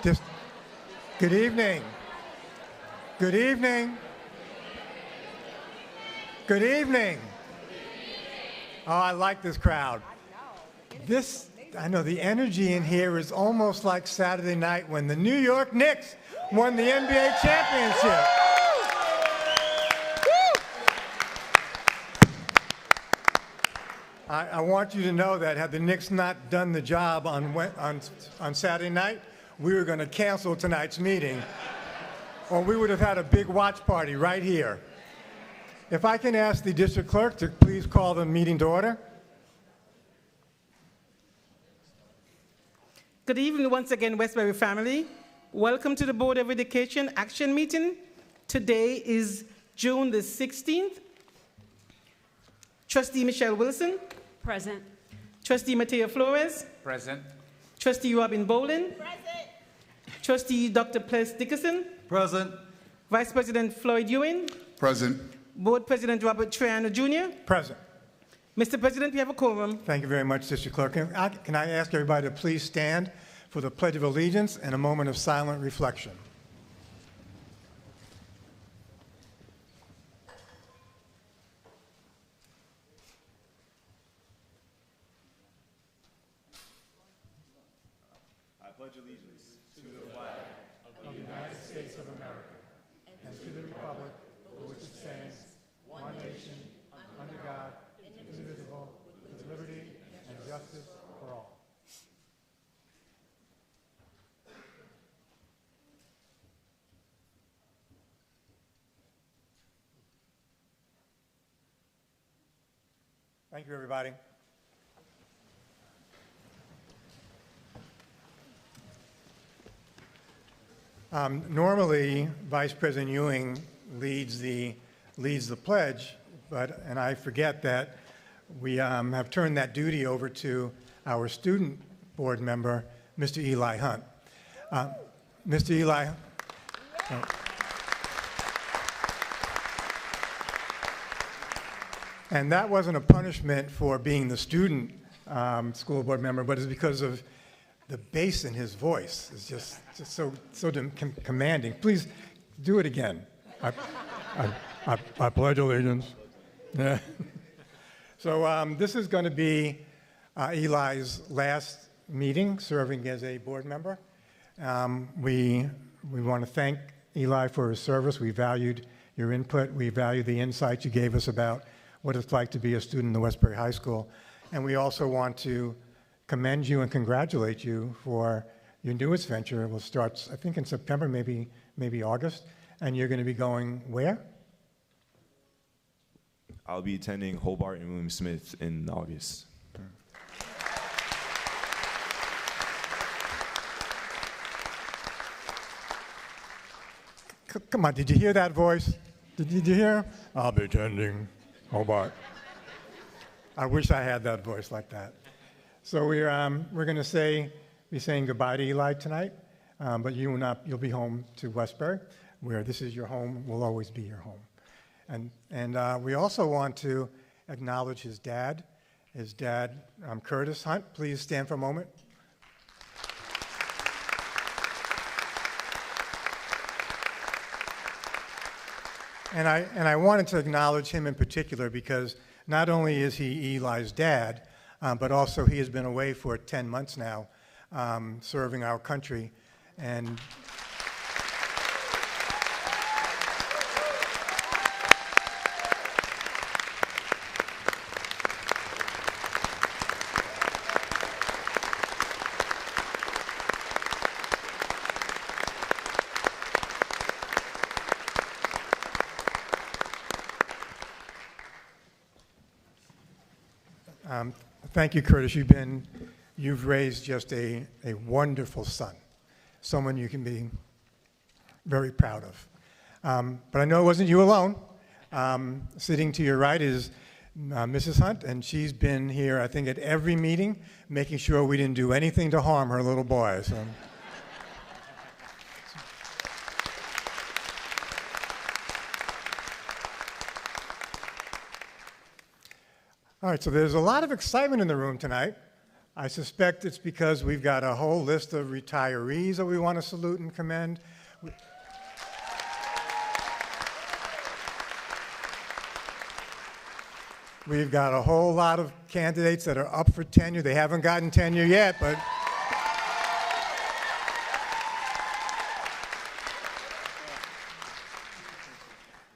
Just, good evening. Good evening. Good evening. Oh, I like this crowd. I know the energy in here is almost like Saturday night when the New York Knicks won the NBA championship. I want you to know that had the Knicks not done the job on Saturday night, we were going to cancel tonight's meeting, or we would have had a big watch party right here. If I can ask the district clerk to please call the meeting to order. Good evening once again, Westbury family. Welcome to the Board of Education Action Meeting. Today is June the 16th. Trustee Michelle Wilson. Present. Trustee Mateo Flores. Present. Trustee Robin Bolin. Present. Trustee Dr. Ples Dickerson. Present. Vice President Floyd Ewing. Present. Board President Robert Triano Jr. Present. Mr. President, we have a quorum. Thank you very much, District Clerk. Can I ask everybody to please stand for the Pledge of Allegiance and a moment of silent reflection. I pledge allegiance to the flag of the United States of America and to the republic for which it stands, one nation, under God, indivisible, with liberty and justice for all. Thank you, everybody. Normally, Vice President Ewing leads the pledge, and I forget that we have turned that duty over to our student board member, Mr. Eli Hunt. Mr. Eli. And that wasn't a punishment for being the student school board member, but it's because of the bass in his voice. It's just so commanding. Please do it again. I pledge allegiance. Yeah. So this is going to be Eli's last meeting serving as a board member. We want to thank Eli for his service. We valued your input. We value the insights you gave us about what it's like to be a student in Westbury High School. And we also want to commend you and congratulate you for your newest venture. It will start, I think, in September, maybe August. And you're going to be going where? I'll be attending Hobart and William Smith in August. Come on, did you hear that voice? Did you hear? I'll be attending Hobart. I wish I had that voice like that. So we're going to be saying goodbye to Eli tonight, but you'll be home to Westbury, where this is your home, will always be your home. And we also want to acknowledge his dad, Curtis Hunt. Please stand for a moment. And I wanted to acknowledge him in particular because not only is he Eli's dad, but also he has been away for 10 months now, serving our country. And thank you, Curtis. You've raised just a wonderful son, someone you can be very proud of. But I know it wasn't you alone. Sitting to your right is Mrs. Hunt, and she's been here, I think, at every meeting, making sure we didn't do anything to harm her little boy. So. All right, so there's a lot of excitement in the room tonight. I suspect it's because we've got a whole list of retirees that we want to salute and commend. We've got a whole lot of candidates that are up for tenure. They haven't gotten tenure yet, but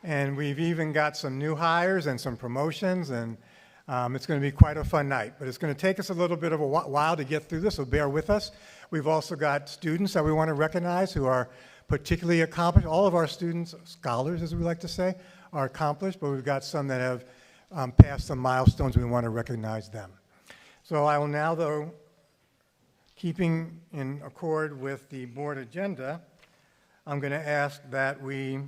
and we've even got some new hires and some promotions, and it's going to be quite a fun night. But it's going to take us a little bit of a while to get through this, so bear with us. We've also got students that we want to recognize who are particularly accomplished. All of our students, scholars as we like to say, are accomplished, but we've got some that have passed some milestones. We want to recognize them. So I will now, though, keeping in accord with the board agenda, I'm going to ask that we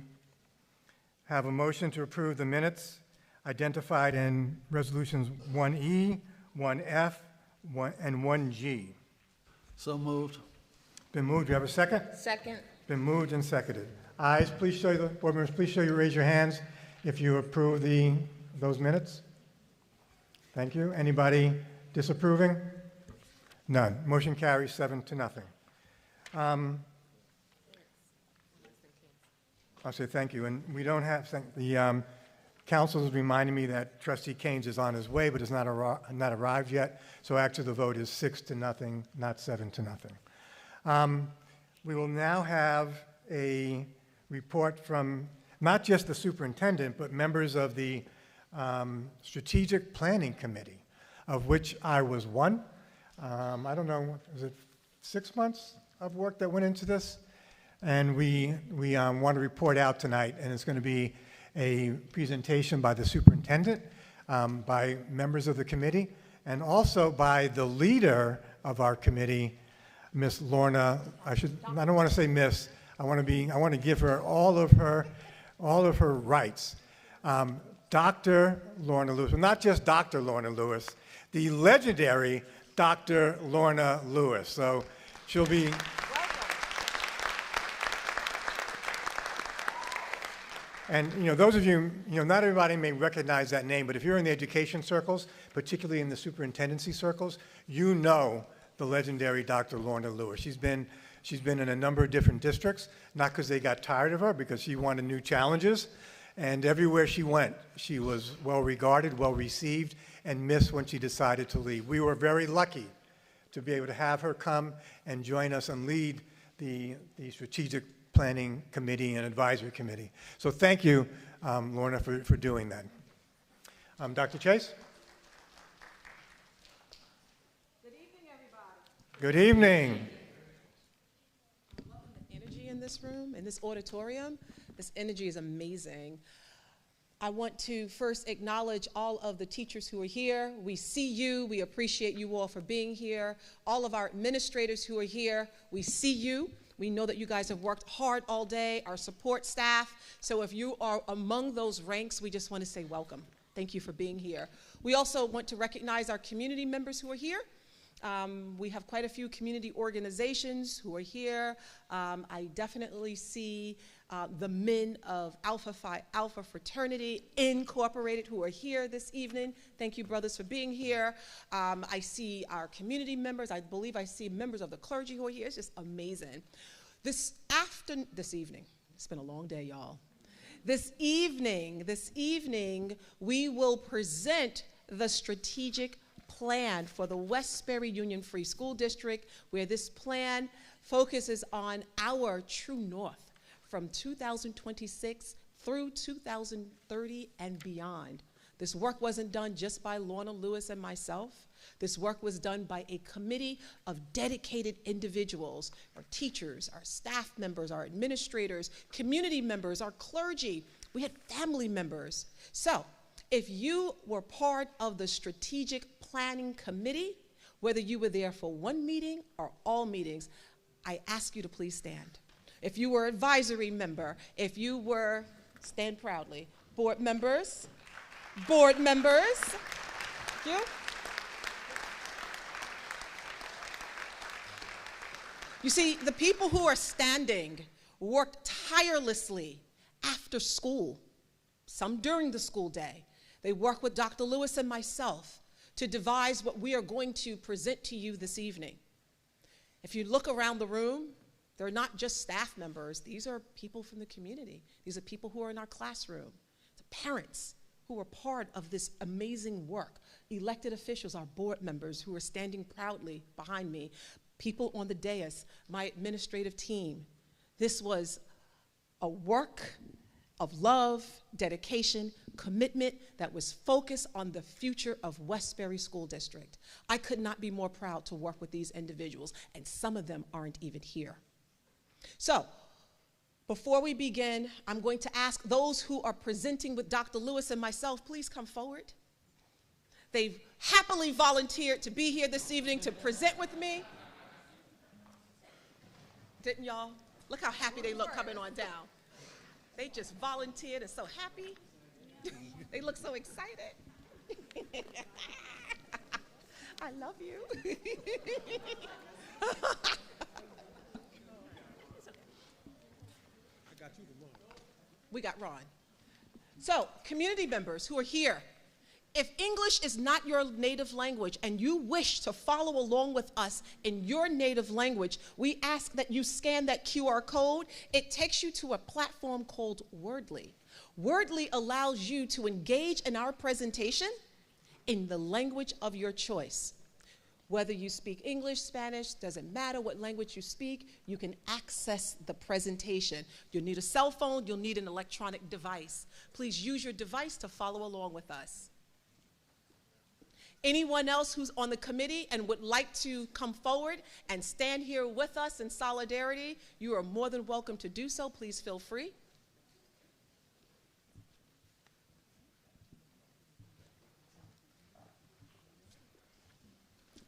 have a motion to approve the minutes identified in resolutions 1E, 1F, and 1G. So moved. Been moved. Do you have a second? Second. Been moved and seconded. Ayes, please show you, board members, please show you, raise your hands if you approve those minutes. Thank you. Anybody disapproving? None. Motion carries 7-0. I'll say thank you. And we don't have, the council is reminding me that Trustee Keynes is on his way, but has not arrived yet. So actually the vote is 6-0, not 7-0. We will now have a report from not just the superintendent, but members of the Strategic Planning Committee, of which I was one. I don't know, was it 6 months of work that went into this? And we want to report out tonight, and it's going to be a presentation by the superintendent, by members of the committee, and also by the leader of our committee, Miss Lorna. I don't want to say Miss. I want to give her all of her rights. Dr. Lorna Lewis, well, not just Dr. Lorna Lewis, the legendary Dr. Lorna Lewis. So she'll be. And, those of you, not everybody may recognize that name, but if you're in the education circles, particularly in the superintendency circles, you know the legendary Dr. Lorna Lewis. She's been in a number of different districts, not because they got tired of her, because she wanted new challenges. And everywhere she went, she was well regarded, well received, and missed when she decided to leave. We were very lucky to be able to have her come and join us and lead the Strategic Planning Committee and Advisory Committee. So thank you, Lorna, for doing that. Dr. Chase? Good evening, everybody. Good evening. I love the energy in this room, in this auditorium. This energy is amazing. I want to first acknowledge all of the teachers who are here. We see you. We appreciate you all for being here. All of our administrators who are here, we see you. We know that you guys have worked hard all day, our support staff. So if you are among those ranks, we just want to say welcome. Thank you for being here. We also want to recognize our community members who are here. We have quite a few community organizations who are here. I definitely see the men of Alpha Phi Alpha Fraternity Incorporated who are here this evening. Thank you, brothers, for being here. I see our community members. I believe I see members of the clergy who are here. It's just amazing. This evening, it's been a long day, y'all. This evening, we will present the strategic plan for the Westbury Union Free School District, where this plan focuses on our true north from 2026 through 2030 and beyond. This work wasn't done just by Lorna Lewis and myself. This work was done by a committee of dedicated individuals, our teachers, our staff members, our administrators, community members, our clergy. We had family members. So if you were part of the Strategic Planning Committee, whether you were there for one meeting or all meetings, I ask you to please stand. If you were advisory member, if you were, stand proudly, board members, thank you. You see, the people who are standing worked tirelessly after school, some during the school day. They worked with Dr. Lewis and myself to devise what we are going to present to you this evening. If you look around the room, they're not just staff members. These are people from the community. These are people who are in our classroom. The parents who are part of this amazing work. Elected officials, our board members who are standing proudly behind me. People on the dais, my administrative team. This was a work of love, dedication, commitment that was focused on the future of Westbury School District. I could not be more proud to work with these individuals, and some of them aren't even here. So, before we begin, I'm going to ask those who are presenting with Dr. Lewis and myself, please come forward. They've happily volunteered to be here this evening to present with me. Didn't y'all? Look how happy they look coming on down. They just volunteered and so happy. They look so excited. I love you. We got Ron. So, community members who are here, if English is not your native language and you wish to follow along with us in your native language, we ask that you scan that QR code. It takes you to a platform called Wordly. Wordly allows you to engage in our presentation in the language of your choice. Whether you speak English, Spanish, doesn't matter what language you speak, you can access the presentation. You'll need a cell phone, you'll need an electronic device. Please use your device to follow along with us. Anyone else who's on the committee and would like to come forward and stand here with us in solidarity, you are more than welcome to do so. Please feel free.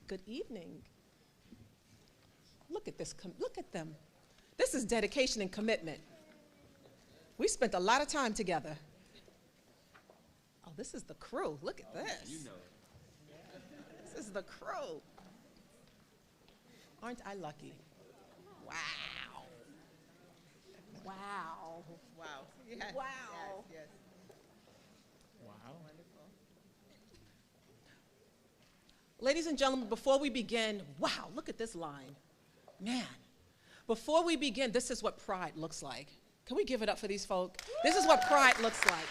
Good evening. Look at this, look at them. This is dedication and commitment. We spent a lot of time together. Oh, this is the crew. Look at this. You know. This is the crew. Aren't I lucky? Wow. Wow. Wow. Yes, Wow. Yes, yes. Ladies and gentlemen, before we begin, wow, look at this line. Man, before we begin, this is what pride looks like. Can we give it up for these folk? This is what pride looks like.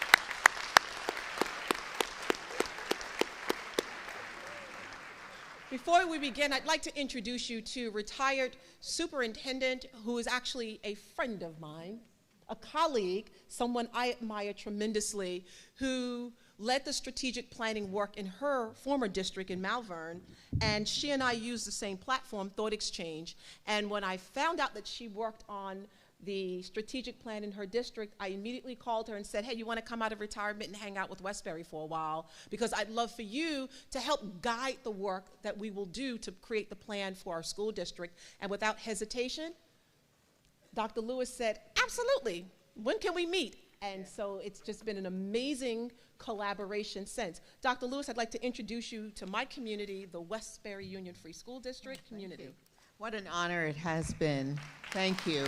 Before we begin, I'd like to introduce you to retired superintendent who is actually a friend of mine, a colleague, someone I admire tremendously, who led the strategic planning work in her former district in Malvern, and she and I used the same platform, Thought Exchange, and when I found out that she worked on the strategic plan in her district, I immediately called her and said, hey, you want to come out of retirement and hang out with Westbury for a while? Because I'd love for you to help guide the work that we will do to create the plan for our school district. And without hesitation, Dr. Lewis said, absolutely, when can we meet? And so it's just been an amazing collaboration since. Dr. Lewis, I'd like to introduce you to my community, the Westbury Union Free School District community. What an honor it has been. Thank you.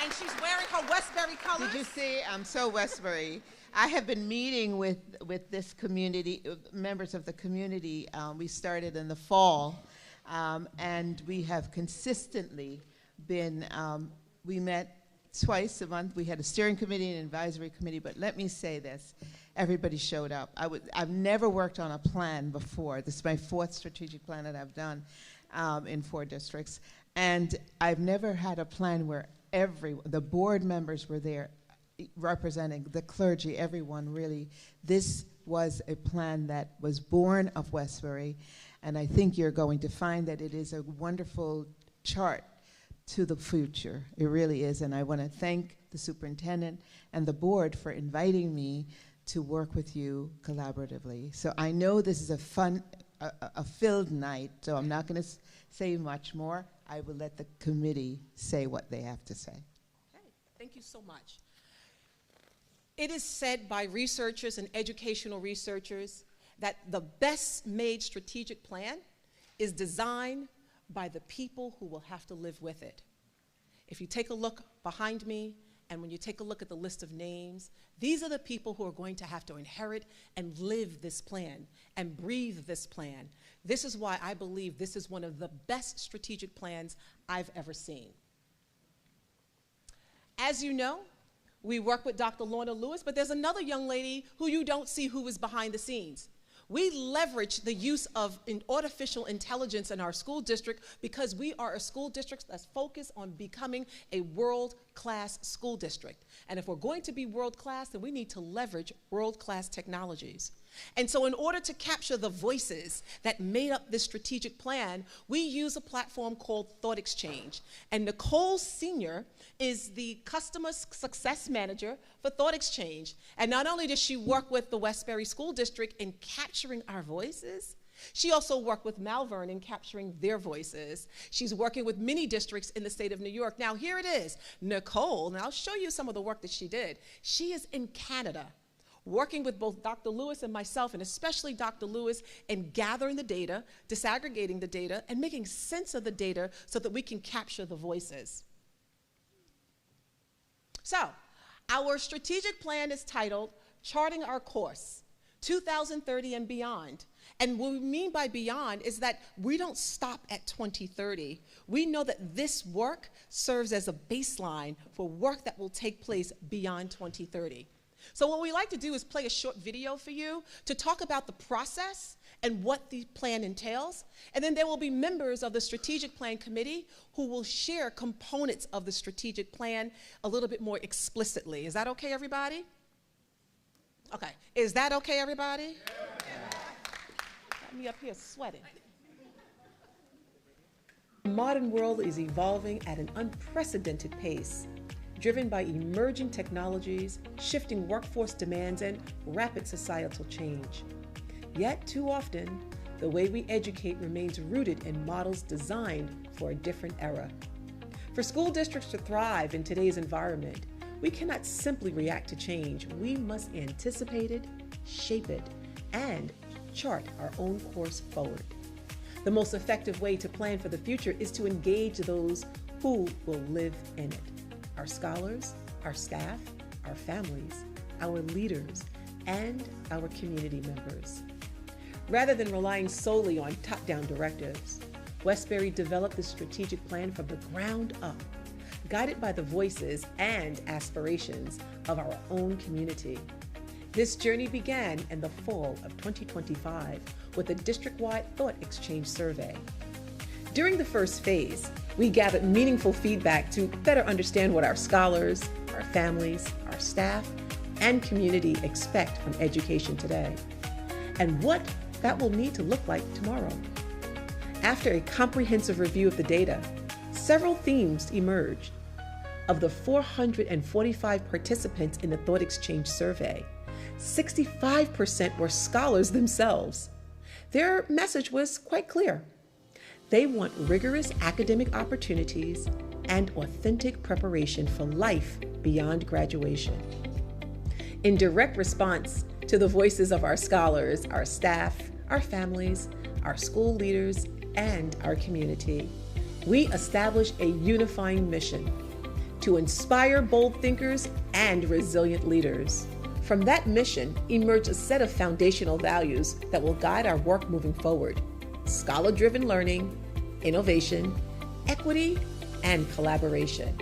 And she's wearing her Westbury colors. Did you see? I'm so Westbury. I have been meeting with this community, members of the community. We started in the fall, and we have consistently been, we met twice a month. We had a steering committee and an advisory committee, but let me say this. Everybody showed up. I've never worked on a plan before. This is my 4th strategic plan that I've done in 4 districts. And I've never had a plan where the board members were there representing the clergy, everyone really. This was a plan that was born of Westbury, and I think you're going to find that it is a wonderful chart to the future. It really is, and I want to thank the superintendent and the board for inviting me to work with you collaboratively. So I know this is a fun, a filled night, so I'm not going to say much more. I will let the committee say what they have to say. Okay, thank you so much. It is said by researchers and educational researchers that the best made strategic plan is designed by the people who will have to live with it. If you take a look behind me And when you take a look at the list of names, these are the people who are going to have to inherit and live this plan and breathe this plan. This is why I believe this is one of the best strategic plans I've ever seen. As you know, we work with Dr. Lorna Lewis, but there's another young lady who you don't see who is behind the scenes. We leverage the use of artificial intelligence in our school district because we are a school district that's focused on becoming a world-class school district. And if we're going to be world-class, then we need to leverage world-class technologies. And so in order to capture the voices that made up this strategic plan, we use a platform called Thought Exchange. And Nicole Sr. is the Customer Success Manager for Thought Exchange. And not only does she work with the Westbury School District in capturing our voices, she also worked with Malvern in capturing their voices. She's working with many districts in the state of New York. Now here it is, Nicole, and I'll show you some of the work that she did. She is in Canada, working with both Dr. Lewis and myself, and especially Dr. Lewis, in gathering the data, disaggregating the data, and making sense of the data so that we can capture the voices. So, our strategic plan is titled Charting Our Course, 2030 and Beyond. And what we mean by beyond is that we don't stop at 2030. We know that this work serves as a baseline for work that will take place beyond 2030. So what we like to do is play a short video for you to talk about the process and what the plan entails. And then there will be members of the strategic plan committee who will share components of the strategic plan a little bit more explicitly. Is that okay, everybody? Okay. Is that okay, everybody? Yeah. Got me up here sweating. The modern world is evolving at an unprecedented pace, driven by emerging technologies, shifting workforce demands, and rapid societal change. Yet, too often, the way we educate remains rooted in models designed for a different era. For school districts to thrive in today's environment, we cannot simply react to change. We must anticipate it, shape it, and chart our own course forward. The most effective way to plan for the future is to engage those who will live in it. Our scholars, our staff, our families, our leaders, and our community members. Rather than relying solely on top-down directives, Westbury developed this strategic plan from the ground up, guided by the voices and aspirations of our own community. This journey began in the fall of 2025 with a district-wide thought exchange survey. During the first phase, we gathered meaningful feedback to better understand what our scholars, our families, our staff, and community expect from education today, and what that will need to look like tomorrow. After a comprehensive review of the data, several themes emerged. Of the 445 participants in the Thought Exchange survey, 65% were scholars themselves. Their message was quite clear. They want rigorous academic opportunities and authentic preparation for life beyond graduation. In direct response to the voices of our scholars, our staff, our families, our school leaders, and our community, we established a unifying mission to inspire bold thinkers and resilient leaders. From that mission emerged a set of foundational values that will guide our work moving forward: scholar-driven learning, innovation, equity, and collaboration.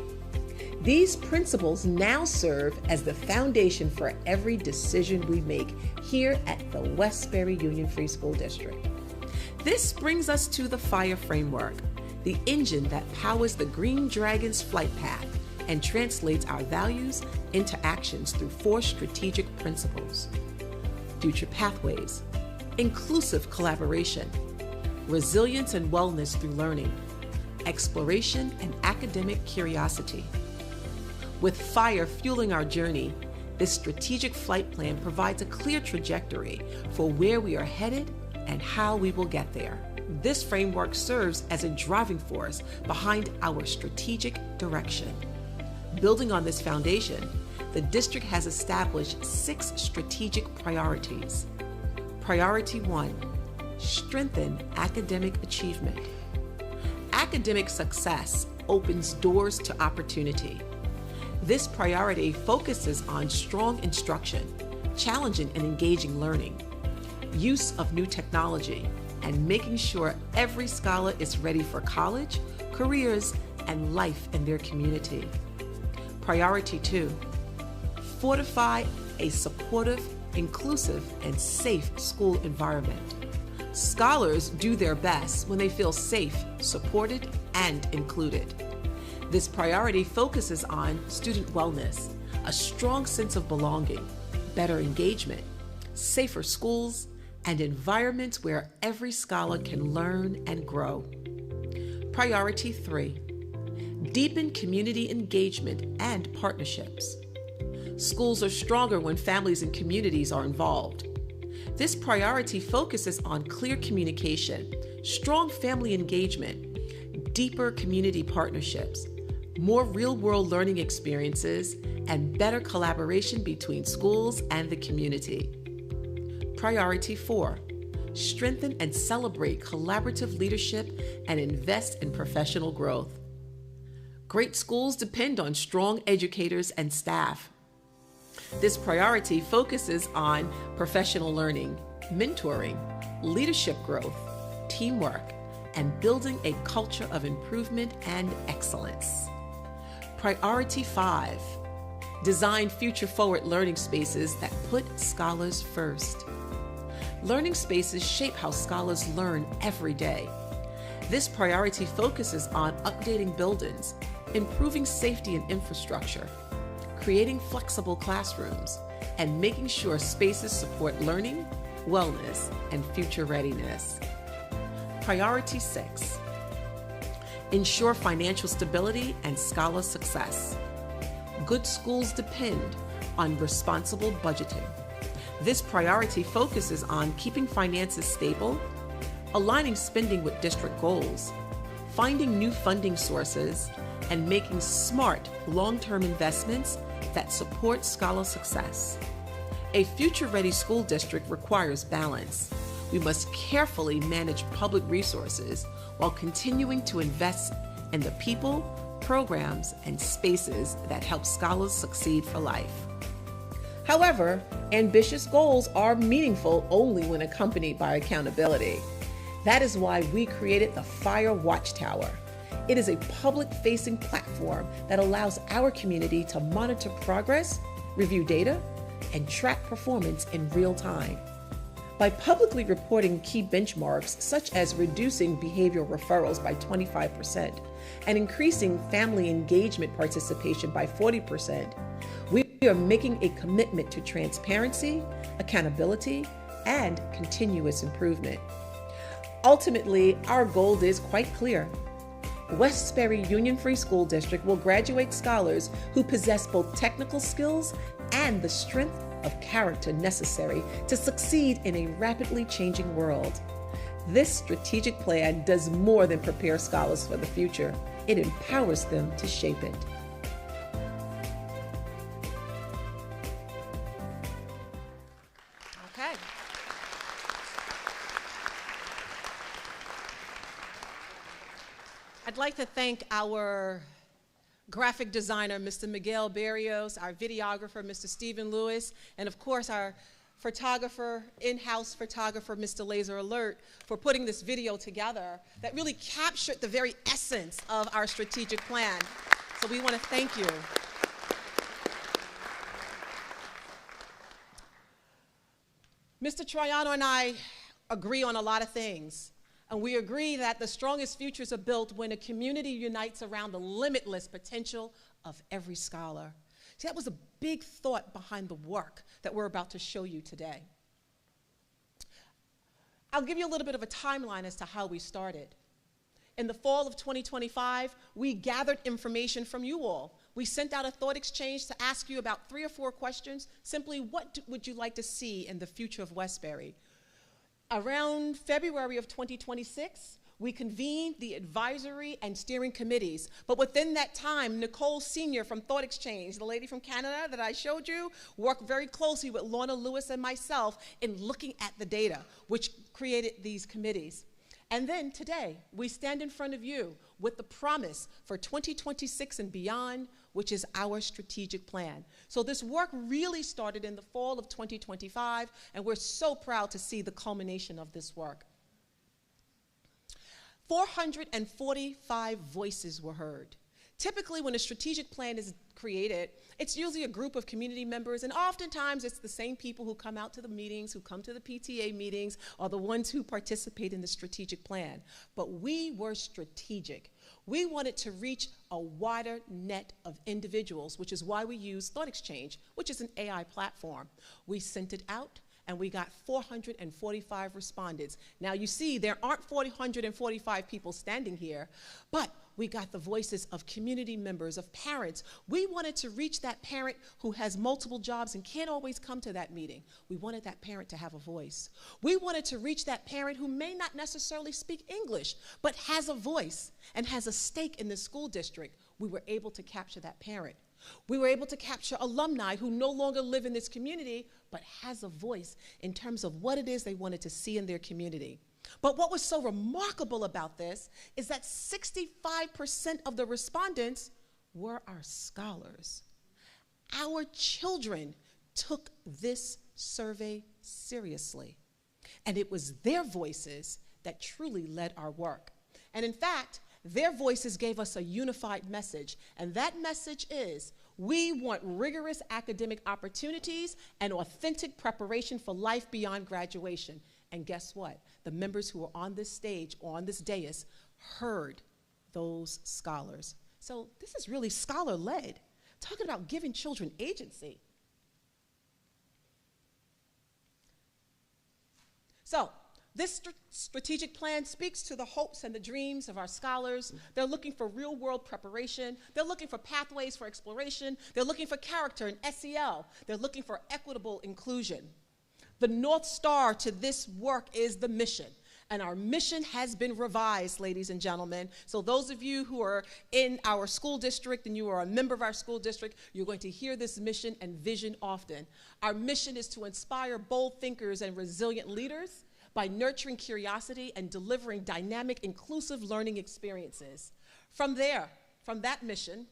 These principles now serve as the foundation for every decision we make here at the Westbury Union Free School District. This brings us to the FIRE framework, the engine that powers the Green Dragon's flight path and translates our values into actions through 4 strategic principles: future pathways, inclusive collaboration, resilience and wellness through learning, exploration and academic curiosity. With FIRE fueling our journey, this strategic flight plan provides a clear trajectory for where we are headed and how we will get there. This framework serves as a driving force behind our strategic direction. Building on this foundation, the district has established 6 strategic priorities. Priority 1, strengthen academic achievement. Academic success opens doors to opportunity. This priority focuses on strong instruction, challenging and engaging learning, use of new technology, and making sure every scholar is ready for college, careers, and life in their community. Priority 2, fortify a supportive, inclusive, and safe school environment. Scholars do their best when they feel safe, supported, and included. This priority focuses on student wellness, a strong sense of belonging, better engagement, safer schools, and environments where every scholar can learn and grow. Priority 3, deepen community engagement and partnerships. Schools are stronger when families and communities are involved. This priority focuses on clear communication, strong family engagement, deeper community partnerships, more real-world learning experiences, and better collaboration between schools and the community. Priority 4, strengthen and celebrate collaborative leadership and invest in professional growth. Great schools depend on strong educators and staff. This priority focuses on professional learning, mentoring, leadership growth, teamwork, and building a culture of improvement and excellence. Priority 5, design future-forward learning spaces that put scholars first. Learning spaces shape how scholars learn every day. This priority focuses on updating buildings, improving safety and infrastructure, creating flexible classrooms, and making sure spaces support learning, wellness, and future readiness. Priority 6, ensure financial stability and scholar success. Good schools depend on responsible budgeting. This priority focuses on keeping finances stable, aligning spending with district goals, finding new funding sources, and making smart long-term investments that support scholar success. A future-ready school district requires balance. We must carefully manage public resources while continuing to invest in the people, programs, and spaces that help scholars succeed for life. However, ambitious goals are meaningful only when accompanied by accountability. That is why we created the Fire Watchtower. It is a public-facing platform that allows our community to monitor progress, review data, and track performance in real time. By publicly reporting key benchmarks, such as reducing behavioral referrals by 25% and increasing family engagement participation by 40%, we are making a commitment to transparency, accountability, and continuous improvement. Ultimately, our goal is quite clear. Westbury Union Free School District will graduate scholars who possess both technical skills and the strength of character necessary to succeed in a rapidly changing world. This strategic plan does more than prepare scholars for the future. It empowers them to shape it. Okay. I'd like to thank our graphic designer, Mr. Miguel Barrios, our videographer, Mr. Stephen Lewis, and of course our photographer, in-house photographer, Mr. Laser Alert, for putting this video together that really captured the very essence of our strategic plan. So we want to thank you. Mr. Troiano and I agree on a lot of things. And we agree that the strongest futures are built when a community unites around the limitless potential of every scholar. See, that was a big thought behind the work that we're about to show you today. I'll give you a little bit of a timeline as to how we started. In the fall of 2025, we gathered information from you all. We sent out a thought exchange to ask you about 3 or 4 questions. Simply, what would you like to see in the future of Westbury? Around February of 2026, we convened the advisory and steering committees. But within that time, Nicole Sr. from Thought Exchange, the lady from Canada that I showed you, worked very closely with Lorna Lewis and myself in looking at the data, which created these committees. And then today, we stand in front of you with the promise for 2026 and beyond, which is our strategic plan. So this work really started in the fall of 2025, and we're so proud to see the culmination of this work. 445 voices were heard. Typically, when a strategic plan is created, it's usually a group of community members, and oftentimes it's the same people who come out to the meetings, who come to the PTA meetings, are the ones who participate in the strategic plan. But we were strategic. We wanted to reach a wider net of individuals, which is why we use Thought Exchange, which is an AI platform. We sent it out, and we got 445 respondents. Now you see, there aren't 445 people standing here, but we got the voices of community members, of parents. We wanted to reach that parent who has multiple jobs and can't always come to that meeting. We wanted that parent to have a voice. We wanted to reach that parent who may not necessarily speak English, but has a voice and has a stake in the school district. We were able to capture that parent. We were able to capture alumni who no longer live in this community, but has a voice in terms of what it is they wanted to see in their community. But what was so remarkable about this is that 65% of the respondents were our scholars. Our children took this survey seriously, and it was their voices that truly led our work. And in fact, their voices gave us a unified message, and that message is, we want rigorous academic opportunities and authentic preparation for life beyond graduation. And guess what? The members who were on this stage, or on this dais, heard those scholars. So this is really scholar-led, talking about giving children agency. So this strategic plan speaks to the hopes and the dreams of our scholars. They're looking for real-world preparation. They're looking for pathways for exploration. They're looking for character and SEL. They're looking for equitable inclusion. The North Star to this work is the mission. And our mission has been revised, ladies and gentlemen. So those of you who are in our school district and you are a member of our school district, you're going to hear this mission and vision often. Our mission is to inspire bold thinkers and resilient leaders by nurturing curiosity and delivering dynamic, inclusive learning experiences. From that mission,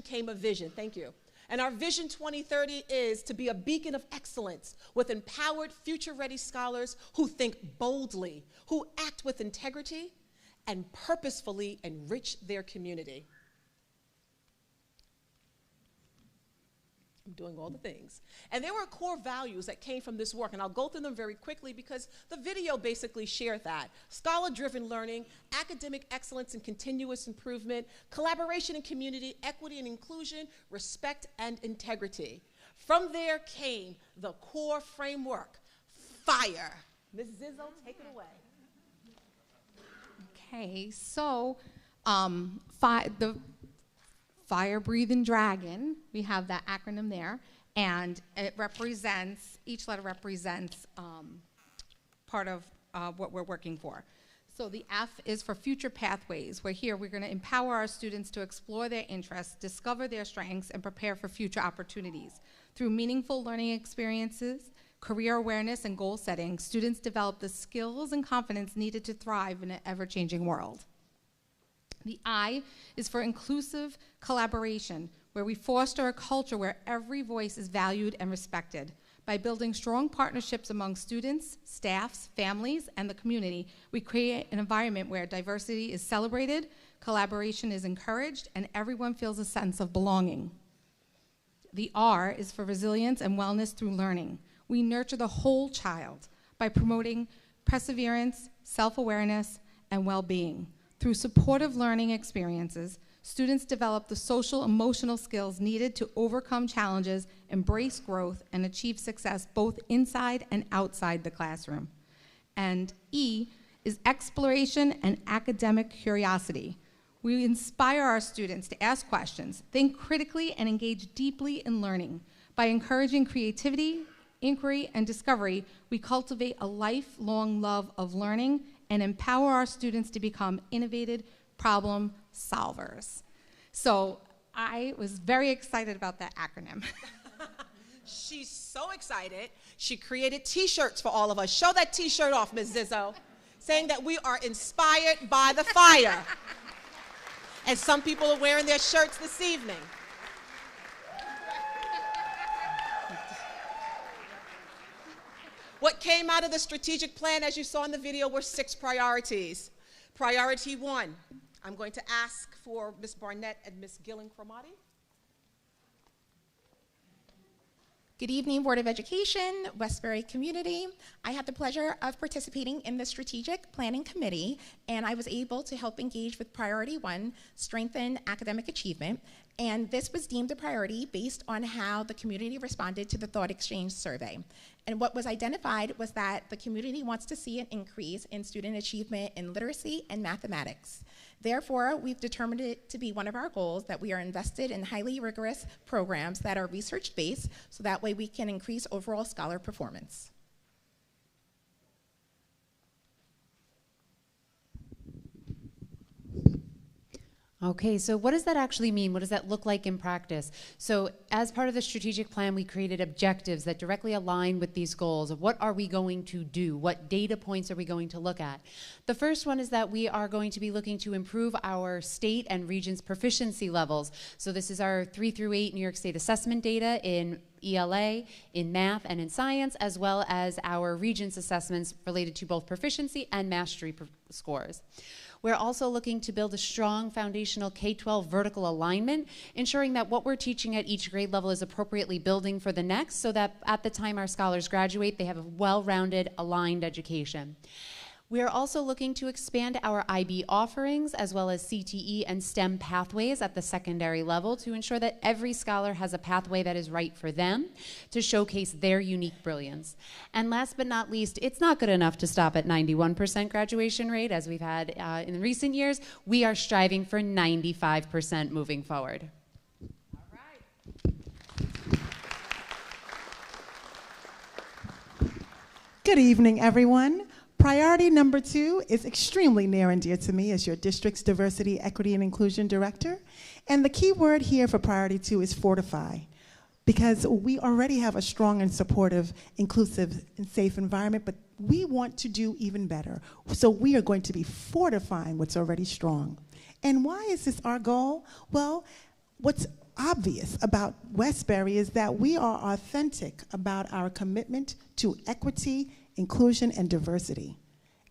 came a vision. Thank you. And our Vision 2030 is to be a beacon of excellence with empowered, future-ready scholars who think boldly, who act with integrity, and purposefully enrich their community. I'm doing all the things. And there were core values that came from this work, and I'll go through them very quickly because the video basically shared that. Scholar-driven learning, academic excellence and continuous improvement, collaboration and community, equity and inclusion, respect and integrity. From there came the core framework, FIRE. Ms. Zizzo, take it away. Okay, so the fire-breathing dragon, we have that acronym there, and it represents, each letter represents part of what we're working for. So the F is for future pathways, where here we're gonna empower our students to explore their interests, discover their strengths, and prepare for future opportunities. Through meaningful learning experiences, career awareness, and goal setting, students develop the skills and confidence needed to thrive in an ever-changing world. The I is for inclusive collaboration, where we foster a culture where every voice is valued and respected. By building strong partnerships among students, staffs, families, and the community, we create an environment where diversity is celebrated, collaboration is encouraged, and everyone feels a sense of belonging. The R is for resilience and wellness through learning. We nurture the whole child by promoting perseverance, self-awareness, and well-being. Through supportive learning experiences, students develop the social, emotional skills needed to overcome challenges, embrace growth, and achieve success both inside and outside the classroom. And E is exploration and academic curiosity. We inspire our students to ask questions, think critically, and engage deeply in learning. By encouraging creativity, inquiry, and discovery, we cultivate a lifelong love of learning and empower our students to become innovative problem solvers. So I was very excited about that acronym. She's so excited, she created t-shirts for all of us. Show that t-shirt off, Ms. Zizzo. saying that we are inspired by the fire. And some people are wearing their shirts this evening. What came out of the strategic plan, as you saw in the video, were 6 priorities. Priority 1, I'm going to ask for Ms. Barnett and Ms. Gillen-Cromati. Good evening, Board of Education, Westbury community. I had the pleasure of participating in the Strategic Planning Committee, and I was able to help engage with Priority 1, strengthen academic achievement. And this was deemed a priority based on how the community responded to the Thought Exchange survey. And what was identified was that the community wants to see an increase in student achievement in literacy and mathematics. Therefore, we've determined it to be one of our goals that we are invested in highly rigorous programs that are research-based, so that way we can increase overall scholar performance. Okay, so what does that actually mean? What does that look like in practice? So as part of the strategic plan, we created objectives that directly align with these goals of what are we going to do? What data points are we going to look at? The first one is that we are going to be looking to improve our state and region's proficiency levels. So this is our 3 through 8 New York State assessment data in ELA, in math, and in science, as well as our region's assessments related to both proficiency and mastery scores. We're also looking to build a strong foundational K-12 vertical alignment, ensuring that what we're teaching at each grade level is appropriately building for the next, so that at the time our scholars graduate, they have a well-rounded, aligned education. We are also looking to expand our IB offerings as well as CTE and STEM pathways at the secondary level to ensure that every scholar has a pathway that is right for them to showcase their unique brilliance. And last but not least, it's not good enough to stop at 91% graduation rate as we've had in recent years. We are striving for 95% moving forward. All right. Good evening, everyone. Priority number 2 is extremely near and dear to me as your district's Diversity, Equity, and Inclusion Director. And the key word here for Priority 2 is fortify, because we already have a strong and supportive, inclusive, and safe environment, but we want to do even better. So we are going to be fortifying what's already strong. And why is this our goal? Well, what's obvious about Westbury is that we are authentic about our commitment to equity, inclusion, and diversity.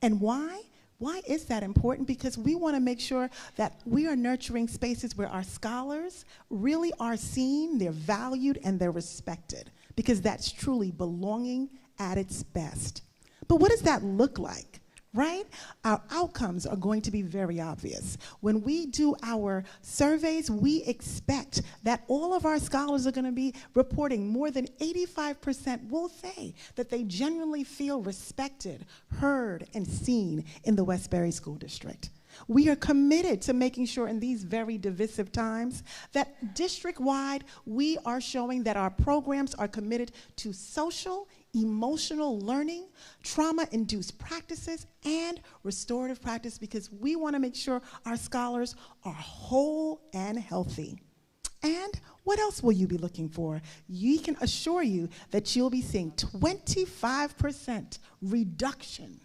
And why? Why is that important? Because we want to make sure that we are nurturing spaces where our scholars really are seen, they're valued, and they're respected, because that's truly belonging at its best. But what does that look like? Right? Our outcomes are going to be very obvious. When we do our surveys, we expect that all of our scholars are going to be reporting more than 85% will say that they genuinely feel respected, heard, and seen in the Westbury School District. We are committed to making sure in these very divisive times that district-wide we are showing that our programs are committed to social, emotional learning, trauma-induced practices, and restorative practice, because we want to make sure our scholars are whole and healthy. And what else will you be looking for? We can assure you that you'll be seeing 25% reduction.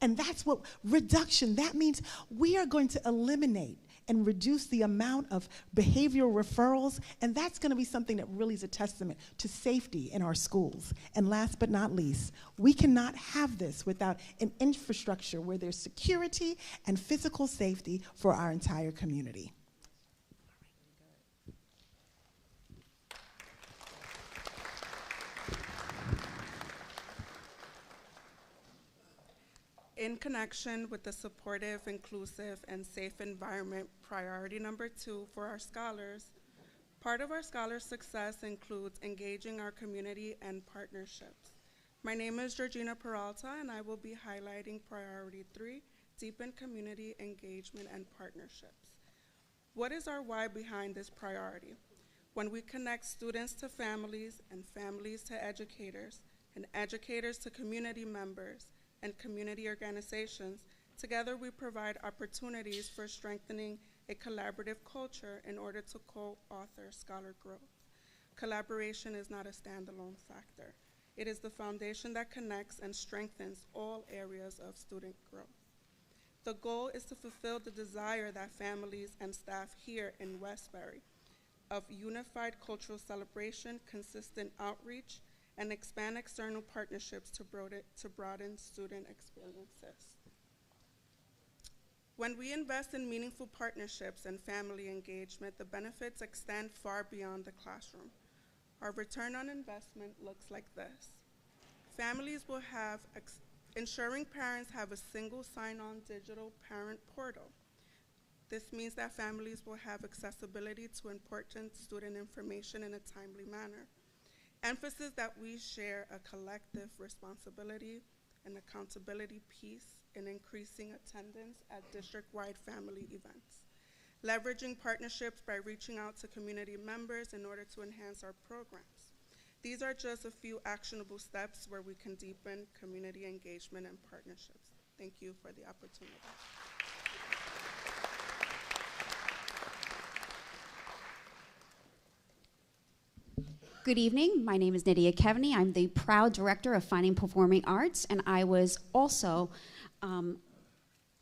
And that's what reduction, that means we are going to eliminate and reduce the amount of behavioral referrals, and that's going to be something that really is a testament to safety in our schools. And last but not least, we cannot have this without an infrastructure where there's security and physical safety for our entire community. In connection with the supportive, inclusive, and safe environment, priority number 2 for our scholars, part of our scholars' success includes engaging our community and partnerships. My name is Georgina Peralta, and I will be highlighting priority 3, deepen community engagement and partnerships. What is our why behind this priority? When we connect students to families and families to educators and educators to community members and community organizations, together we provide opportunities for strengthening a collaborative culture in order to co-author scholar growth. Collaboration is not a standalone factor. It is the foundation that connects and strengthens all areas of student growth. The goal is to fulfill the desire that families and staff here in Westbury of unified cultural celebration, consistent outreach, and expand external partnerships to broaden student experiences. When we invest in meaningful partnerships and family engagement, the benefits extend far beyond the classroom. Our return on investment looks like this. Families will have, ensuring parents have a single sign-on digital parent portal. This means that families will have accessibility to important student information in a timely manner. Emphasis that we share a collective responsibility and accountability piece in increasing attendance at district-wide family events. Leveraging partnerships by reaching out to community members in order to enhance our programs. These are just a few actionable steps where we can deepen community engagement and partnerships. Thank you for the opportunity. Good evening. My name is Nydia Kevney. I'm the proud director of Fine and Performing Arts, and I was also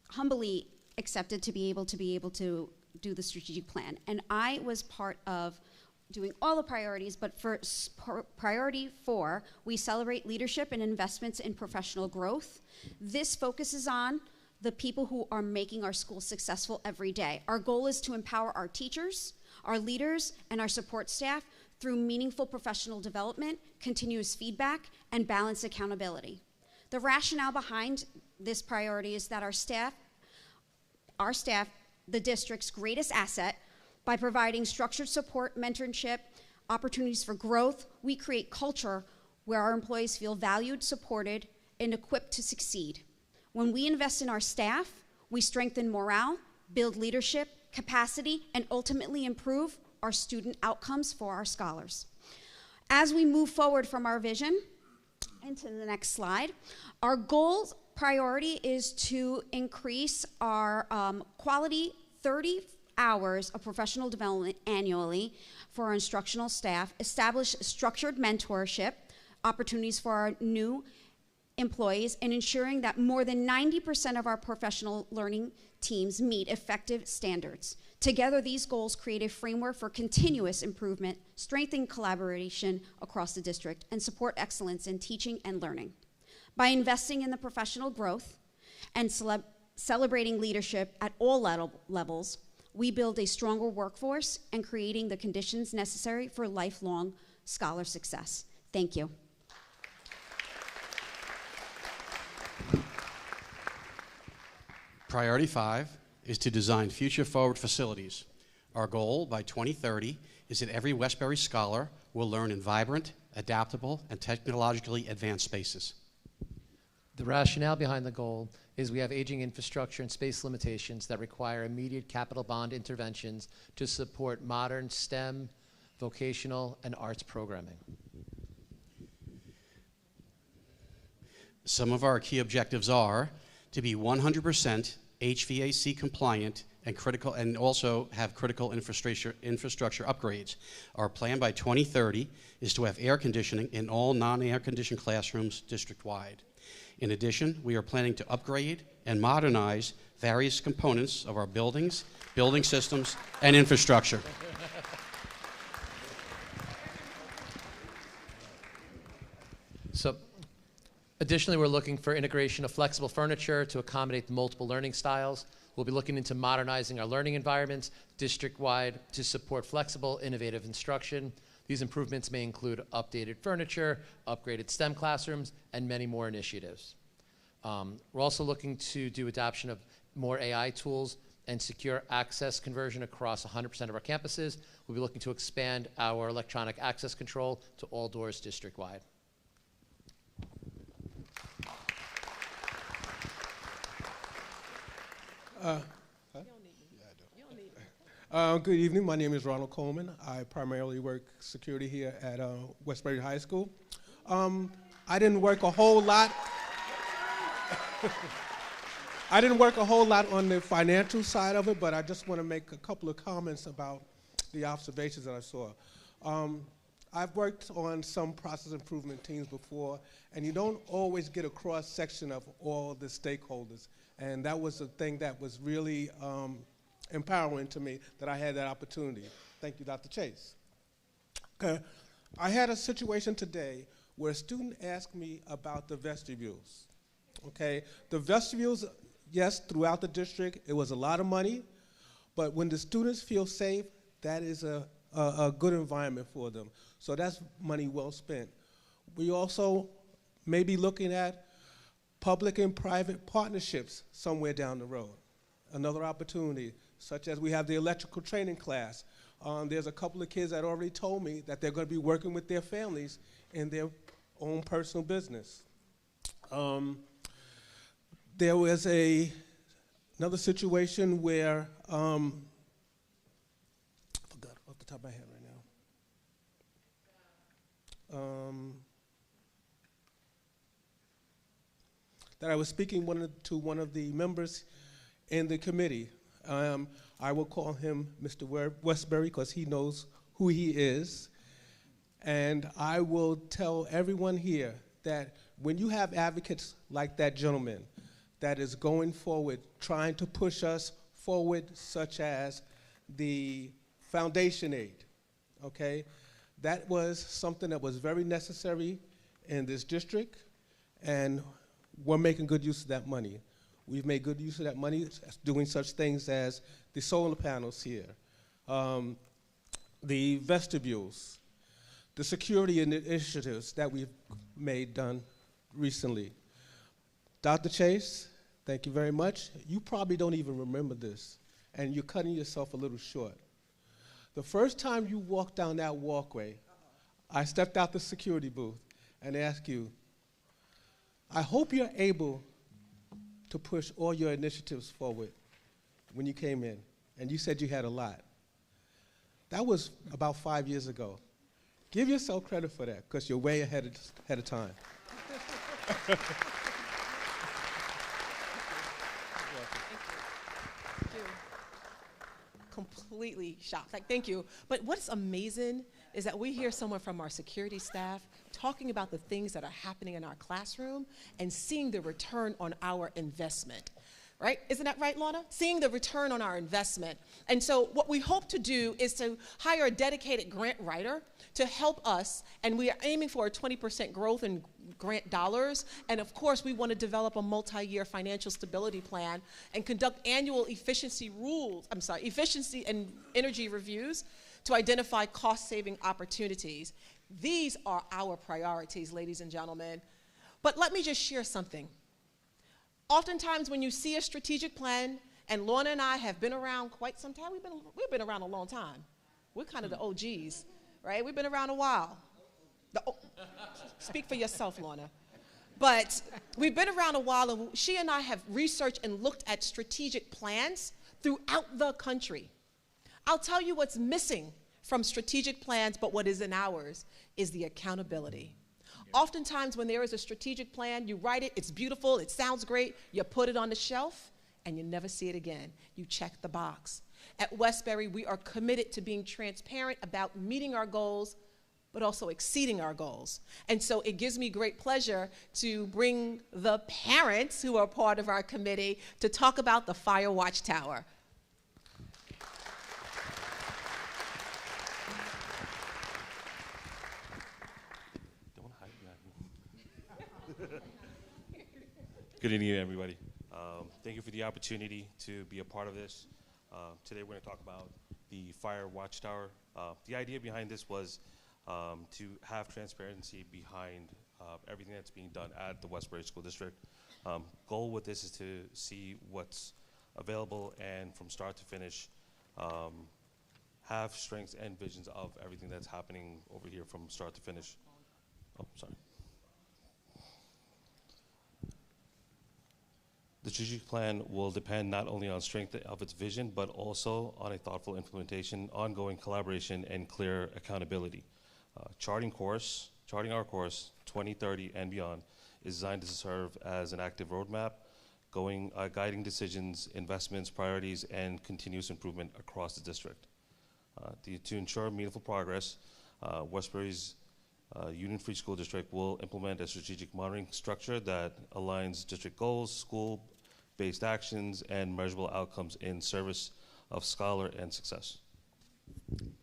humbly accepted to be able to do the strategic plan. And I was part of doing all the priorities, but for priority 4, we celebrate leadership and investments in professional growth. This focuses on the people who are making our schools successful every day. Our goal is to empower our teachers, our leaders, and our support staff through meaningful professional development, continuous feedback, and balanced accountability. The rationale behind this priority is that our staff, the district's greatest asset, by providing structured support, mentorship, opportunities for growth, we create culture where our employees feel valued, supported, and equipped to succeed. When we invest in our staff, we strengthen morale, build leadership, capacity, and ultimately improve our student outcomes for our scholars. As we move forward from our vision, into the next slide, our goal priority is to increase our quality 30 hours of professional development annually for our instructional staff, establish structured mentorship opportunities for our new employees, and ensuring that more than 90% of our professional learning teams meet effective standards. Together, these goals create a framework for continuous improvement, strengthen collaboration across the district, and support excellence in teaching and learning. By investing in the professional growth and celebrating leadership at all levels, we build a stronger workforce and creating the conditions necessary for lifelong scholar success. Thank you. Priority 5 is to design future-forward facilities. Our goal by 2030 is that every Westbury scholar will learn in vibrant, adaptable, and technologically advanced spaces. The rationale behind the goal is we have aging infrastructure and space limitations that require immediate capital bond interventions to support modern STEM, vocational, and arts programming. Some of our key objectives are to be 100% HVAC compliant and also have critical infrastructure upgrades. Our plan by 2030 is to have air conditioning in all non-air conditioned classrooms district-wide. In addition, we are planning to upgrade and modernize various components of our buildings, building systems, and infrastructure. So, additionally, we're looking for integration of flexible furniture to accommodate the multiple learning styles. We'll be looking into modernizing our learning environments district-wide to support flexible, innovative instruction. These improvements may include updated furniture, upgraded STEM classrooms, and many more initiatives. We're also looking to do adoption of more AI tools and secure access conversion across 100% of our campuses. We'll be looking to expand our electronic access control to all doors district-wide. Good evening. My name is Ronald Coleman. I primarily work security here at Westbury High School. I didn't work a whole lot. I didn't work a whole lot on the financial side of it, but I just want to make a couple of comments about the observations that I saw. I've worked on some process improvement teams before, and you don't always get a cross-section of all the stakeholders. And that was a thing that was really empowering to me, that I had that opportunity. Thank you, Dr. Chase. Okay. I had a situation today where a student asked me about the vestibules. Okay, the vestibules, yes, throughout the district, it was a lot of money, but when the students feel safe, that is a good environment for them. So that's money well spent. We also may be looking at public and private partnerships somewhere down the road. Another opportunity, such as we have the electrical training class. There's a couple of kids that already told me that they're going to be working with their families in their own personal business. There was another situation where, I forgot off the top of my head right now, that I was speaking to one of the members in the committee. I will call him Mr. Westbury because he knows who he is. And I will tell everyone here that when you have advocates like that gentleman that is going forward, trying to push us forward, such as the foundation aid, okay? That was something that was very necessary in this district, and we're making good use of that money. We've made good use of that money doing such things as the solar panels here, the vestibules, the security initiatives that we've done recently. Dr. Chase, thank you very much. You probably don't even remember this, and you're cutting yourself a little short. The first time you walked down that walkway, I stepped out the security booth and asked you, I hope you're able to push all your initiatives forward when you came in, and you said you had a lot. That was about 5 years ago. Give yourself credit for that, because you're way ahead of time. Thank you. Completely shocked. Like, thank you. But what's amazing is that we hear someone from our security staff talking about the things that are happening in our classroom and seeing the return on our investment. Right? Isn't that right, Lorna? Seeing the return on our investment. And so what we hope to do is to hire a dedicated grant writer to help us, and we are aiming for a 20% growth in grant dollars. And of course, we want to develop a multi-year financial stability plan and conduct annual efficiency and energy reviews to identify cost-saving opportunities. These are our priorities, ladies and gentlemen. But let me just share something. Oftentimes when you see a strategic plan, and Lorna and I have been around quite some time, we've been around a long time. We're kind of the OGs, right? We've been around a while. Speak for yourself, Lorna. But we've been around a while, and she and I have researched and looked at strategic plans throughout the country. I'll tell you what's missing from strategic plans, but what is in ours is the accountability. Oftentimes when there is a strategic plan, you write it, it's beautiful, it sounds great, you put it on the shelf, and you never see it again. You check the box. At Westbury, we are committed to being transparent about meeting our goals, but also exceeding our goals. And so it gives me great pleasure to bring the parents who are part of our committee to talk about the Fire Watchtower. Good evening, everybody. Thank you for the opportunity to be a part of this. Today we're going to talk about the Fire Watchtower. The idea behind this was to have transparency behind everything that's being done at the Westbury School District. Goal with this is to see what's available and from start to finish have strengths and visions of everything that's happening over here from start to finish. Oh, sorry. The strategic plan will depend not only on strength of its vision, but also on a thoughtful implementation, ongoing collaboration, and clear accountability. Charting our course, 2030 and beyond, is designed to serve as an active roadmap, guiding decisions, investments, priorities, and continuous improvement across the district. To ensure meaningful progress, Westbury's Union Free School District will implement a strategic monitoring structure that aligns district goals, school based actions and measurable outcomes in service of scholar and success.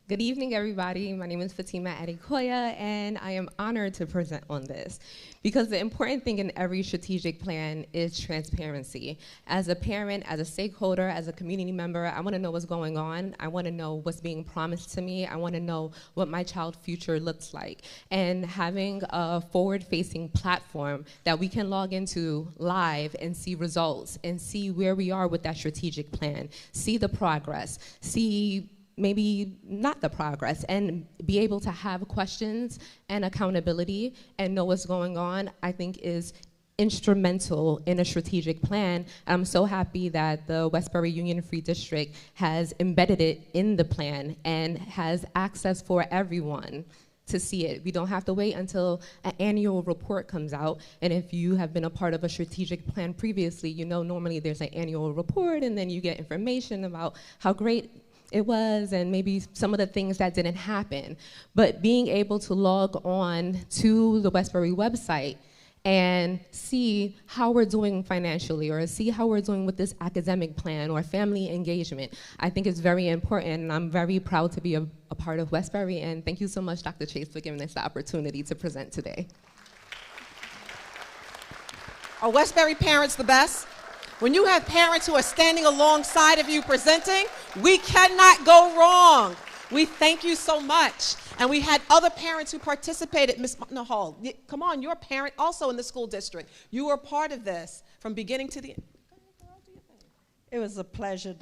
Good evening, everybody. My name is Fatima Adekoya, and I am honored to present on this because the important thing in every strategic plan is transparency. As a parent, as a stakeholder, as a community member, I want to know what's going on. I want to know what's being promised to me. I want to know what my child's future looks like. And having a forward-facing platform that we can log into live and see results and see where we are with that strategic plan, see the progress, see maybe not the progress, and be able to have questions and accountability and know what's going on, I think is instrumental in a strategic plan. I'm so happy that the Westbury Union Free District has embedded it in the plan and has access for everyone to see it. We don't have to wait until an annual report comes out. And if you have been a part of a strategic plan previously, you know normally there's an annual report and then you get information about how great it was and maybe some of the things that didn't happen. But being able to log on to the Westbury website and see how we're doing financially or see how we're doing with this academic plan or family engagement, I think is very important, and I'm very proud to be a part of Westbury, and thank you so much, Dr. Chase, for giving us the opportunity to present today. Are Westbury parents the best? When you have parents who are standing alongside of you presenting, we cannot go wrong. We thank you so much. And we had other parents who participated. Ms. Hall, come on, you're a parent also in the school district. You were part of this from beginning to the end. It was a pleasure,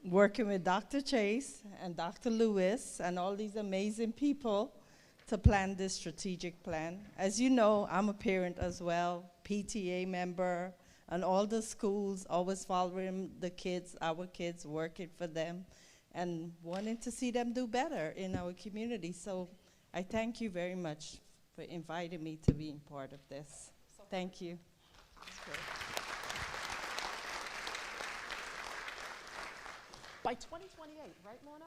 working with Dr. Chase and Dr. Lewis and all these amazing people to plan this strategic plan. As you know, I'm a parent as well, PTA member, and all the schools always following the kids, our kids, working for them, and wanting to see them do better in our community. So I thank you very much for inviting me to be part of this. Thank you. By 2028, right, Mona?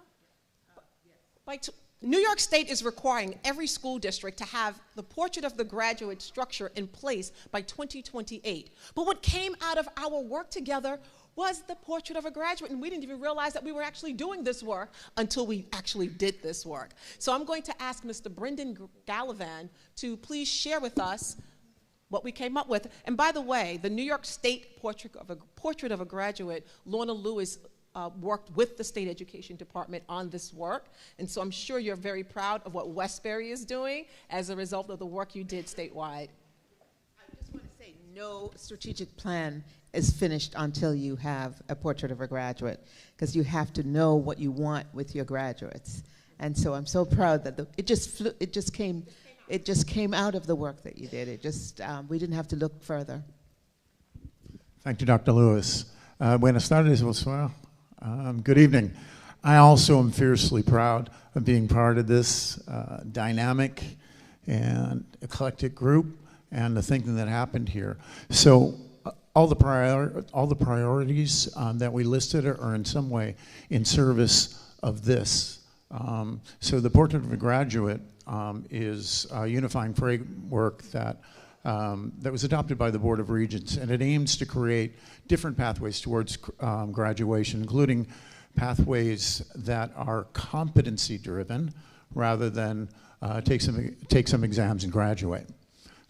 Yes. New York State is requiring every school district to have the portrait of the graduate structure in place by 2028. But what came out of our work together was the portrait of a graduate, and we didn't even realize that we were actually doing this work until we actually did this work. So I'm going to ask Mr. Brendan Gallivan to please share with us what we came up with. And by the way, the New York State portrait of a graduate, Lorna Lewis worked with the State Education Department on this work, and so I'm sure you're very proud of what Westbury is doing as a result of the work you did statewide. I just want to say no strategic plan is finished until you have a portrait of a graduate, because you have to know what you want with your graduates. And so I'm so proud that it just came out of the work that you did. We didn't have to look further. Thank you, Dr. Lewis. Buenas tardes, bonsoir. Good evening. I also am fiercely proud of being part of this dynamic and eclectic group and the thinking that happened here. So all the priorities that we listed are in some way in service of this. So the Portrait of a Graduate is a unifying framework that was adopted by the Board of Regents, and it aims to create different pathways towards graduation, including pathways that are competency-driven rather than take some exams and graduate.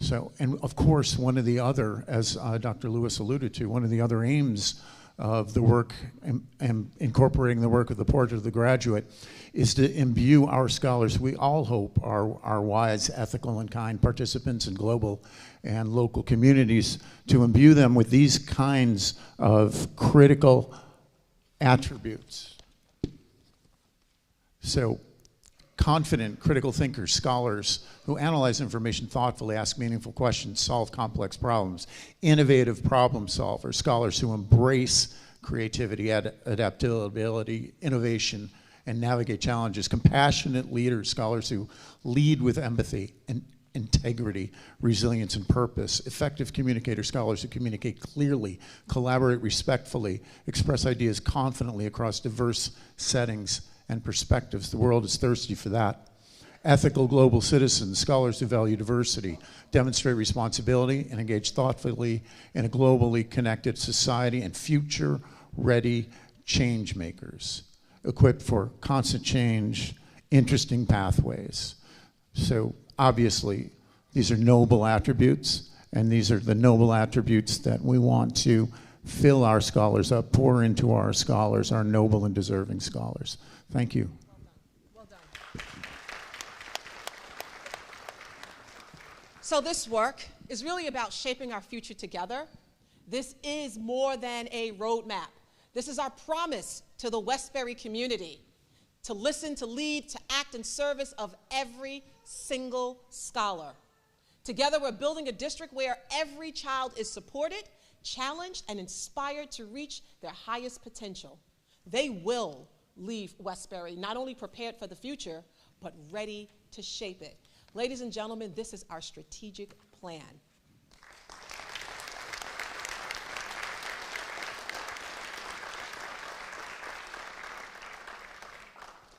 So, and of course, one of the other, as Dr. Lewis alluded to, one of the other aims of the work and incorporating the work of the Portrait of the Graduate is to imbue our scholars, we all hope are wise, ethical, and kind participants in global and local communities, to imbue them with these kinds of critical attributes. So, confident, critical thinkers, scholars who analyze information thoughtfully, ask meaningful questions, solve complex problems, innovative problem solvers, scholars who embrace creativity, adaptability, innovation, and navigate challenges, compassionate leaders, scholars who lead with empathy and integrity, resilience, and purpose, effective communicators, scholars who communicate clearly, collaborate respectfully, express ideas confidently across diverse settings and perspectives. The world is thirsty for that. ethical global citizens, scholars who value diversity, demonstrate responsibility, and engage thoughtfully in a globally connected society, and future-ready change makers, equipped for constant change, interesting pathways. So obviously, these are noble attributes, and these are the noble attributes that we want to fill our scholars up, pour into our scholars, our noble and deserving scholars. Thank you. Well done. So this work is really about shaping our future together. This is more than a roadmap. This is our promise to the Westbury community to listen, to lead, to act in service of every single scholar. Together, we're building a district where every child is supported, challenged, and inspired to reach their highest potential. They will leave Westbury not only prepared for the future, but ready to shape it. Ladies and gentlemen, this is our strategic plan.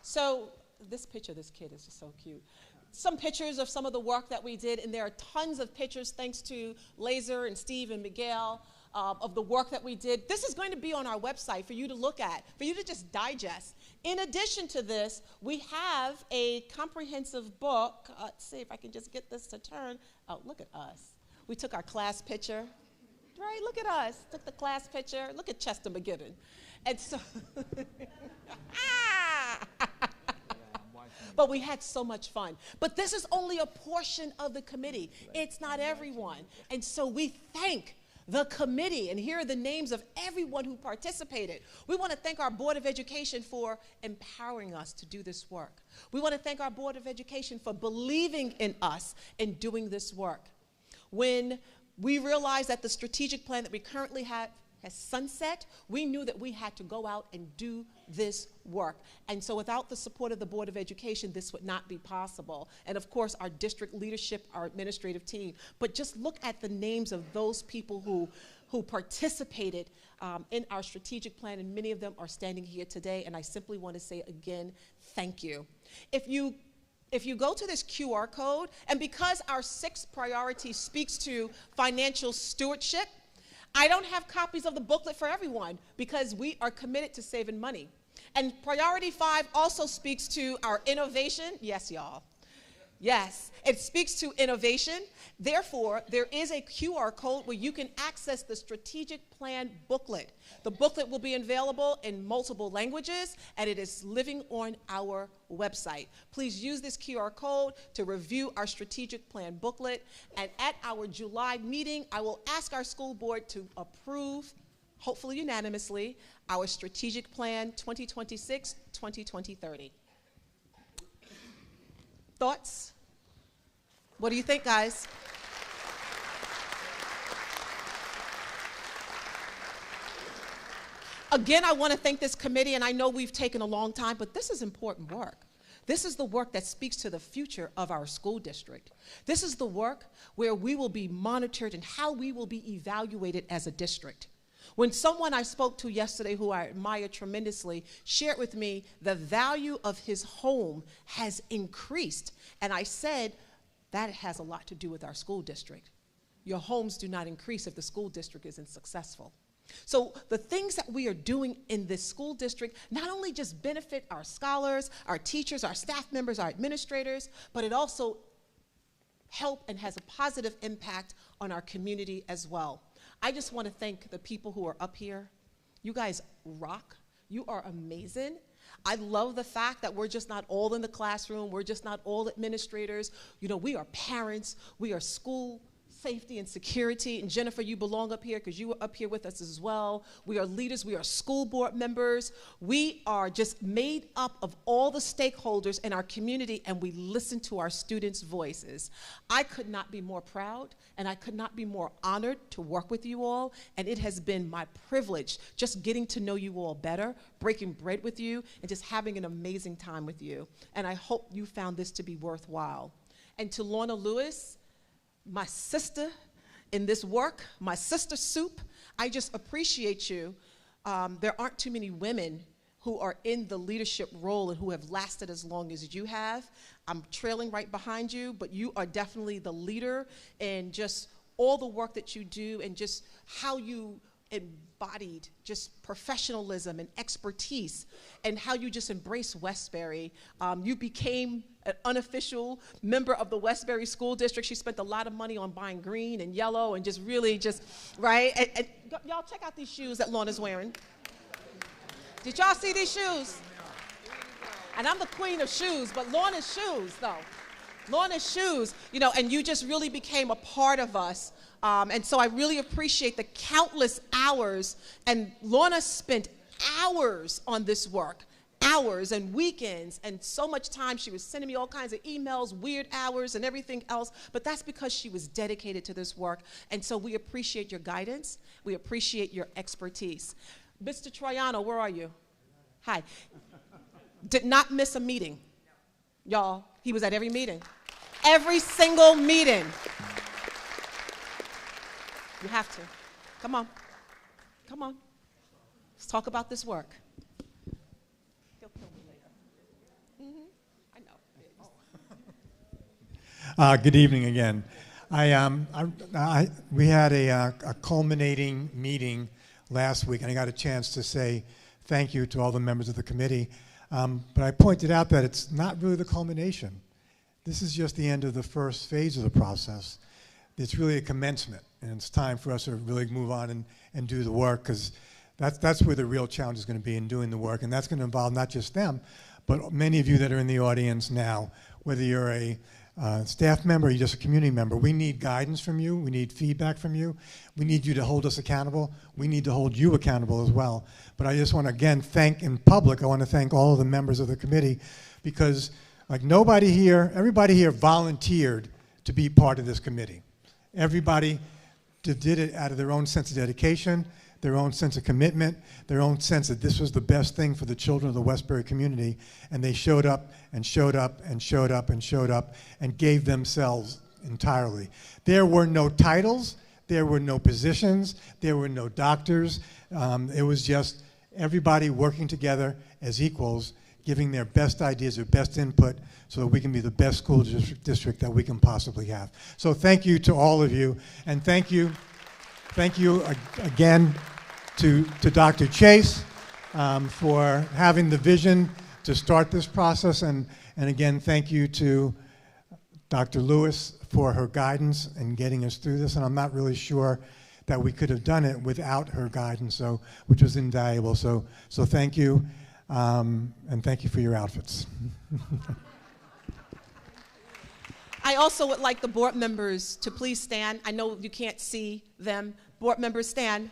So this picture, this kid is just so cute. Some pictures of some of the work that we did, and there are tons of pictures thanks to Laser and Steve and Miguel of the work that we did. This is going to be on our website for you to look at, for you to just digest. In addition to this, we have a comprehensive book. Let's see if I can just get this to turn. Oh, look at us. We took our class picture. Right, look at us. Took the class picture. Look at Chester McGibbon. And so, but we had so much fun. But this is only a portion of the committee. It's not everyone. And so we thank the committee, and here are the names of everyone who participated. We want to thank our Board of Education for empowering us to do this work. We want to thank our Board of Education for believing in us and doing this work. When we realized that the strategic plan that we currently have has sunset, we knew that we had to go out and do this work. And so without the support of the Board of Education, this would not be possible. And of course, our district leadership, our administrative team. But just look at the names of those people who participated in our strategic plan, and many of them are standing here today. And I simply want to say again, thank you. If you go to this QR code, and because our 6th priority speaks to financial stewardship, I don't have copies of the booklet for everyone because we are committed to saving money. And priority 5 also speaks to our innovation. Yes, y'all. Yes, it speaks to innovation. Therefore, there is a QR code where you can access the strategic plan booklet. The booklet will be available in multiple languages, and it is living on our website. Please use this QR code to review our strategic plan booklet. And at our July meeting, I will ask our school board to approve, hopefully unanimously, our strategic plan 2026-2030. Thoughts? What do you think, guys? Again, I want to thank this committee, and I know we've taken a long time, but this is important work. This is the work that speaks to the future of our school district. This is the work where we will be monitored and how we will be evaluated as a district. When someone I spoke to yesterday, who I admire tremendously, shared with me the value of his home has increased, and I said, that has a lot to do with our school district. Your homes do not increase if the school district isn't successful. So the things that we are doing in this school district not only just benefit our scholars, our teachers, our staff members, our administrators, but it also helps and has a positive impact on our community as well. I just want to thank the people who are up here. You guys rock. You are amazing. I love the fact that we're just not all in the classroom. We're just not all administrators. You know, we are parents. We are school safety and security. And Jennifer, you belong up here because you were up here with us as well. We are leaders. We are school board members. We are just made up of all the stakeholders in our community, and we listen to our students' voices. I could not be more proud, and I could not be more honored to work with you all, and it has been my privilege just getting to know you all better, breaking bread with you, and just having an amazing time with you. And I hope you found this to be worthwhile. And to Lorna Lewis, my sister in this work, my sister Soup, I just appreciate you. There aren't too many women who are in the leadership role and who have lasted as long as you have. I'm trailing right behind you, but you are definitely the leader in just all the work that you do and just how you embodied just professionalism and expertise and how you just embrace Westbury. You became an unofficial member of the Westbury School District. She spent a lot of money on buying green and yellow and just really just, right? And y'all check out these shoes that Lorna's wearing. Did y'all see these shoes? And I'm the queen of shoes, but Lorna's shoes, though. Lorna's shoes, you know, and you just really became a part of us. And so I really appreciate the countless hours. And Lorna spent hours on this work, hours and weekends, and so much time. She was sending me all kinds of emails, weird hours, and everything else. But that's because she was dedicated to this work. And so we appreciate your guidance. We appreciate your expertise. Mr. Troiano, where are you? Hi. Did not miss a meeting. Y'all, he was at every meeting. Every single meeting. You have to. Come on. Come on. Let's talk about this work. He'll kill me later. I know. Good evening again. We had a culminating meeting last week, and I got a chance to say thank you to all the members of the committee. But I pointed out that it's not really the culmination. This is just the end of the first phase of the process. It's really a commencement, and it's time for us to really move on and do the work, because that's where the real challenge is going to be in doing the work, and that's going to involve not just them, but many of you that are in the audience now, whether you're a staff member or you're just a community member. We need guidance from you. We need feedback from you. We need you to hold us accountable. We need to hold you accountable as well. But I just want to, again, thank in public, I want to thank all of the members of the committee, because like everybody here volunteered to be part of this committee. Everybody did it out of their own sense of dedication, their own sense of commitment, their own sense that this was the best thing for the children of the Westbury community, and they showed up and showed up and showed up and showed up and gave themselves entirely. There were no titles, there were no positions, there were no doctors. It was just everybody working together as equals, giving their best ideas, their best input, so that we can be the best school district that we can possibly have. So thank you to all of you, and thank you again to Dr. Chase for having the vision to start this process, and again, thank you to Dr. Lewis for her guidance in getting us through this, and I'm not really sure that we could have done it without her guidance, which was invaluable. So thank you, and thank you for your outfits. I also would like the board members to please stand. I know you can't see them. Board members, stand,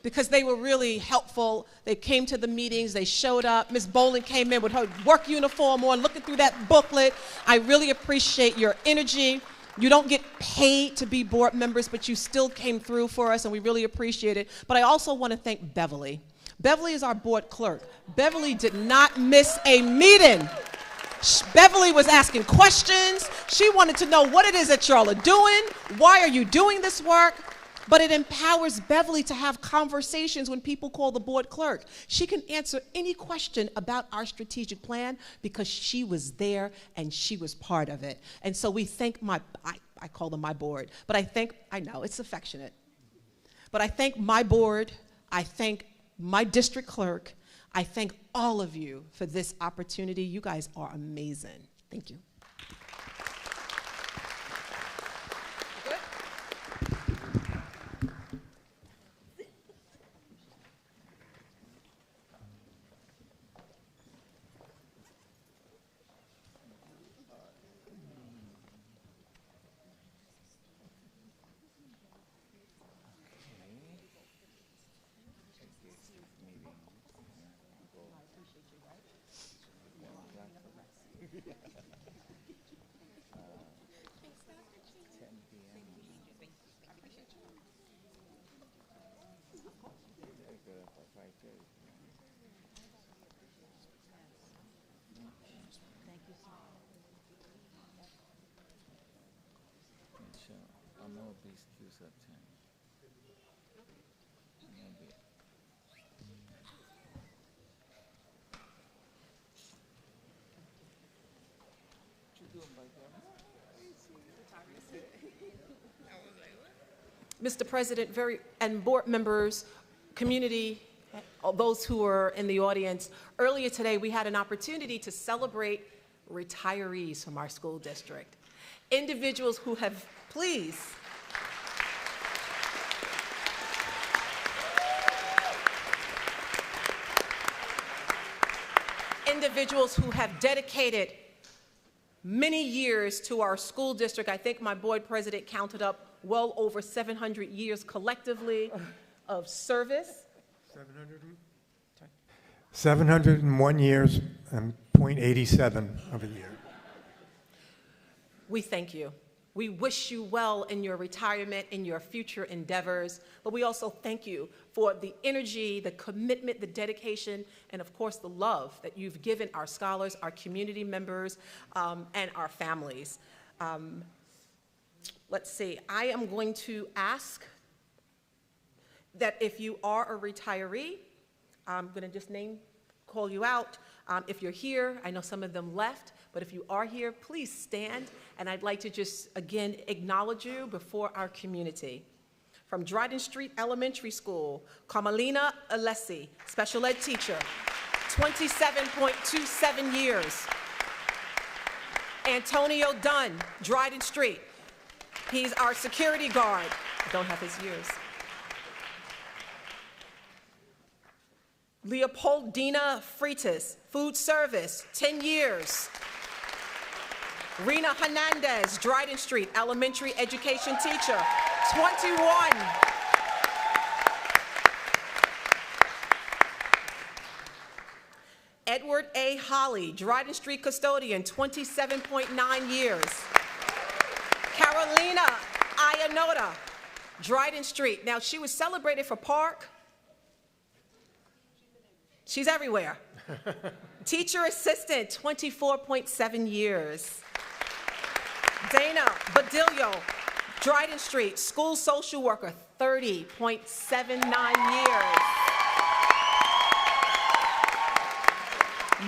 because they were really helpful. They came to the meetings, they showed up. Ms. Boland came in with her work uniform on, looking through that booklet. I really appreciate your energy. You don't get paid to be board members, but you still came through for us, and we really appreciate it. But I also want to thank Beverly. Beverly is our board clerk. Beverly did not miss a meeting. Beverly was asking questions. She wanted to know what it is that y'all are doing. Why are you doing this work? But it empowers Beverly to have conversations when people call the board clerk. She can answer any question about our strategic plan because she was there and she was part of it. And so we thank I call them my board, but I know it's affectionate, but I thank my board, I thank my district clerk, I thank all of you for this opportunity. You guys are amazing. Thank you. Mr. President, and board members, community, those who are in the audience, earlier today we had an opportunity to celebrate retirees from our school district. Individuals who have, please. Individuals who have dedicated many years to our school district. I think my board president counted up well over 700 years collectively of service. 701 years and 0.87 of a year. We thank you. We wish you well in your retirement, in your future endeavors, but we also thank you for the energy, the commitment, the dedication, and of course the love that you've given our scholars, our community members, and our families. Let's see, I am going to ask that if you are a retiree, I'm going to just call you out. If you're here, I know some of them left, but if you are here, please stand, and I'd like to just, again, acknowledge you before our community. From Dryden Street Elementary School, Carmelina Alessi, special ed teacher, 27.27 years. Antonio Dunn, Dryden Street. He's our security guard. I don't have his years. Leopoldina Freitas, food service, 10 years. Rena Hernandez, Dryden Street, elementary education teacher, 21. Edward A. Holly, Dryden Street custodian, 27.9 years. Carolina Ianota, Dryden Street. Now, she was celebrated for Park. She's everywhere. Teacher assistant, 24.7 years. Dana Badillo, Dryden Street, school social worker, 30.79 years.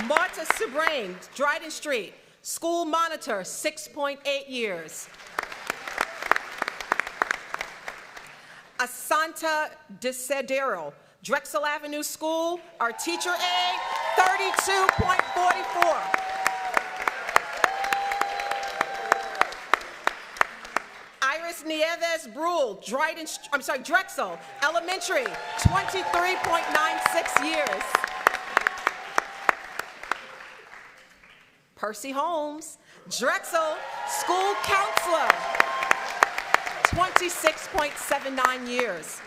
Marta Sebrain, Dryden Street, school monitor, 6.8 years. Asanta Desidero, Drexel Avenue School, our teacher aide, 32.44. Iris Nieves Brule, Drexel Elementary, 23.96 years. Percy Holmes, Drexel School Counselor, 26.79 years.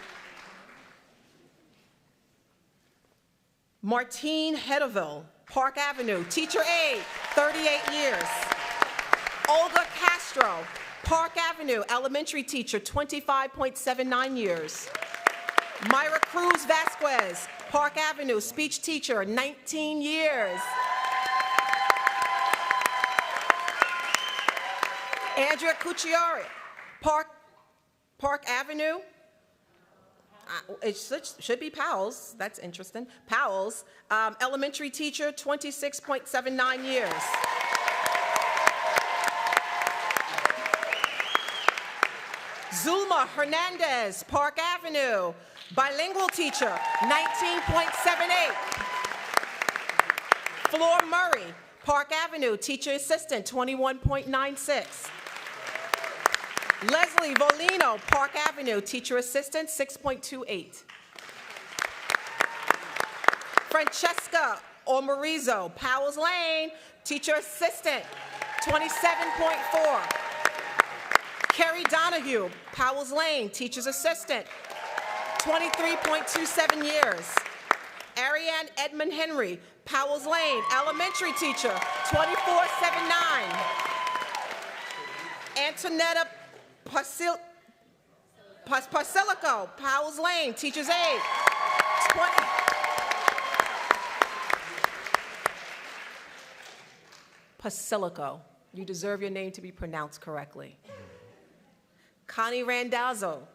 Martine Hedeville, Park Avenue, teacher aide, 38 years. Olga Castro, Park Avenue, elementary teacher, 25.79 years. Myra Cruz Vasquez, Park Avenue, speech teacher, 19 years. Andrea Cucciari, Park Avenue, it should be Powell's, that's interesting. Powell's, elementary teacher, 26.79 years. Zulma Hernandez, Park Avenue, bilingual teacher, 19.78. Flor Murray, Park Avenue, teacher assistant, 21.96. Leslie Volino, Park Avenue, teacher assistant, 6.28. Francesca Omarizo, Powell's Lane, teacher assistant, 27.4. Carrie Donahue, Powell's Lane, teacher's assistant, 23.27 years. Ariane Edmund Henry, Powell's Lane, elementary teacher, 24.79. Antonetta Pasilico, Powell's Lane, teacher's aide, 20. Pasilico, you deserve your name to be pronounced correctly. Connie Randazzo,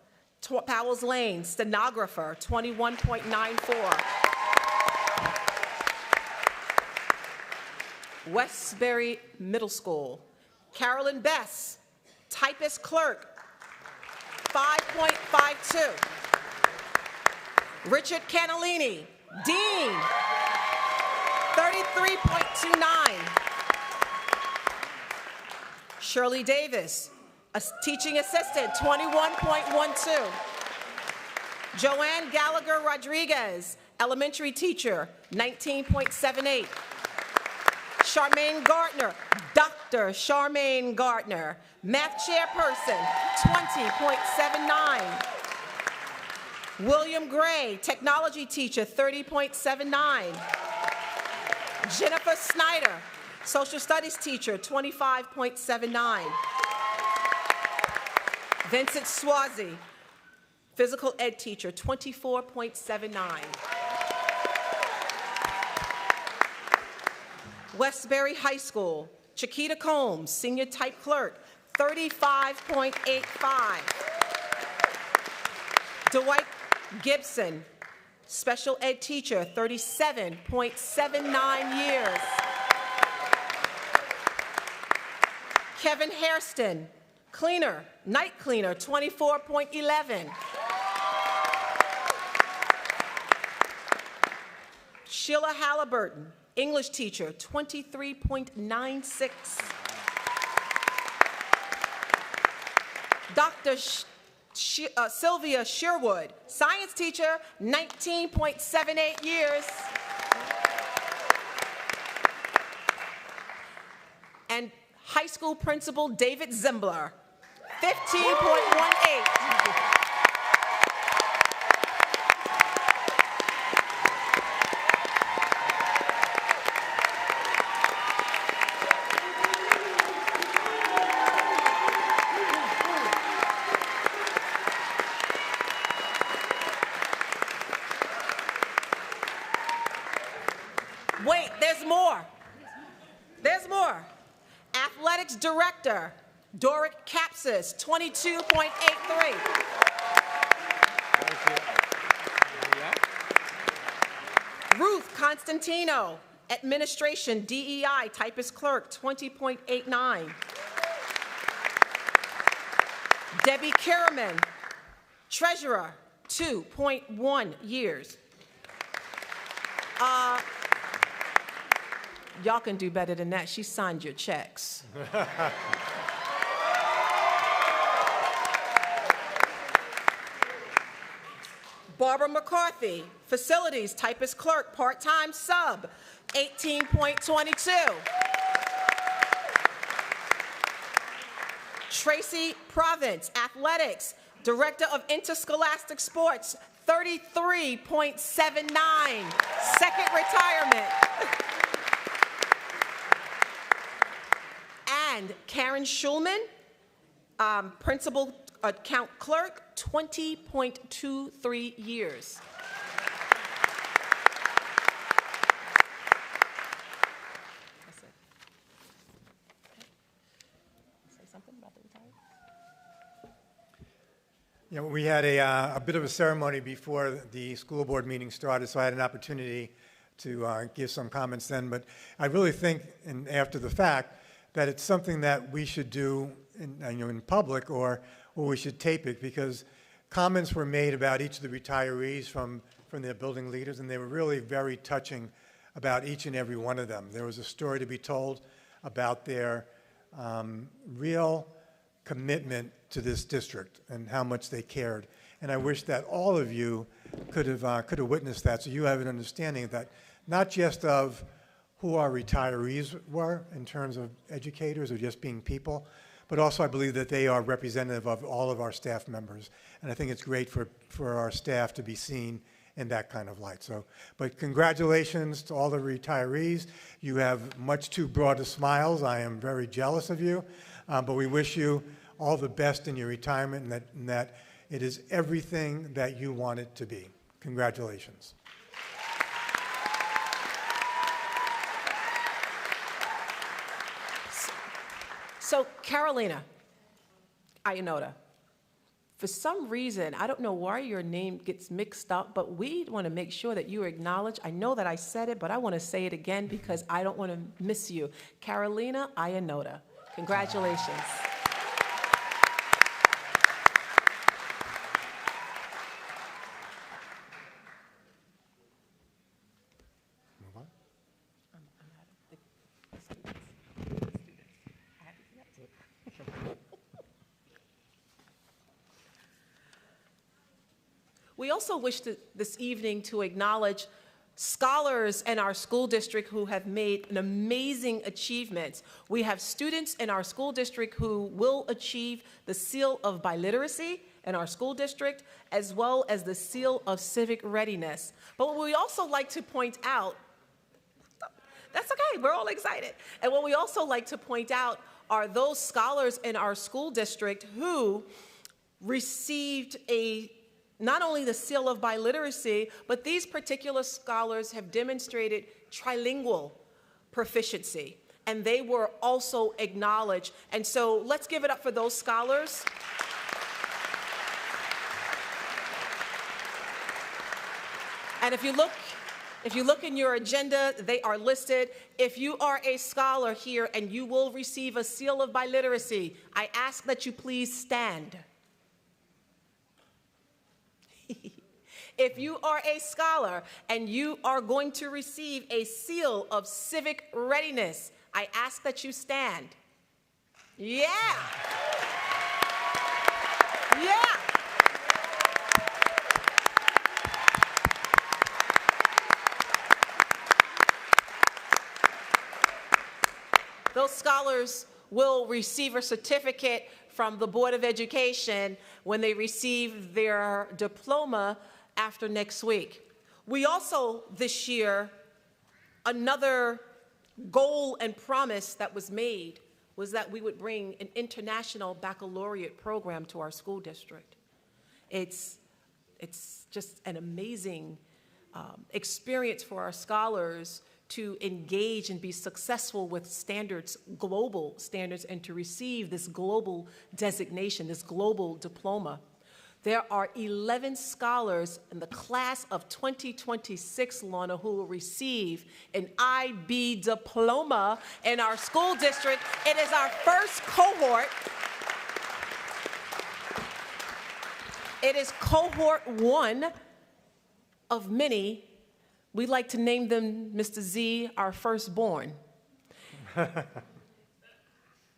Powell's Lane, stenographer, 21.94. Westbury Middle School, Carolyn Bess, typist clerk, 5.52. Richard Cannellini, Dean, 33.29. Shirley Davis, a teaching assistant, 21.12. Joanne Gallagher Rodriguez, elementary teacher, 19.78. Charmaine Gardner, Dr. Charmaine Gardner, math chairperson, 20.79. William Gray, technology teacher, 30.79. Jennifer Snyder, social studies teacher, 25.79. Vincent Swazi, physical ed teacher, 24.79. Westbury High School, Chiquita Combs, senior type clerk, 35.85. Dwight Gibson, special ed teacher, 37.79 years. Kevin Hairston, cleaner, night cleaner, 24.11. Sheila Halliburton, English teacher, 23.96. Dr. Sylvia Sherwood, science teacher, 19.78 years. And high school principal David Zimbler, 15.18. Wait, there's more. There's more. Athletics director, Doric Capsis, 22.83. Ruth Constantino, administration, DEI, typist clerk, 20.89. Debbie Kierman, treasurer, 2.1 years. Y'all can do better than that. She signed your checks. Barbara McCarthy, facilities, typist clerk, part-time sub, 18.22. Tracy Province, athletics, director of interscholastic sports, 33.79, second retirement. And Karen Schulman, principal account clerk, 20.23 years. That's it. Say something about the retirees? You know, we had a bit of a ceremony before the school board meeting started, so I had an opportunity to give some comments then. But I really think, and after the fact, that it's something that we should do in public, or we should tape it, because comments were made about each of the retirees from their building leaders, and they were really very touching about each and every one of them. There was a story to be told about their real commitment to this district and how much they cared. And I wish that all of you could have witnessed that, so you have an understanding of that, not just of who our retirees were in terms of educators or just being people, but also I believe that they are representative of all of our staff members. And I think it's great for our staff to be seen in that kind of light. So, but congratulations to all the retirees. You have much too broad of smiles. I am very jealous of you, but we wish you all the best in your retirement, and that it is everything that you want it to be. Congratulations. So, Carolina Iannota, for some reason, I don't know why your name gets mixed up, but we want to make sure that you are acknowledged. I know that I said it, but I want to say it again because I don't want to miss you. Carolina Iannota, congratulations. We also wish this evening to acknowledge scholars in our school district who have made an amazing achievements. We have students in our school district who will achieve the seal of biliteracy in our school district, as well as the seal of civic readiness. But what we also like to point out, that's okay, we're all excited. And what we also like to point out are those scholars in our school district who received not only the seal of biliteracy, but these particular scholars have demonstrated trilingual proficiency, and they were also acknowledged. And so let's give it up for those scholars. And if you look in your agenda, they are listed. If you are a scholar here and you will receive a seal of biliteracy, I ask that you please stand. If you are a scholar and you are going to receive a seal of civic readiness, I ask that you stand. Yeah. Yeah. Those scholars will receive a certificate from the Board of Education when they receive their diploma after next week. We also, this year, another goal and promise that was made was that we would bring an international baccalaureate program to our school district. It's just an amazing experience for our scholars to engage and be successful with standards, global standards, and to receive this global designation, this global diploma. There are 11 scholars in the class of 2026, Lorna, who will receive an IB diploma in our school district. It is our first cohort. It is cohort 1 of many. We like to name them Mr. Z, our firstborn.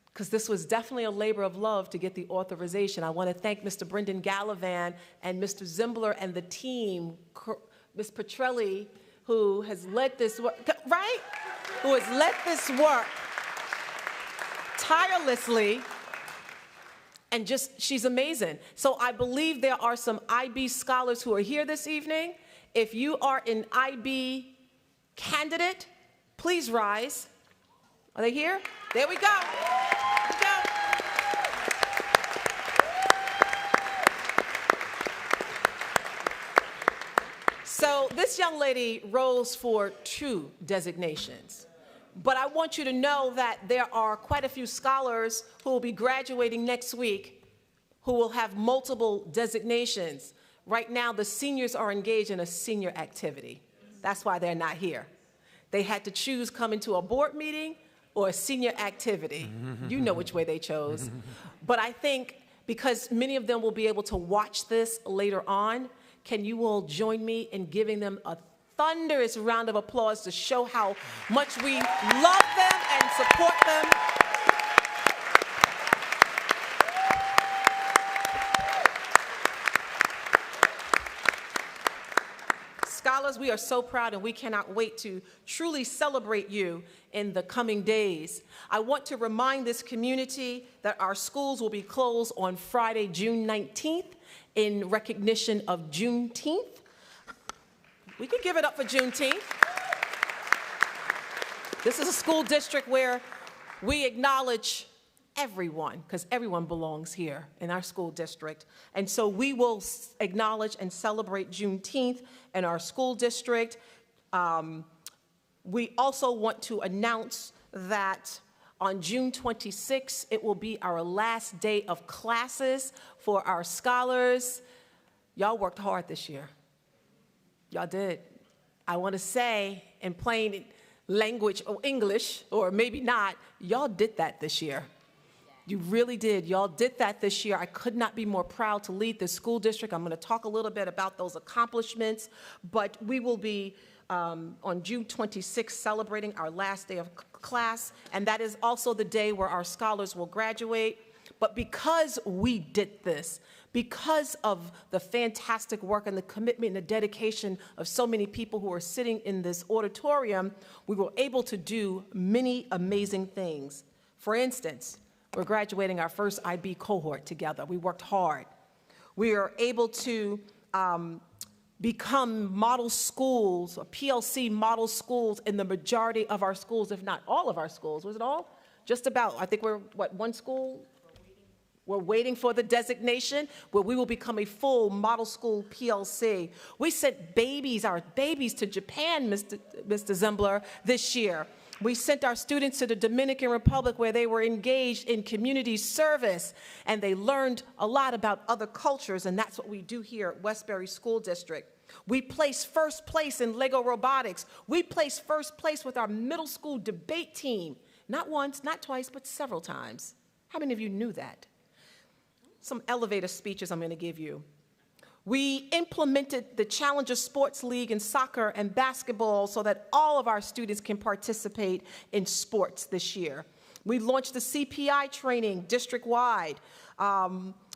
Because this was definitely a labor of love to get the authorization. I want to thank Mr. Brendan Gallivan and Mr. Zimbler and the team, Ms. Petrelli, who has led this work, right? Who has led this work tirelessly, and she's amazing. So I believe there are some IB scholars who are here this evening. If you are an IB candidate, please rise. Are they here? There we go. So this young lady rose for 2 designations. But I want you to know that there are quite a few scholars who will be graduating next week who will have multiple designations. Right now, the seniors are engaged in a senior activity. That's why they're not here. They had to choose coming to a board meeting or a senior activity. You know which way they chose. But I think because many of them will be able to watch this later on, can you all join me in giving them a thunderous round of applause to show how much we love them and support them? Scholars, we are so proud, and we cannot wait to truly celebrate you in the coming days. I want to remind this community that our schools will be closed on Friday, June 19th, in recognition of Juneteenth. We can give it up for Juneteenth. This is a school district where we acknowledge everyone, because everyone belongs here in our school district. And so we will acknowledge and celebrate Juneteenth in our school district. We also want to announce that on June 26th, it will be our last day of classes for our scholars. Y'all worked hard this year. Y'all did. I want to say in plain language or English, or maybe not, y'all did that this year. You really did. Y'all did that this year. I could not be more proud to lead this school district. I'm going to talk a little bit about those accomplishments, but we will be on June 26th celebrating our last day of class, and that is also the day where our scholars will graduate. But because we did this, because of the fantastic work and the commitment and the dedication of so many people who are sitting in this auditorium, we were able to do many amazing things. For instance, we're graduating our first IB cohort together. We worked hard. We are able to become model schools, or PLC model schools in the majority of our schools, if not all of our schools. Was it all? Just about. I think we're, what, one school? We're waiting for the designation where we will become a full model school PLC. We sent our babies to Japan, Mr. Zembler, this year. We sent our students to the Dominican Republic where they were engaged in community service, and they learned a lot about other cultures, and that's what we do here at Westbury School District. We placed first place in Lego robotics. We placed first place with our middle school debate team. Not once, not twice, but several times. How many of you knew that? Some elevator speeches I'm going to give you. We implemented the Challenger Sports League in soccer and basketball so that all of our students can participate in sports this year. We launched the CPI training district-wide.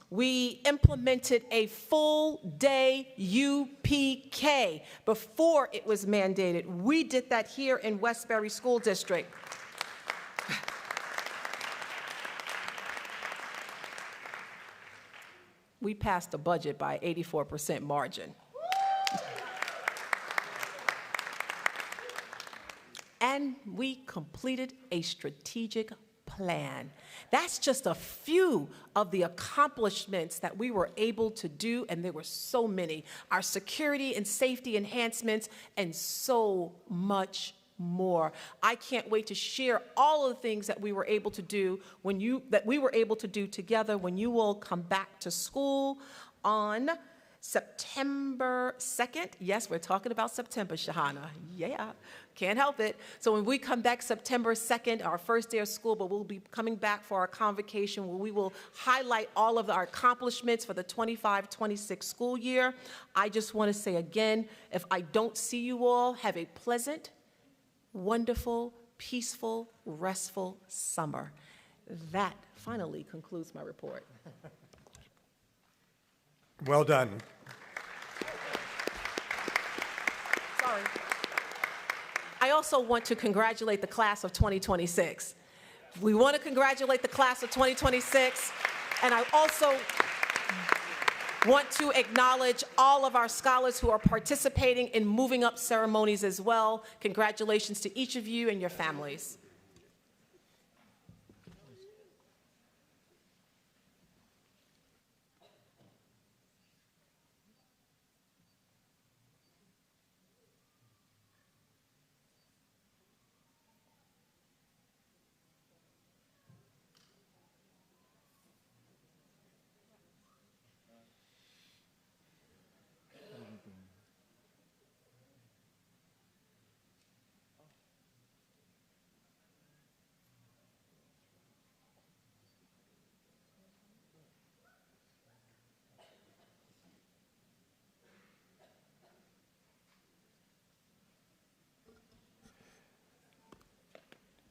We implemented a full-day UPK before it was mandated. We did that here in Westbury School District. We passed the budget by 84% margin. And we completed a strategic plan. That's just a few of the accomplishments that we were able to do, and there were so many. Our security and safety enhancements, and so much more. I can't wait to share all of the things that we were able to do together when you will come back to school on September 2nd. Yes, we're talking about September, Shahana. Yeah, can't help it. So when we come back September 2nd, our first day of school, but we'll be coming back for our convocation where we will highlight all of our accomplishments for the 25-26 school year. I just want to say again, if I don't see you all, have a pleasant, wonderful, peaceful, restful summer. That finally concludes my report. Well done. Sorry. I also want to congratulate the class of 2026. We want to congratulate the class of 2026, and I also want to acknowledge all of our scholars who are participating in moving up ceremonies as well. Congratulations to each of you and your families.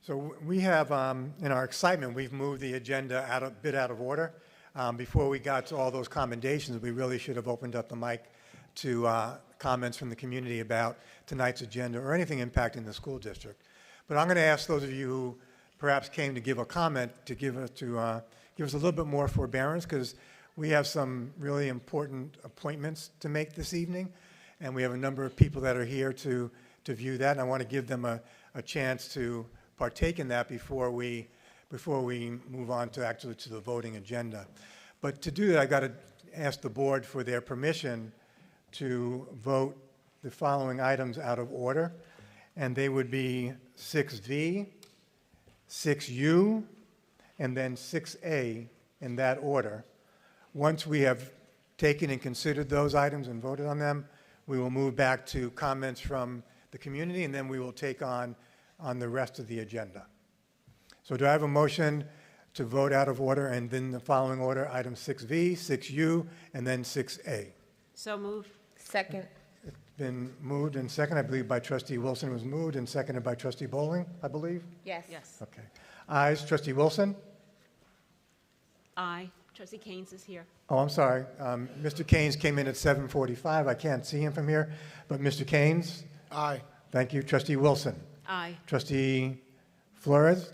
So we have, in our excitement, we've moved the agenda a bit out of order. Before we got to all those commendations, we really should have opened up the mic to comments from the community about tonight's agenda or anything impacting the school district. But I'm going to ask those of you who perhaps came to give a comment to give us a little bit more forbearance, because we have some really important appointments to make this evening, and we have a number of people that are here to view that, and I want to give them a chance to partake in that before we move on to actually to the voting agenda. But to do that, I got to ask the board for their permission to vote the following items out of order, and they would be 6V, 6U, and then 6A in that order. Once we have taken and considered those items and voted on them, we will move back to comments from the community, and then we will take on the rest of the agenda. So do I have a motion to vote out of order and then the following order, item 6V, 6U, and then 6A? So moved. Second. It's been moved and seconded, I believe, by Trustee Wilson. It was moved and seconded by Trustee Bowling, I believe? Yes. Yes. Okay. Ayes, Trustee Wilson? Aye. Trustee Keynes is here. Oh, I'm sorry. Mr. Keynes came in at 7:45. I can't see him from here, but Mr. Keynes? Aye. Thank you. Trustee Wilson? Aye. Trustee Flores?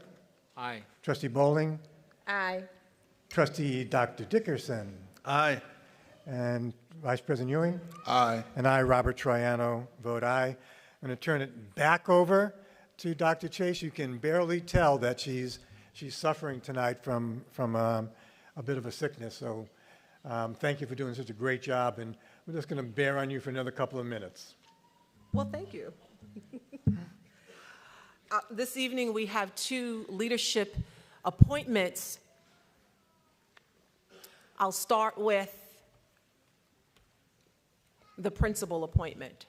Aye. Trustee Bowling? Aye. Trustee Dr. Dickerson? Aye. And Vice President Ewing? Aye. And I, Robert Troiano, vote aye. I'm going to turn it back over to Dr. Chase. You can barely tell that she's suffering tonight from a bit of a sickness. So thank you for doing such a great job, and we're just going to bear on you for another couple of minutes. Well, thank you. This evening we have 2 leadership appointments. I'll start with the principal appointment.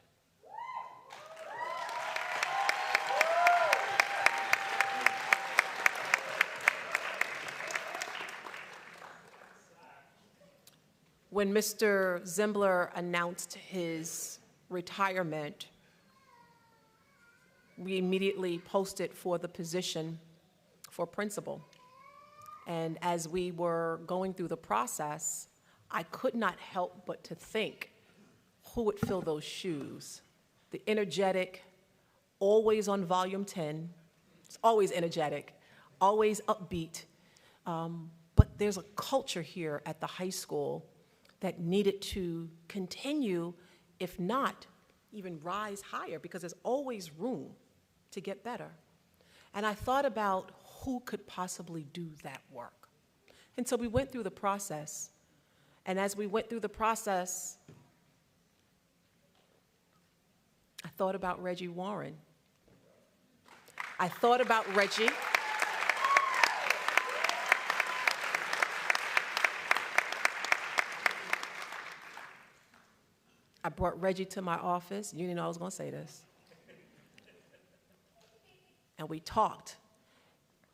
When Mr. Zimbler announced his retirement, we immediately posted for the position for principal. And as we were going through the process, I could not help but to think, who would fill those shoes? The energetic, always on volume 10, it's always energetic, always upbeat. But there's a culture here at the high school that needed to continue, if not even rise higher, because there's always room to get better. And I thought about who could possibly do that work. And so we went through the process. And as we went through the process, I thought about Reggie Warren. I thought about Reggie. I brought Reggie to my office. You didn't know I was going to say this. And we talked.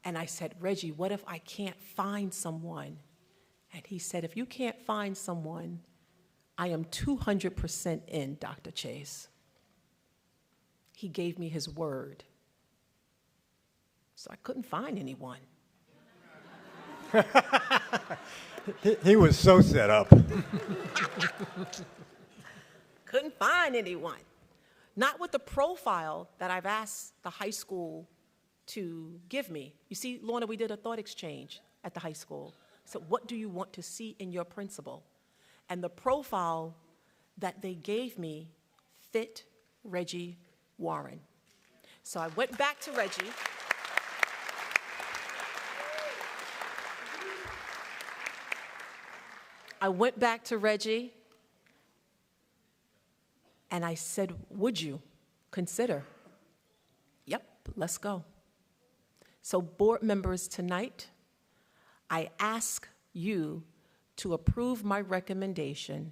And I said, Reggie, what if I can't find someone? And he said, if you can't find someone, I am 200% in, Dr. Chase. He gave me his word. So I couldn't find anyone. He was so set up. Couldn't find anyone. Not with the profile that I've asked the high school to give me. You see, Lorna, we did a thought exchange at the high school. So what do you want to see in your principal? And the profile that they gave me fit Reggie Warren. So I went back to Reggie. I went back to Reggie and I said, would you consider? Yep, let's go. So board members, tonight, I ask you to approve my recommendation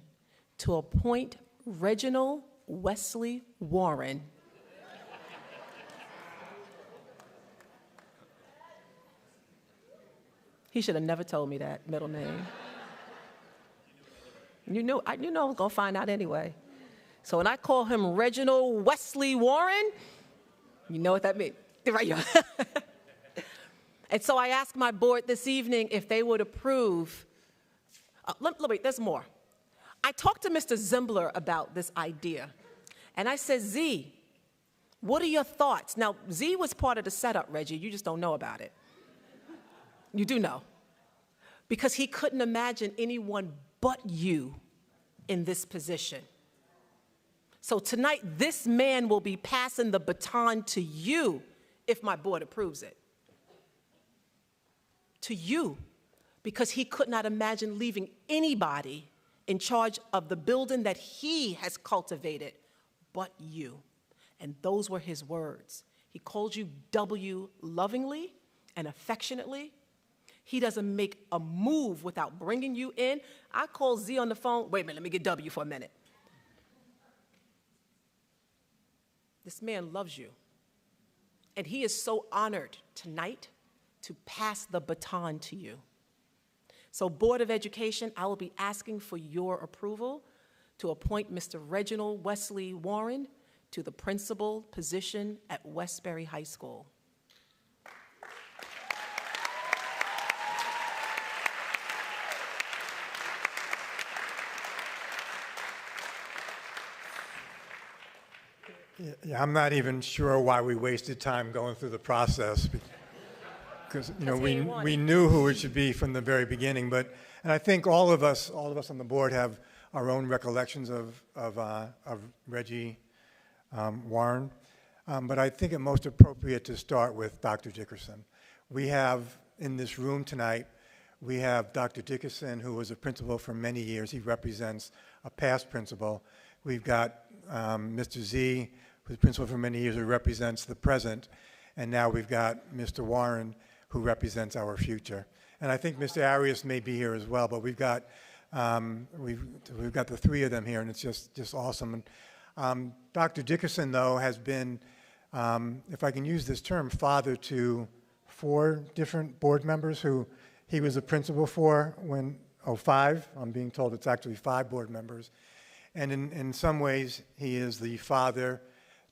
to appoint Reginald Wesley Warren He should have never told me that middle name. You knew I was going to find out anyway. So when I call him Reginald Wesley Warren, you know what that means. Right. And so I asked my board this evening if they would approve. Wait, there's more. I talked to Mr. Zimbler about this idea. And I said, Z, what are your thoughts? Now, Z was part of the setup, Reggie. You just don't know about it. You do know. Because he couldn't imagine anyone but you in this position. So tonight, this man will be passing the baton to you if my board approves it. To you, because he could not imagine leaving anybody in charge of the building that he has cultivated but you. And those were his words. He called you W lovingly and affectionately. He doesn't make a move without bringing you in. I call Z on the phone. Wait a minute, let me get W for a minute. This man loves you. And he is so honored tonight to pass the baton to you. So Board of Education, I will be asking for your approval to appoint Mr. Reginald Wesley Warren to the principal position at Westbury High School. Yeah, I'm not even sure why we wasted time going through the process, because we knew who it should be from the very beginning. And I think all of us on the board have our own recollections of Reggie Warren. But I think it most appropriate to start with Dr. Dickerson. We have in this room tonight, we have Dr. Dickerson, who was a principal for many years. He represents a past principal. We've got Mr. Z, who's principal for many years, who represents the present. And now we've got Mr. Warren, who represents our future. And I think Mr. Arias may be here as well, but we've got the three of them here, and it's just awesome. And, Dr. Dickerson, though, has been, if I can use this term, father to 4 different board members who he was a principal for when, 5, I'm being told it's actually 5 board members. And in some ways, he is the father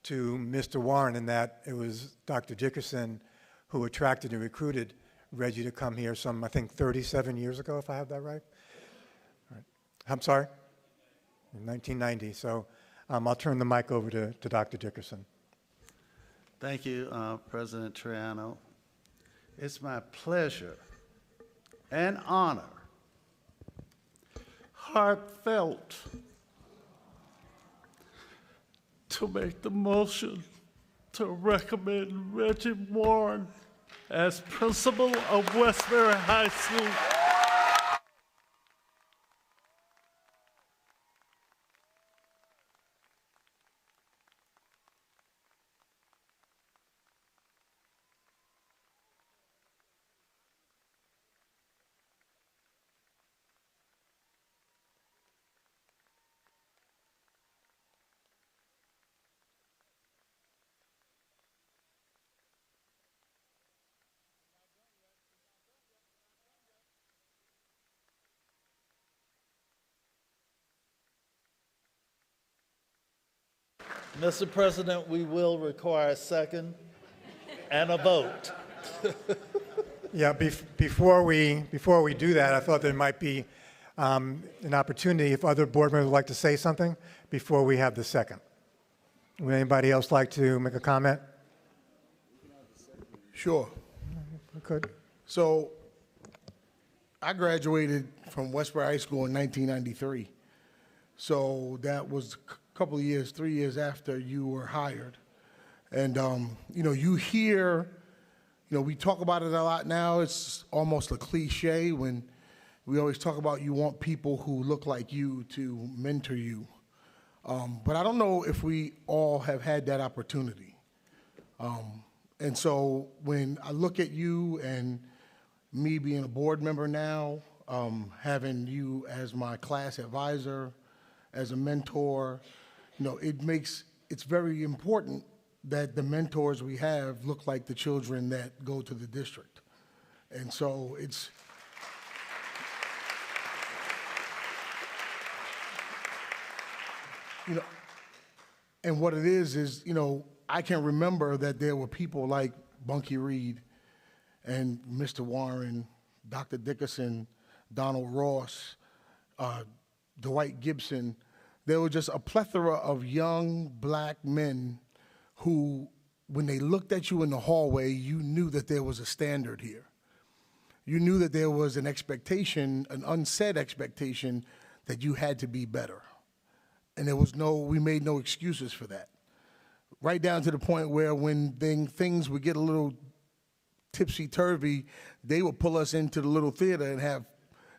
to Mr. Warren, in that it was Dr. Dickerson who attracted and recruited Reggie to come here some, I think, 37 years ago, if I have that right. All right. I'm sorry? In 1990. So I'll turn the mic over to Dr. Dickerson. Thank you, President Triano. It's my pleasure and honor, heartfelt, to make the motion to recommend Reggie Warren as principal of Westbury High School. Mr. President, we will require a second and a vote. Yeah, before we do that, I thought there might be an opportunity if other board members would like to say something before we have the second. Would anybody else like to make a comment? Sure. We could. So I graduated from Westbury High School in 1993. So that was a couple of years, 3 years after you were hired. And, you hear, we talk about it a lot now. It's almost a cliche when we always talk about you want people who look like you to mentor you. But I don't know if we all have had that opportunity. And so when I look at you and me being a board member now, having you as my class advisor, as a mentor, it's very important that the mentors we have look like the children that go to the district. And so it's, and what it is, I can remember that there were people like Bunky Reed and Mr. Warren, Dr. Dickerson, Donald Ross, Dwight Gibson. There was just a plethora of young black men who, when they looked at you in the hallway, you knew that there was a standard here. You knew that there was an expectation, an unsaid expectation, that you had to be better. And we made no excuses for that. Right down to the point where when things would get a little tipsy-turvy, they would pull us into the little theater and have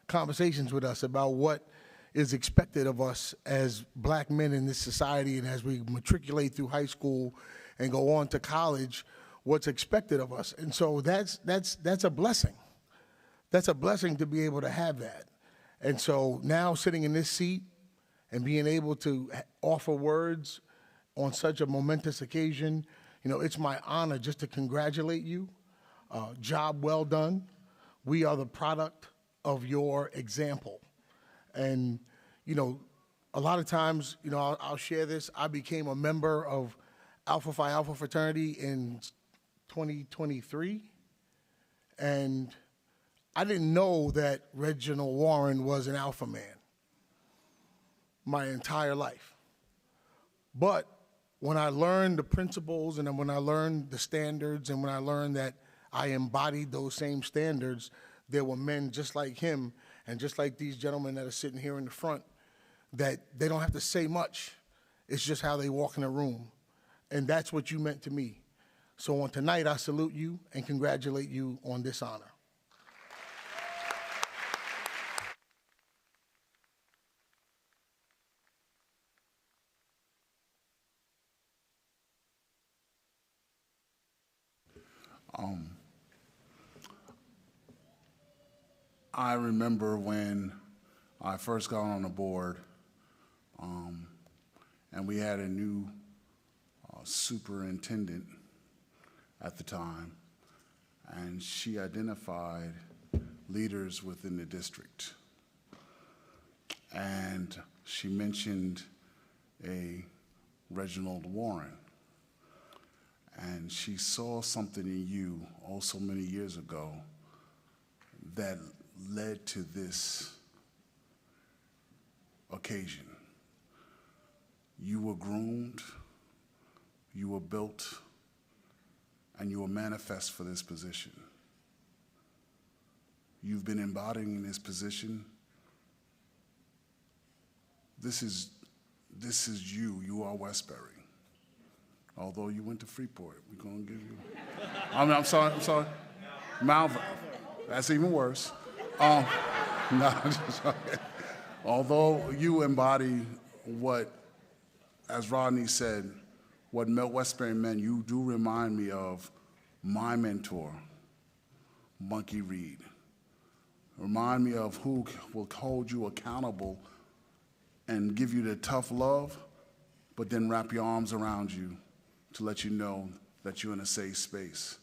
conversations with us about what is expected of us as black men in this society, and as we matriculate through high school and go on to college, what's expected of us. And so that's a blessing. That's a blessing to be able to have that. And so now sitting in this seat and being able to offer words on such a momentous occasion, it's my honor just to congratulate you. Job well done. We are the product of your example. And, a lot of times, I'll share this. I became a member of Alpha Phi Alpha fraternity in 2023. And I didn't know that Reginald Warren was an alpha man my entire life. But when I learned the principles and then when I learned the standards and when I learned that I embodied those same standards, there were men just like him and just like these gentlemen that are sitting here in the front, that they don't have to say much. It's just how they walk in the room. And that's what you meant to me. So on tonight, I salute you and congratulate you on this honor. I remember when I first got on the board, and we had a new superintendent at the time, and she identified leaders within the district. And she mentioned a Reginald Warren. And she saw something in you also many years ago that led to this occasion. You were groomed, you were built, and you were manifest for this position. You've been embodying this position. This is you. You are Westbury. Although you went to Freeport, we're gonna give you. I'm sorry. Malvern. That's even worse. No, I'm just sorry. Although you embody what, as Rodney said, what Westbury meant, you do remind me of my mentor, Monkey Reed. Remind me of who will hold you accountable and give you the tough love, but then wrap your arms around you to let you know that you're in a safe space.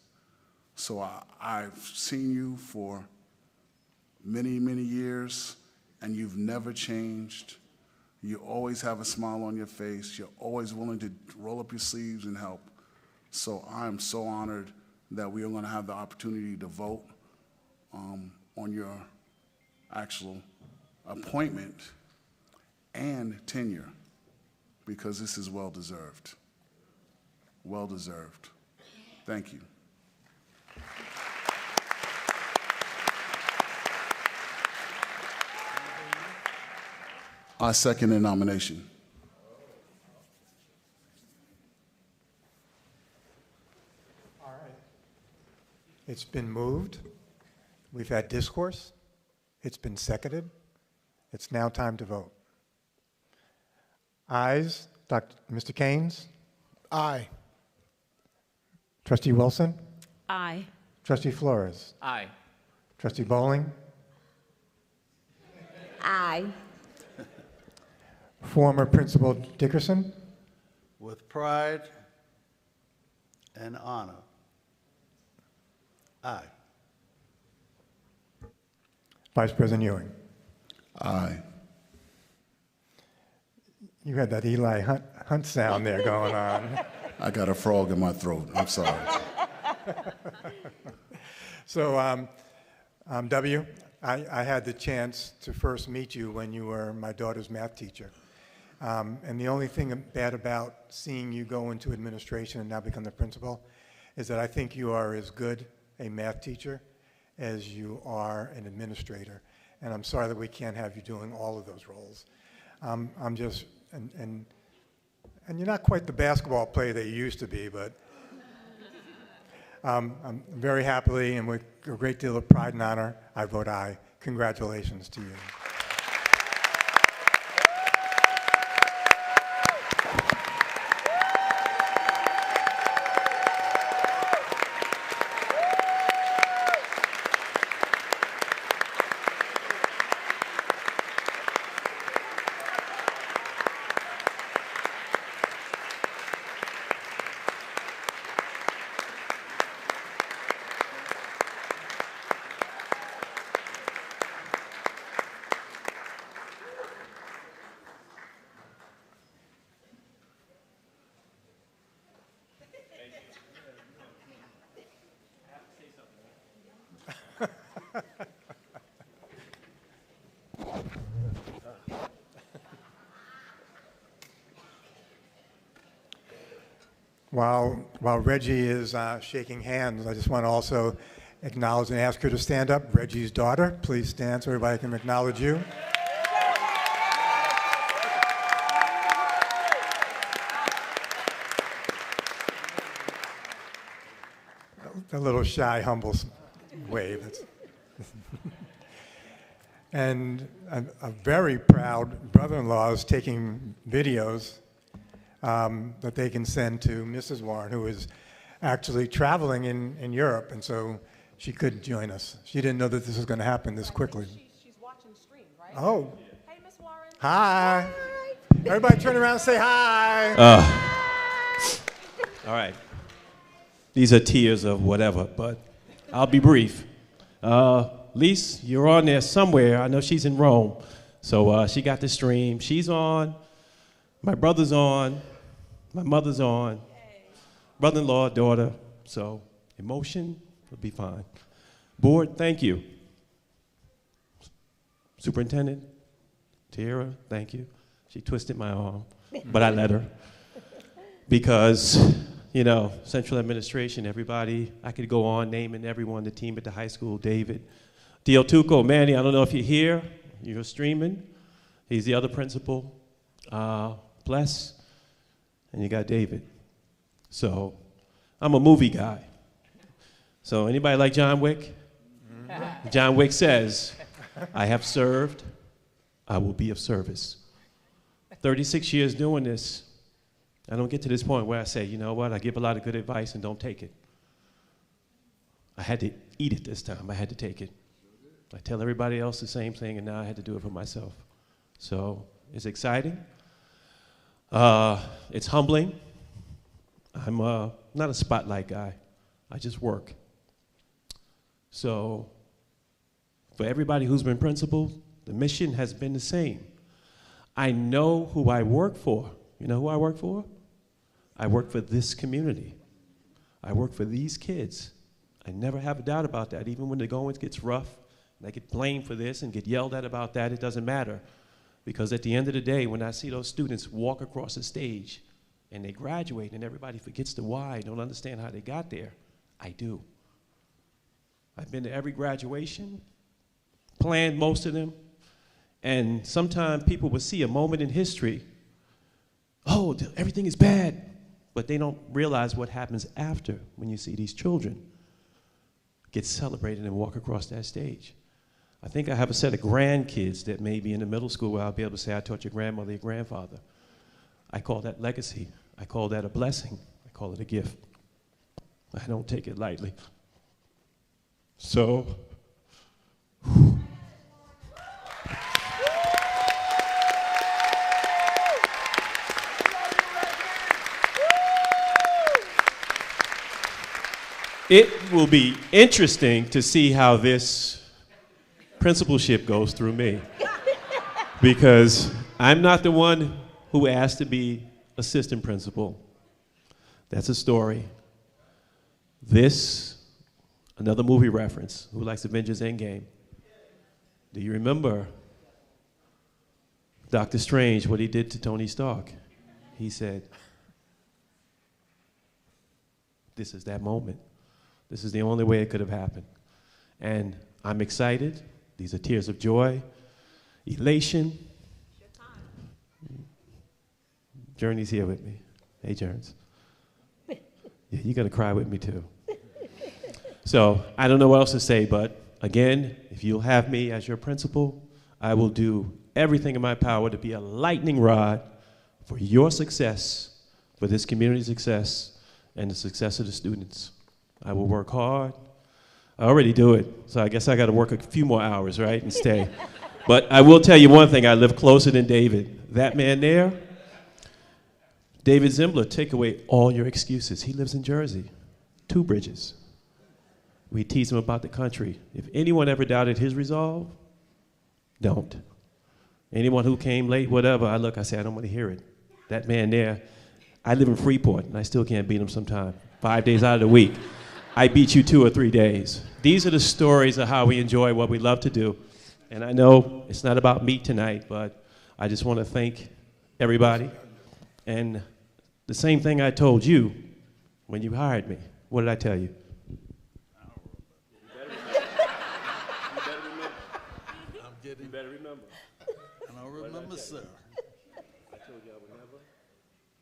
So I've seen you for many, many years, and you've never changed. You always have a smile on your face. You're always willing to roll up your sleeves and help. So I'm so honored that we are going to have the opportunity to vote on your actual appointment and tenure, because this is well-deserved. Well-deserved. Thank you. I second the nomination. All right. It's been moved. We've had discourse. It's been seconded. It's now time to vote. Ayes, Mr. Keynes? Aye. Trustee Wilson? Aye. Trustee Flores? Aye. Trustee Bowling? Aye. Former Principal Dickerson? With pride and honor. Aye. Vice President Ewing? Aye. You had that Eli Hunt sound there going on. I got a frog in my throat. I'm sorry. So, W, I had the chance to first meet you when you were my daughter's math teacher. And the only thing bad about seeing you go into administration and now become the principal is that I think you are as good a math teacher as you are an administrator. And I'm sorry that we can't have you doing all of those roles. I'm just, and you're not quite the basketball player that you used to be, but I'm very happily and with a great deal of pride and honor, I vote aye. Congratulations to you. While Reggie is shaking hands, I just want to also acknowledge and ask her to stand up. Reggie's daughter, please stand so everybody can acknowledge you. A little shy, humble wave. And a very proud brother-in-law is taking videos that they can send to Mrs. Warren, who is actually traveling in Europe, and so she couldn't join us. She didn't know that this was going to happen this quickly. She's watching the stream, right? Oh. Hey, Miss Warren. Hi. Everybody turn around and say hi. All right. These are tears of whatever, but I'll be brief. Lise, you're on there somewhere. I know she's in Rome. So she got the stream. She's on. My brother's on. My mother's on. Brother-in-law, daughter. So emotion will be fine. Board, thank you. Superintendent, Tiara, thank you. She twisted my arm, but I let her. Because, you know, central administration, everybody, I could go on naming everyone, the team at the high school, David. Dio Tuco, Manny, I don't know if you're here, you're streaming. He's the other principal. Bless, and you got David. So I'm a movie guy. So anybody like John Wick? John Wick says, I have served, I will be of service. 36 years doing this, I don't get to this point where I say, you know what, I give a lot of good advice and don't take it. I had to eat it this time, I had to take it. I tell everybody else the same thing, and now I had to do it for myself. So it's exciting. It's humbling. I'm not a spotlight guy. I just work. So for everybody who's been principal, the mission has been the same. I know who I work for. You know who I work for? I work for this community. I work for these kids. I never have a doubt about that. Even when the going gets rough, and I get blamed for this and get yelled at about that, it doesn't matter. Because at the end of the day, when I see those students walk across the stage and they graduate and everybody forgets the why, don't understand how they got there, I do. I've been to every graduation, planned most of them, and sometimes people will see a moment in history, oh, everything is bad, but they don't realize what happens after when you see these children get celebrated and walk across that stage. I think I have a set of grandkids that may be in the middle school where I'll be able to say, I taught your grandmother, your grandfather. I call that legacy. I call that a blessing. I call it a gift. I don't take it lightly. So, it will be interesting to see how this principalship goes through me, because I'm not the one who asked to be assistant principal. That's a story. This, another movie reference. Who likes Avengers Endgame? Do you remember Doctor Strange, what he did to Tony Stark? He said, this is that moment. This is the only way it could have happened. And I'm excited. These are tears of joy, elation. Journey's here with me. Hey, Journeys. Yeah, you're going to cry with me, too. So I don't know what else to say, but again, if you'll have me as your principal, I will do everything in my power to be a lightning rod for your success, for this community's success, and the success of the students. I will work hard. I already do it, so I guess I got to work a few more hours, right, and stay. But I will tell you one thing, I live closer than David. That man there, David Zimbler, take away all your excuses. He lives in Jersey, 2 bridges. We tease him about the country. If anyone ever doubted his resolve, don't. Anyone who came late, whatever, I say, I don't want to hear it. That man there, I live in Freeport, and I still can't beat him sometimes. 5 days out of the week. I beat you 2 or 3 days. These are the stories of how we enjoy what we love to do. And I know it's not about me tonight, but I just want to thank everybody. And the same thing I told you, when you hired me. What did I tell you? I'm getting. You better remember. I don't remember, sir. I told you I would never.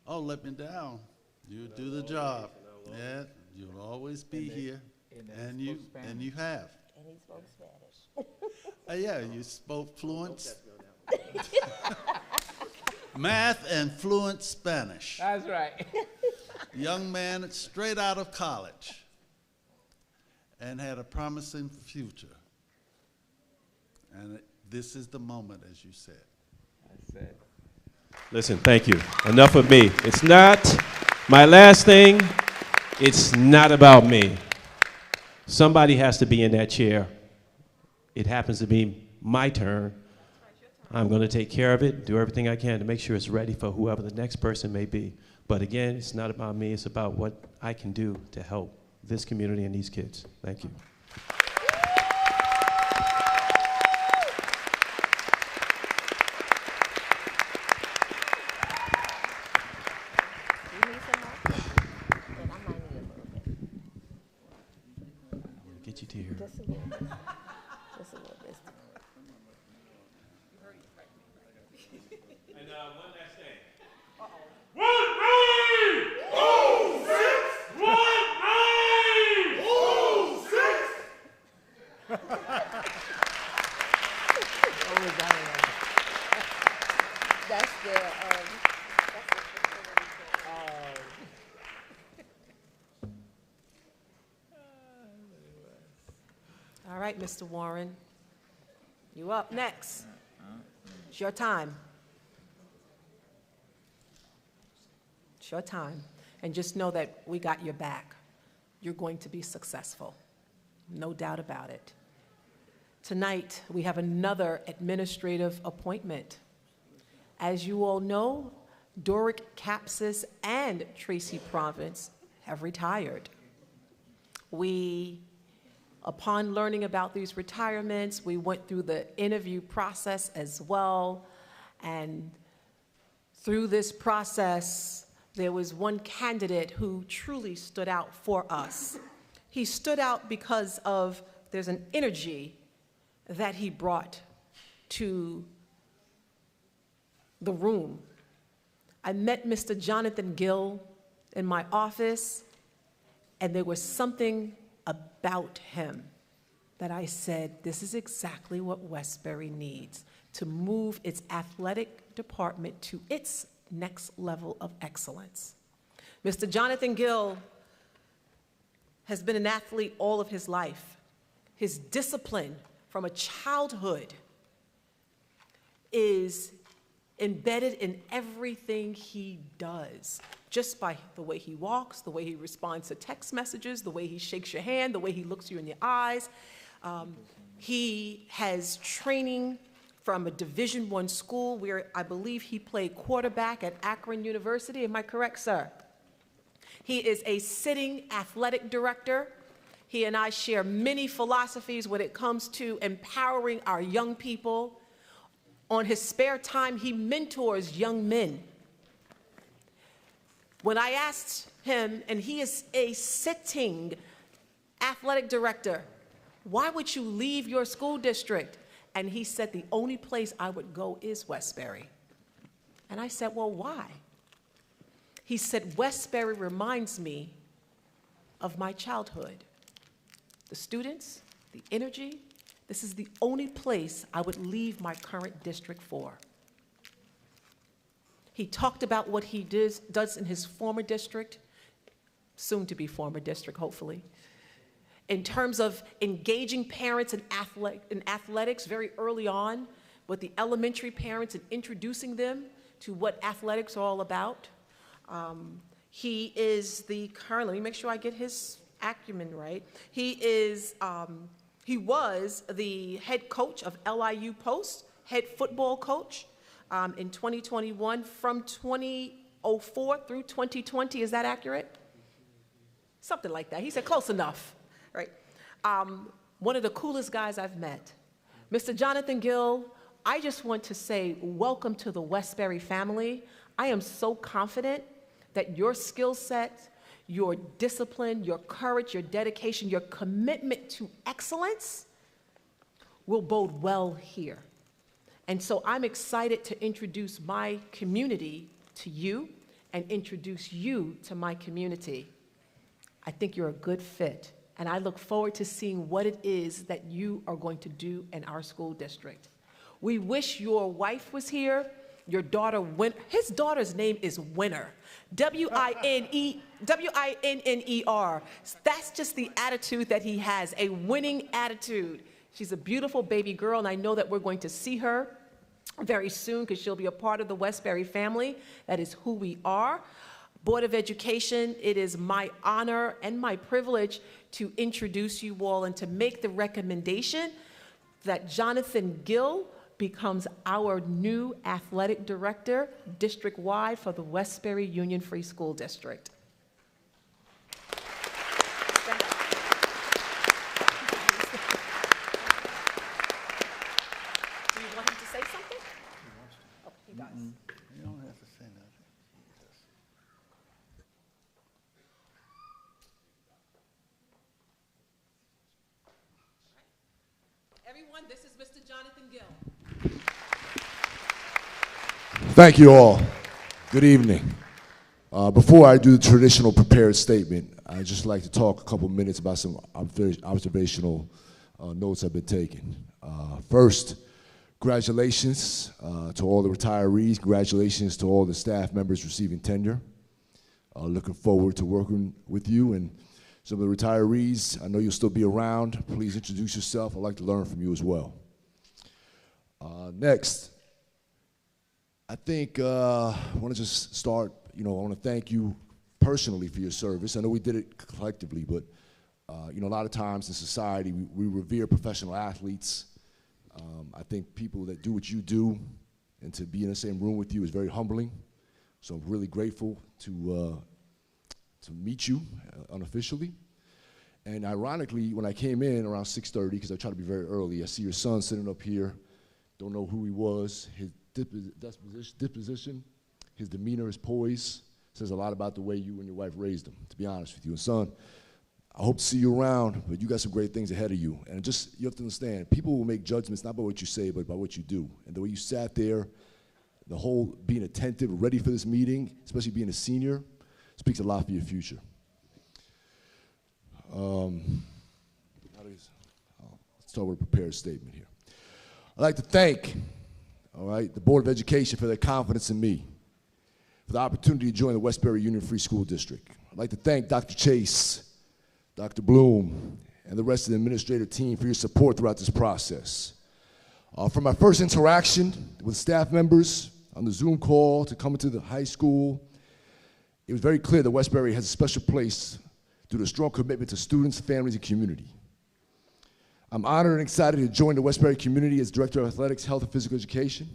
Oh, let me down. You do the job. Yeah, you'll always be here, and you have. And he spoke Spanish. Yeah, you spoke fluent math and fluent Spanish. That's right. Young man straight out of college and had a promising future. And this is the moment, as you said. That's it. Listen, thank you. Enough of me. It's not my last thing. It's not about me. Somebody has to be in that chair. It happens to be my turn. I'm going to take care of it, do everything I can to make sure it's ready for whoever the next person may be. But again, it's not about me. It's about what I can do to help this community and these kids. Thank you. Get you to here. Just a little bit. Just a little bit. And one last thing. That's the All right, Mr. Warren, you up next. It's your time. It's your time. And just know that we got your back. You're going to be successful. No doubt about it. Tonight, we have another administrative appointment. As you all know, Doric Capsis and Tracy Province have retired. Upon learning about these retirements, we went through the interview process as well. And through this process, there was one candidate who truly stood out for us. He stood out because there's an energy that he brought to the room. I met Mr. Jonathan Gill in my office, and there was something about him that I said, this is exactly what Westbury needs to move its athletic department to its next level of excellence. Mr. Jonathan Gill has been an athlete all of his life. His discipline from a childhood is embedded in everything he does, just by the way he walks, the way he responds to text messages, the way he shakes your hand, the way he looks you in the eyes. He has training from a Division I school where I believe he played quarterback at Akron University. Am I correct, sir? He is a sitting athletic director. He and I share many philosophies when it comes to empowering our young people. On his spare time, he mentors young men. When I asked him, and he is a sitting athletic director, why would you leave your school district? And he said, the only place I would go is Westbury. And I said, well, why? He said, Westbury reminds me of my childhood. The students, the energy, this is the only place I would leave my current district for. He talked about what he does in his former district, soon to be former district, hopefully, in terms of engaging parents in athletics very early on with the elementary parents and introducing them to what athletics are all about. He is the current, let me make sure I get his acumen right. He was the head coach of LIU Post, head football coach in 2021 from 2004 through 2020. Is that accurate? Something like that. He said close enough, right? One of the coolest guys I've met. Mr. Jonathan Gill, I just want to say welcome to the Westbury family. I am so confident that your skill set, your discipline, your courage, your dedication, your commitment to excellence will bode well here. And so I'm excited to introduce my community to you and introduce you to my community. I think you're a good fit, and I look forward to seeing what it is that you are going to do in our school district. We wish your wife was here, your daughter, his daughter's name is Winner, W-I-N-N-E-R. That's just the attitude that he has, a winning attitude. She's a beautiful baby girl, and I know that we're going to see her very soon because she'll be a part of the Westbury family. That is who we are. Board of Education, it is my honor and my privilege to introduce you all and to make the recommendation that Jonathan Gill becomes our new athletic director district-wide for the Westbury Union Free School District. Do you want him to say something? Oh, he does. You don't have to say nothing. Everyone, this is Mr. Jonathan Gill. Thank you all. Good evening. Before I do the traditional prepared statement, I'd just like to talk a couple minutes about some observational notes I've been taking. First, congratulations to all the retirees. Congratulations to all the staff members receiving tenure. Looking forward to working with you and some of the retirees. I know you'll still be around. Please introduce yourself. I'd like to learn from you as well. Next, I think I want to just start, I want to thank you personally for your service. I know we did it collectively, but, a lot of times in society, we revere professional athletes. I think people that do what you do and to be in the same room with you is very humbling. So I'm really grateful to meet you unofficially. And ironically, when I came in around 6:30, because I try to be very early, I see your son sitting up here. Don't know who he was. His disposition, his demeanor, his poise says a lot about the way you and your wife raised him, to be honest with you. And son, I hope to see you around, but you got some great things ahead of you. And just, you have to understand, people will make judgments not by what you say, but by what you do. And the way you sat there, the whole being attentive, ready for this meeting, especially being a senior, speaks a lot for your future. Let's start with a prepared statement here. I'd like to thank, the Board of Education for their confidence in me, for the opportunity to join the Westbury Union Free School District. I'd like to thank Dr. Chase, Dr. Bloom, and the rest of the administrative team for your support throughout this process. From my first interaction with staff members on the Zoom call to coming to the high school, it was very clear that Westbury has a special place due to a strong commitment to students, families, and community. I'm honored and excited to join the Westbury community as Director of Athletics, Health, and Physical Education.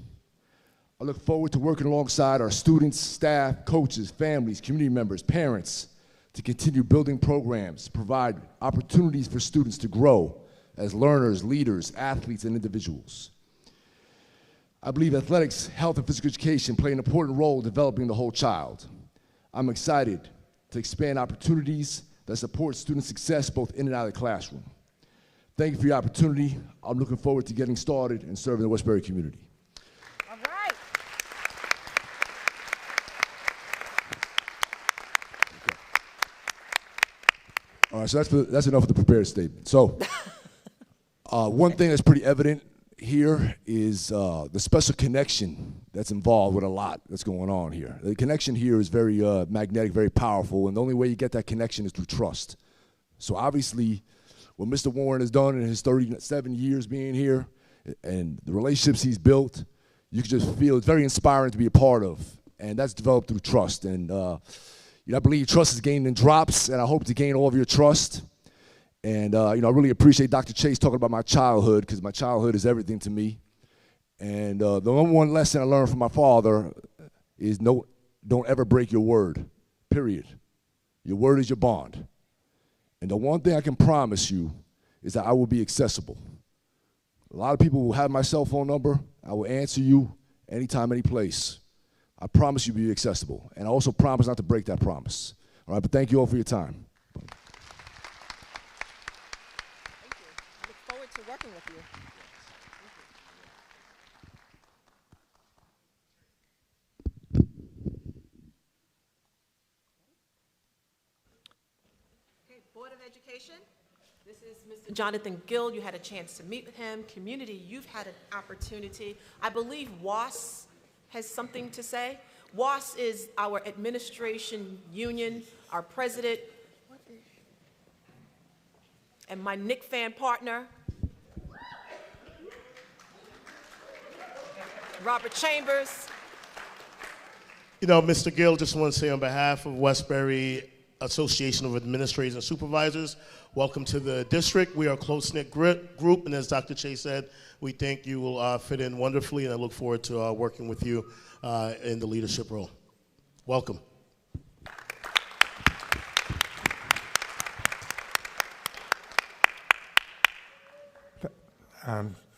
I look forward to working alongside our students, staff, coaches, families, community members, parents, to continue building programs, provide opportunities for students to grow as learners, leaders, athletes, and individuals. I believe athletics, health, and physical education play an important role in developing the whole child. I'm excited to expand opportunities that support student success both in and out of the classroom. Thank you for your opportunity. I'm looking forward to getting started and serving the Westbury community. All right. All right, so that's enough of the prepared statement. So one thing that's pretty evident here is the special connection that's involved with a lot that's going on here. The connection here is very magnetic, very powerful, and the only way you get that connection is through trust. So obviously, what Mr. Warren has done in his 37 years being here and the relationships he's built, you can just feel it's very inspiring to be a part of, and that's developed through trust. And I believe trust is gained in drops, and I hope to gain all of your trust. And I really appreciate Dr. Chase talking about my childhood, because my childhood is everything to me. And the number one lesson I learned from my father is don't ever break your word, period. Your word is your bond. And the one thing I can promise you is that I will be accessible. A lot of people will have my cell phone number. I will answer you anytime, any place. I promise you to be accessible. And I also promise not to break that promise. All right, but thank you all for your time. Thank you. I look forward to working with you. Okay, Board of Education. This is Mr. Jonathan Gill. You had a chance to meet with him. Community, you've had an opportunity. I believe WAS has something to say. WAS is our administration union, our president, and my Nick fan partner, Robert Chambers. You know, Mr. Gill, just want to say on behalf of Westbury Association of Administrators and Supervisors, welcome to the district. We are a close-knit group, and as Dr. Chase said, we think you will fit in wonderfully, and I look forward to working with you in the leadership role. Welcome.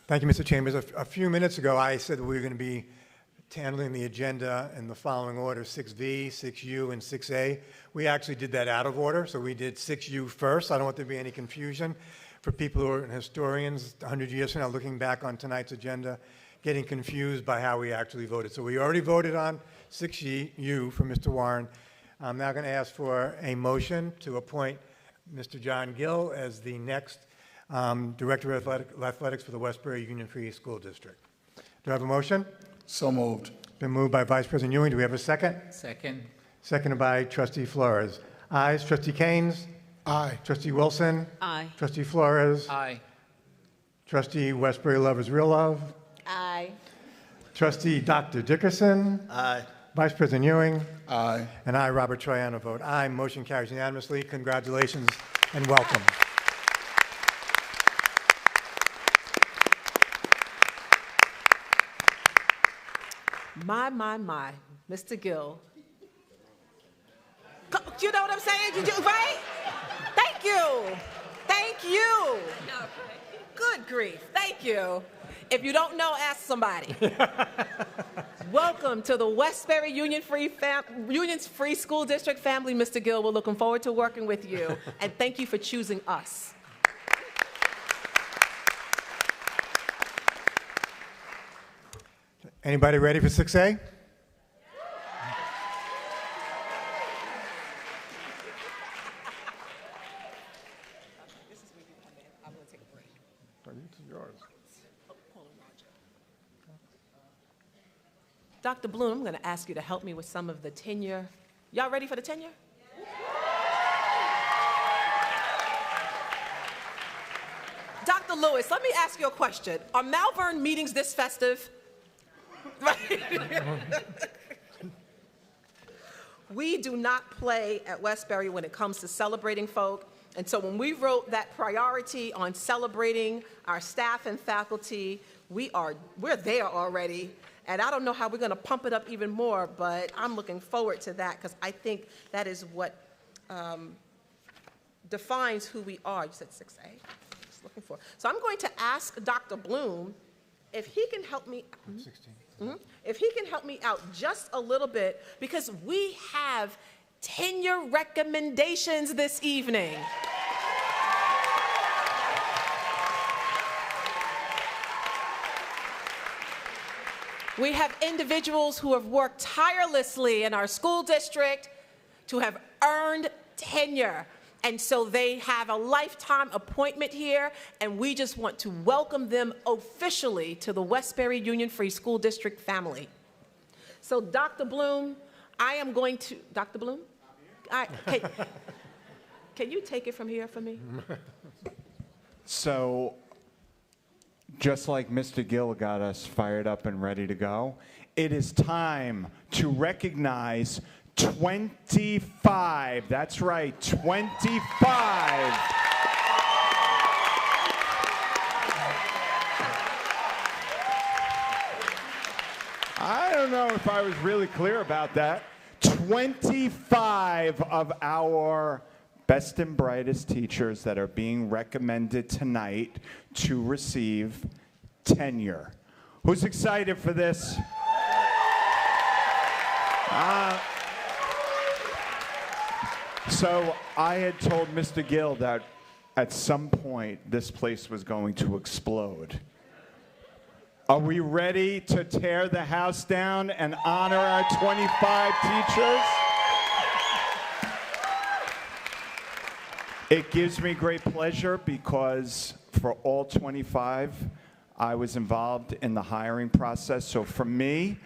Thank you, Mr. Chambers. A few minutes ago, I said that we were going to be handling the agenda in the following order: 6V, 6U, and 6A. We actually did that out of order, so we did 6U first. I don't want there to be any confusion for people who are historians 100 years from now looking back on tonight's agenda, getting confused by how we actually voted. So we already voted on 6U for Mr. Warren. I'm now going to ask for a motion to appoint Mr. John Gill as the next Director of Athletics for the Westbury Union Free School District. Do I have a motion? So moved. Been moved by Vice President Ewing. Do we have a second? Second. Seconded by Trustee Flores. Ayes. Trustee Keynes? Aye. Trustee Wilson? Aye. Trustee Flores? Aye. Trustee Westbury Lovers Real Love? Aye. Trustee Dr. Dickerson? Aye. Vice President Ewing? Aye. And I, Robert Troiano, vote aye. Motion carries unanimously. Congratulations and welcome. My, Mr. Gill. You know what I'm saying? You do, right? Thank you. Thank you. Good grief. Thank you. If you don't know, ask somebody. Welcome to the Westbury Union Free School District family, Mr. Gill. We're looking forward to working with you. And thank you for choosing us. Anybody ready for 6A? Dr. Bloom, I'm going to ask you to help me with some of the tenure. Y'all ready for the tenure? Dr. Lewis, let me ask you a question. Are Malvern meetings this festive? We do not play at Westbury when it comes to celebrating folk. And so when we wrote that priority on celebrating our staff and faculty, we're there already. And I don't know how we're going to pump it up even more, but I'm looking forward to that because I think that is what defines who we are. You said 6A? Just looking for. So I'm going to ask Dr. Bloom if he can help me. 16. If he can help me out just a little bit, because we have tenure recommendations this evening. We have individuals who have worked tirelessly in our school district to have earned tenure. And so they have a lifetime appointment here, and we just want to welcome them officially to the Westbury Union Free School District family. So Dr. Bloom, I am going to, Dr. Bloom? Can you take it from here for me? So, just like Mr. Gill got us fired up and ready to go, it is time to recognize 25. That's right, 25. I don't know if I was really clear about that. 25 of our best and brightest teachers that are being recommended tonight to receive tenure. Who's excited for this? So I had told Mr. Gill that at some point this place was going to explode. Are we ready to tear the house down and honor our 25 teachers? It gives me great pleasure because for all 25, I was involved in the hiring process. So for me,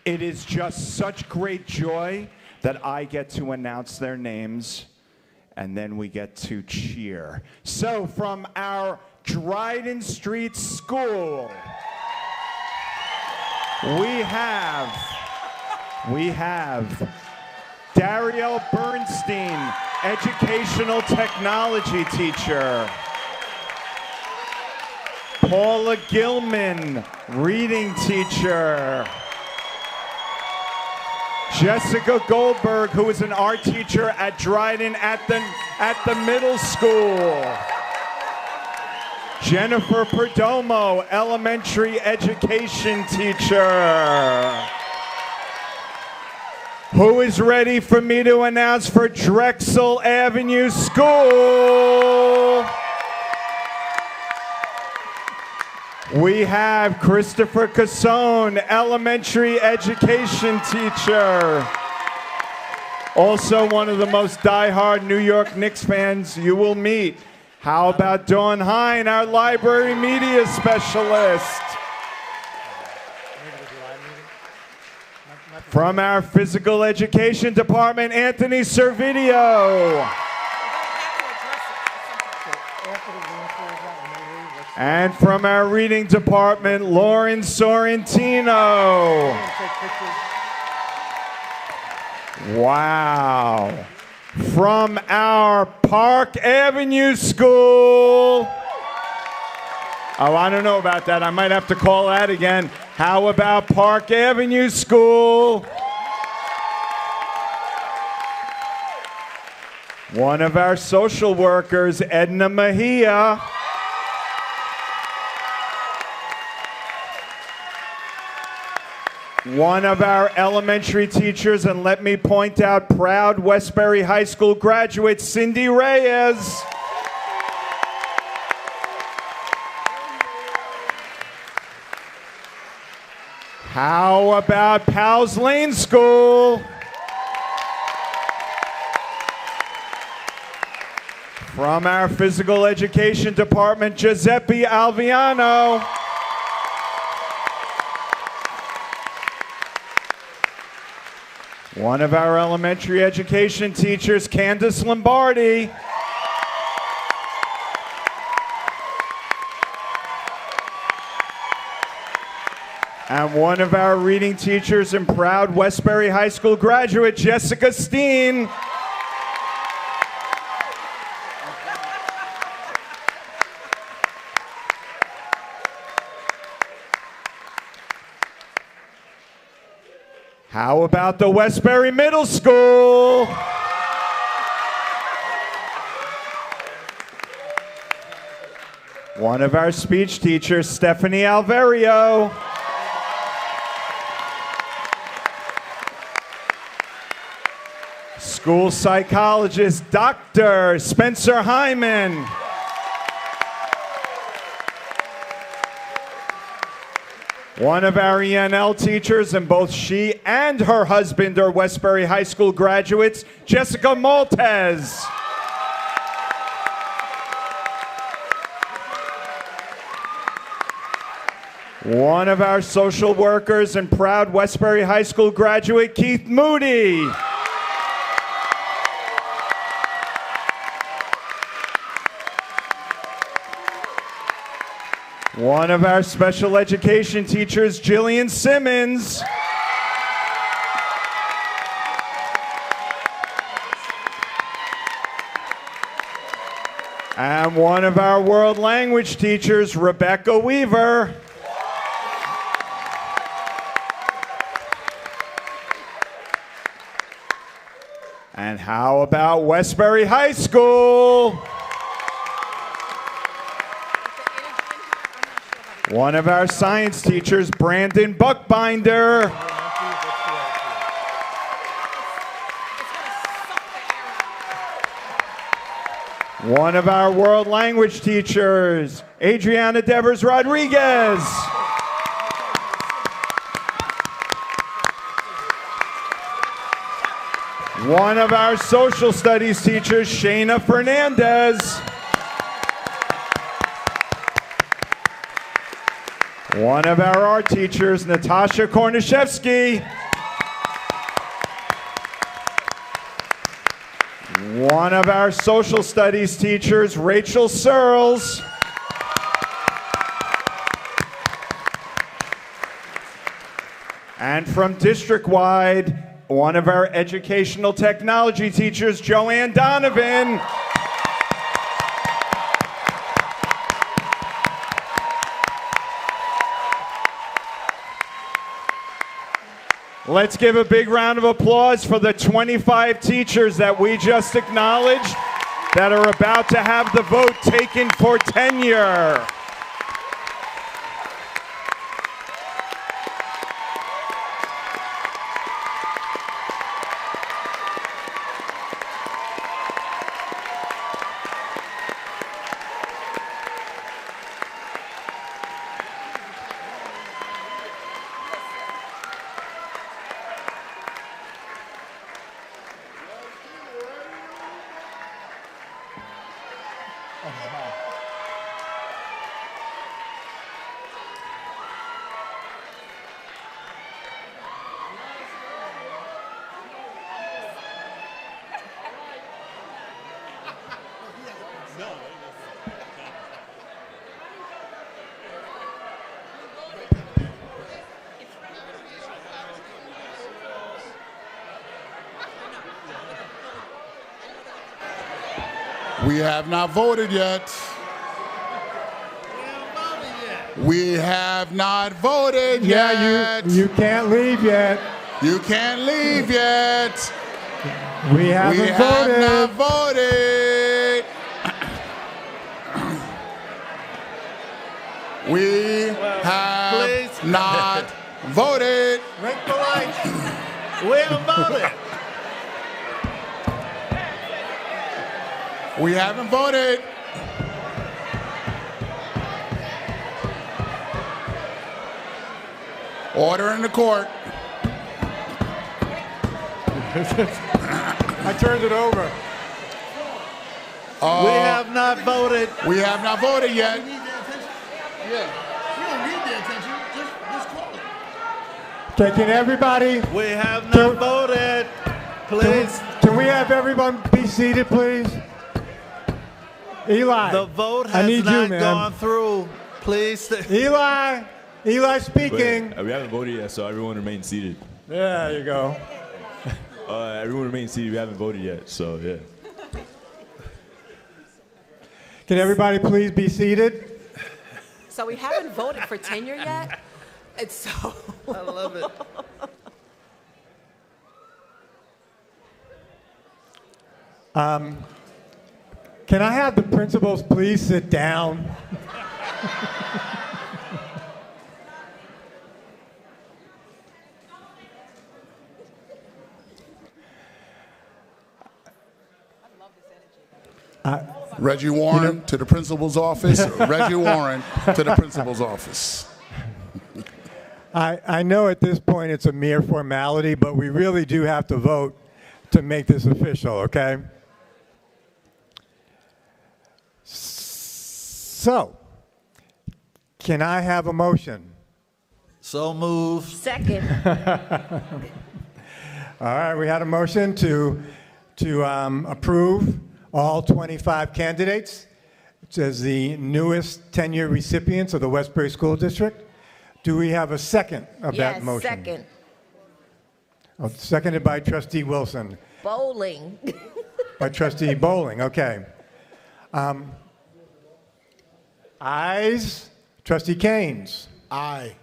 it is just such great joy that I get to announce their names and then we get to cheer. So from our Dryden Street School, we have Dario Bernstein, educational technology teacher. Paula Gilman, reading teacher. Jessica Goldberg, who is an art teacher at Dryden at the middle school. Jennifer Perdomo, elementary education teacher. Who is ready for me to announce for Drexel Avenue School? We have Christopher Casone, elementary education teacher. Also one of the most diehard New York Knicks fans you will meet. How about Dawn Hine, our library media specialist? From our physical education department, Anthony Servideo. And from our reading department, Lauren Sorrentino. Wow. From our Park Avenue School. Oh, I don't know about that. I might have to call that again. How about Park Avenue School? One of our social workers, Edna Mejia. One of our elementary teachers, and let me point out, proud Westbury High School graduate, Cindy Reyes. How about Powell's Lane School? From our physical education department, Giuseppe Alviano. One of our elementary education teachers, Candace Lombardi. And one of our reading teachers and proud Westbury High School graduate, Jessica Steen. How about the Westbury Middle School? One of our speech teachers, Stephanie Alverio. School psychologist, Dr. Spencer Hyman. One of our ENL teachers, and both she and her husband are Westbury High School graduates, Jessica Maltez. One of our social workers and proud Westbury High School graduate, Keith Moody. One of our special education teachers, Jillian Simmons. And one of our world language teachers, Rebecca Weaver. And how about Westbury High School? One of our science teachers, Brandon Buckbinder. One of our world language teachers, Adriana Devers Rodriguez. One of our social studies teachers, Shayna Fernandez. One of our art teachers, Natasha Kornashevsky. One of our social studies teachers, Rachel Searles. And from district-wide, one of our educational technology teachers, Joanne Donovan. Let's give a big round of applause for the 25 teachers that we just acknowledged that are about to have the vote taken for tenure. We have not voted yet. We have not voted yet. Yeah, you can't leave yet. You can't leave yet. We haven't we voted. have not voted. We have not voted. Break the lights. We haven't voted. We haven't voted. Order in the court. I turned it over. We have not voted. We have not voted yet. Okay, can everybody? We have not voted. Please. Can we have everyone be seated, please? Eli, The vote I need has you, not man. gone through. Please. Eli speaking. We haven't voted yet, so everyone remain seated. There you go. Everyone remain seated. We haven't voted yet, so yeah. Can everybody please be seated? So we haven't voted for tenure yet? It's so... I love it. Can I have the principals please sit down? Reggie Warren to the principal's office. Reggie Warren to the principal's office. I know at this point it's a mere formality, but we really do have to vote to make this official, okay? So, can I have a motion? So moved. Second. All right, we had a motion to approve all 25 candidates as the newest tenure recipients of the Westbury School District. Do we have a second of that motion? Yes, second. Oh, seconded by Trustee Wilson. Bowling. By Trustee Bowling, okay. Ayes. Trustee Keynes. Aye.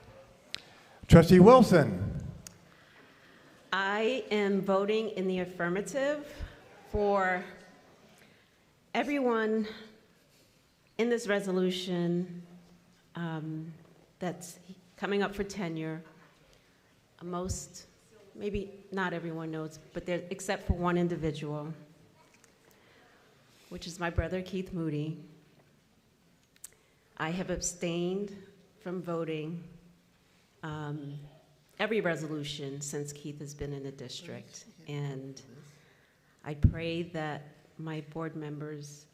Trustee Wilson. I am voting in the affirmative for everyone in this resolution that's coming up for tenure. Most, maybe not everyone knows, but except for one individual. which is my brother Keith Moody, I have abstained from voting every resolution since Keith has been in the district. And I pray that my board members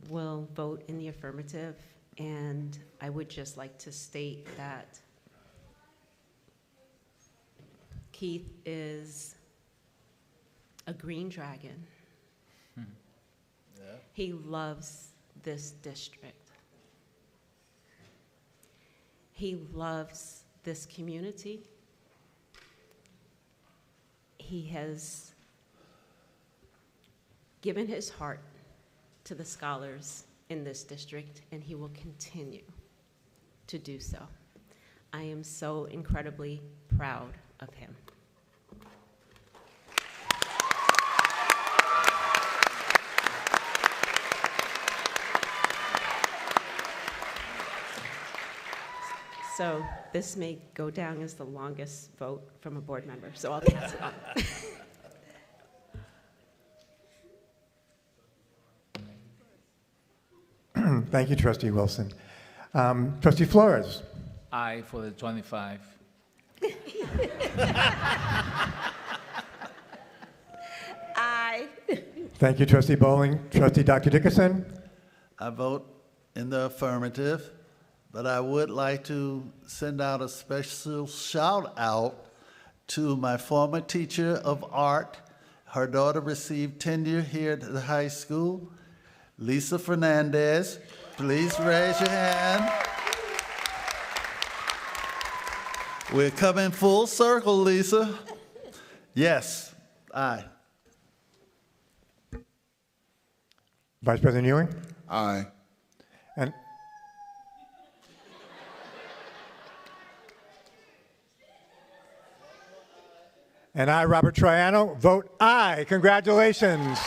will vote in the affirmative. And I would just like to state that Keith is a green dragon. He loves this district. He loves this community. He has given his heart to the scholars in this district, and he will continue to do so. I am so incredibly proud of him. So this may go down as the longest vote from a board member, so I'll pass it on. Thank you, Trustee Wilson. Trustee Flores. Aye for the 25. Aye. Thank you, Trustee Bowling. Trustee Dr. Dickerson. I vote in the affirmative, but I would like to send out a special shout out to my former teacher of art. Her daughter received tenure here at the high school. Lisa Fernandez, please raise your hand. We're coming full circle, Lisa. Yes, aye. Vice President Ewing. Aye. And I, Robert Troiano, vote aye. Congratulations.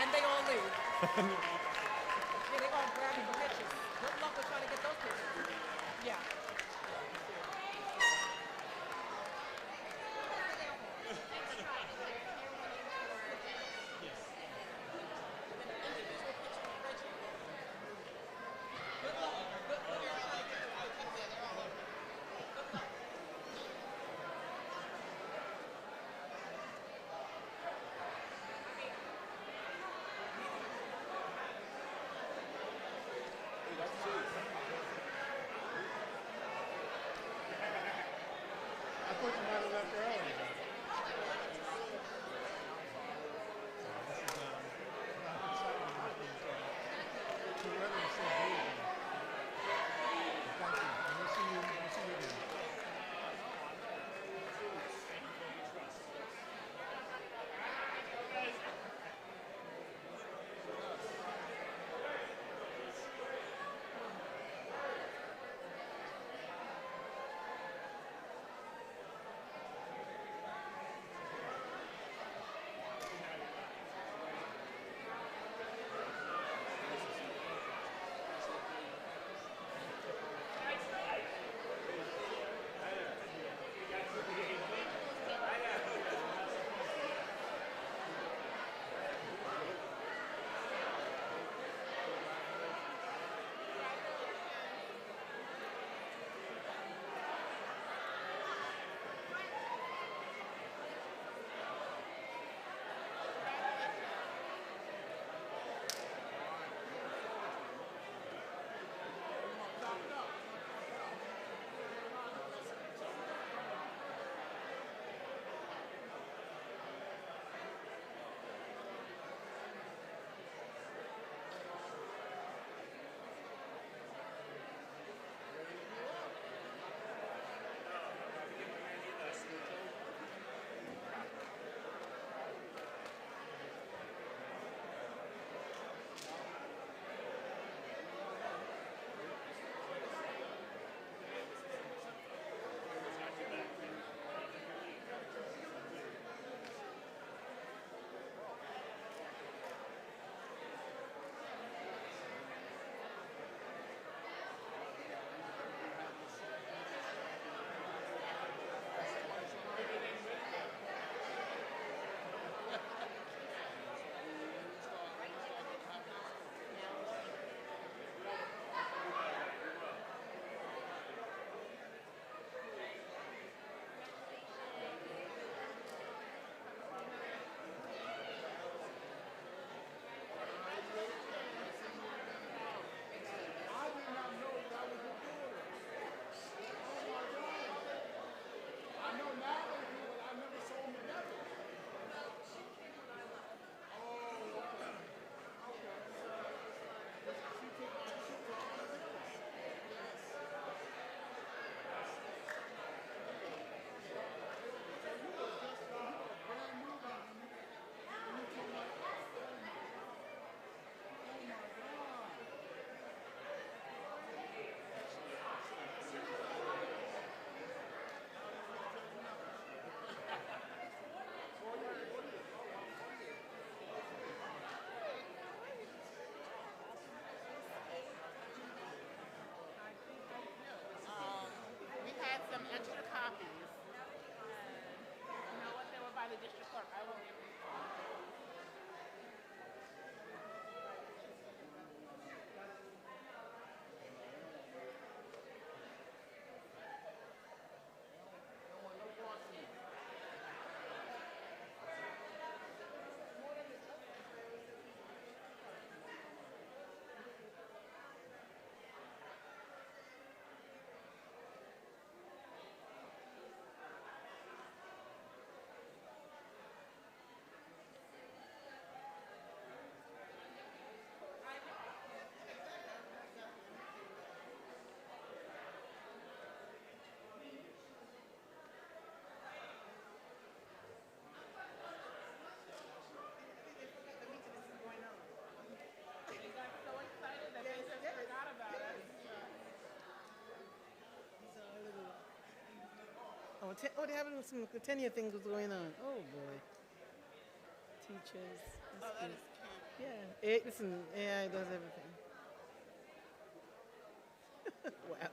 And they all leave. Yeah, they all grabbing the pictures. Good luck with trying to get those pictures. Yeah. Oh, they having some tenure things was going on. Oh boy. Teachers. Yeah. Listen, AI does everything. Wow.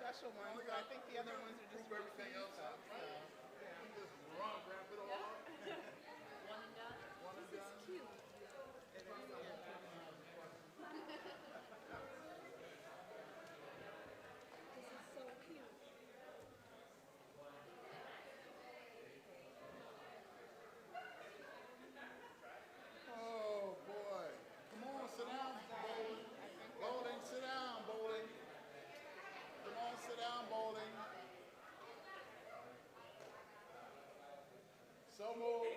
Special ones, but I think the other ones are just everything else up. So, yeah. Just run, wrap it all up. One and done. One and done. This is cute. It is cute. This is so cute. Oh boy! Come on, sit down, Bowling. Bowling, sit down, Bowling. Come on, sit down, Bowling. So moved.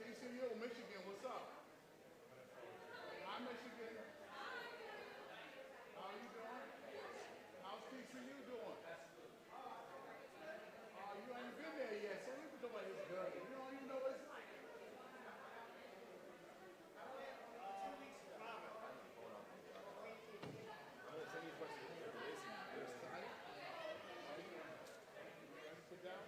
TCU, Michigan, what's up? Hi, Michigan. How are you doing? How's TCU doing? You ain't been there yet, so we can talk about this good. You don't even know what it's like. 2 weeks from now. Sit down.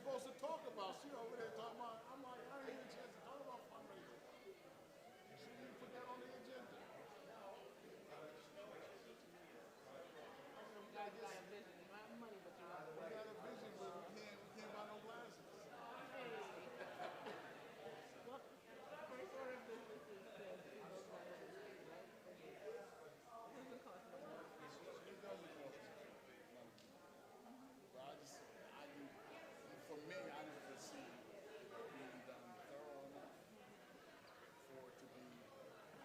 supposed to talk about. She over there talking about, I'm like, I didn't get a chance to talk about fundraising. She didn't put that on the agenda. We got a vision. You don't have money, but you got a vision. We got a vision, but we can't buy no glasses. Well, first order of business is to do those letters, right? Doesn't cost no money. It doesn't cost us money. But for me, I didn't foresee it being done thorough enough for it to be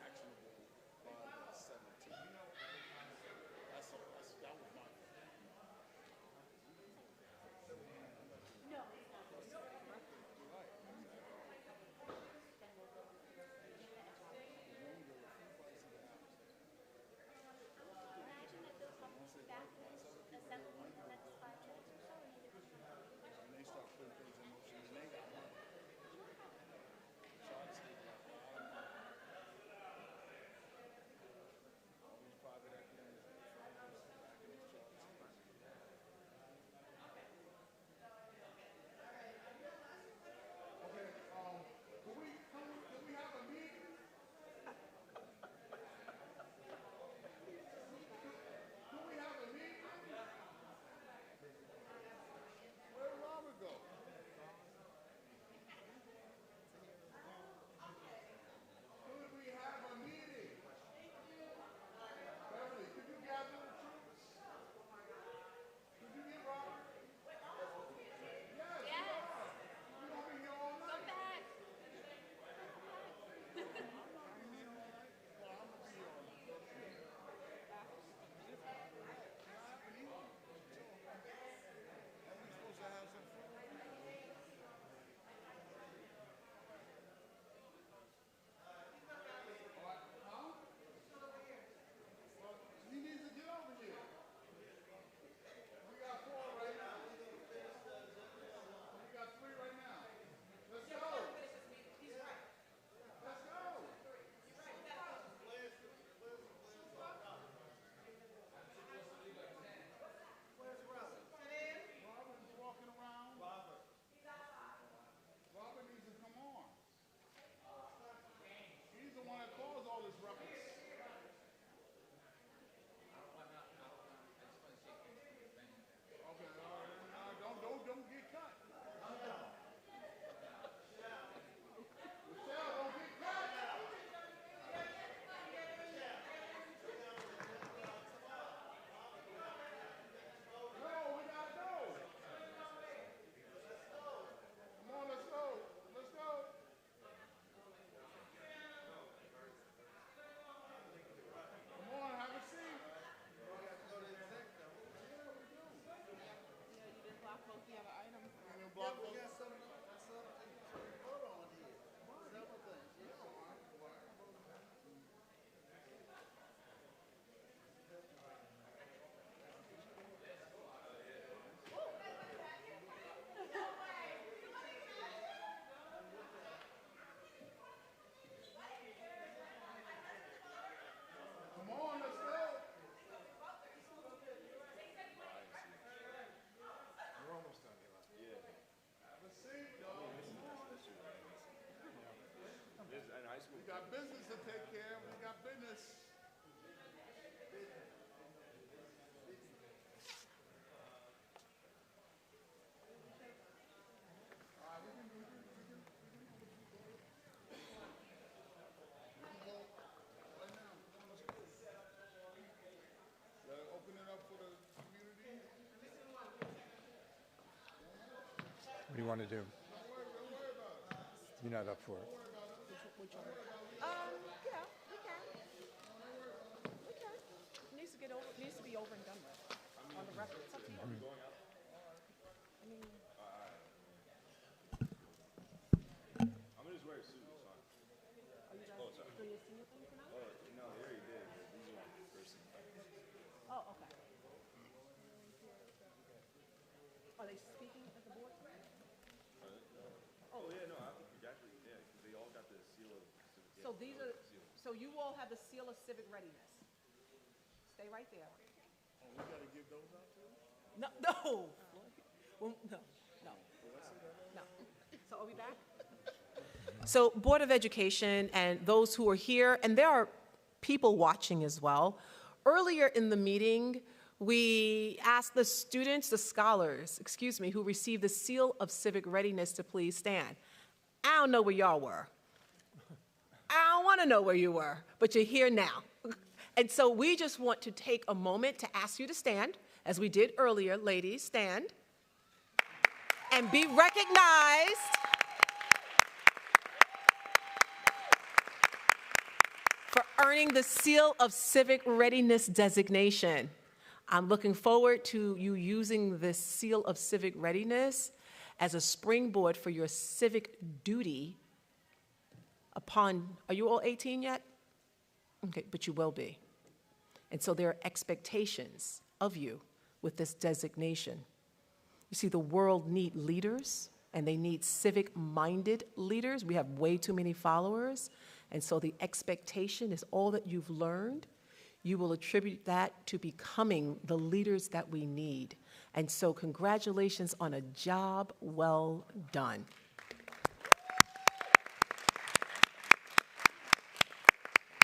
actionable by the 17th. That was my. No. And they start putting things in motion, and they got money. Charter State got a lot of money. All these private equity firms backing this Charter State. Okay, can we have a meeting? Can we have a meeting? Where did Robert go? Could we have a meeting? Beverly, could you gather the troops? Could you get Robert? Yes, you are. You're gonna be here all night. Come back. Well, I'm gonna be here all night. Are we supposed to have some food? Huh? Well, he needs to get over here. We got 4 right now. We got 3 right now. Let's go. Let's go. Where's Robert? Robert is walking around. Robert needs to come on. He's the one that caused all this ruckus. Okay, all right. Don't get cut. Michelle, don't get cut. No, we gotta go. Come on, let's go. Let's go. Come on, have a seat. Yeah, you didn't block both the other items. Come on, let's go. We're almost done, Eli. Have a seat, y'all. We got business to take care of. We got business. All right, we can go. Right now, come on, let's go. Open it up for the community. What do you want to do? You're not up for it. Yeah, we can. We can. Needs to be over and done with on the record. It's up to you. I mean, I'm gonna just wear a suit, it's fine. are you guys doing your senior thing tonight? Oh, no, they already did. These are my first. Oh, okay. Are they speaking at the board? Oh, yeah, no, after we graduated, yeah, because they all got the seal of. So these are, so you all have the seal of civic readiness. Stay right there. Oh, we gotta give those out too? No, no. Well, no, no. Well, that's So are we back? So Board of Education and those who are here, and there are people watching as well. Earlier in the meeting, we asked the students, the scholars, excuse me, who received the Seal of Civic Readiness to please stand. I don't know where y'all were. I don't want to know where you were, but you're here now. And so we just want to take a moment to ask you to stand, as we did earlier. Ladies, stand and be recognized for earning the Seal of Civic Readiness designation. I'm looking forward to you using this Seal of Civic Readiness as a springboard for your civic duty upon, are you all 18 yet? Okay, but you will be. And so there are expectations of you with this designation. You see, the world needs leaders, and they need civic-minded leaders. We have way too many followers, and so the expectation is all that you've learned, you will attribute that to becoming the leaders that we need. And so congratulations on a job well done.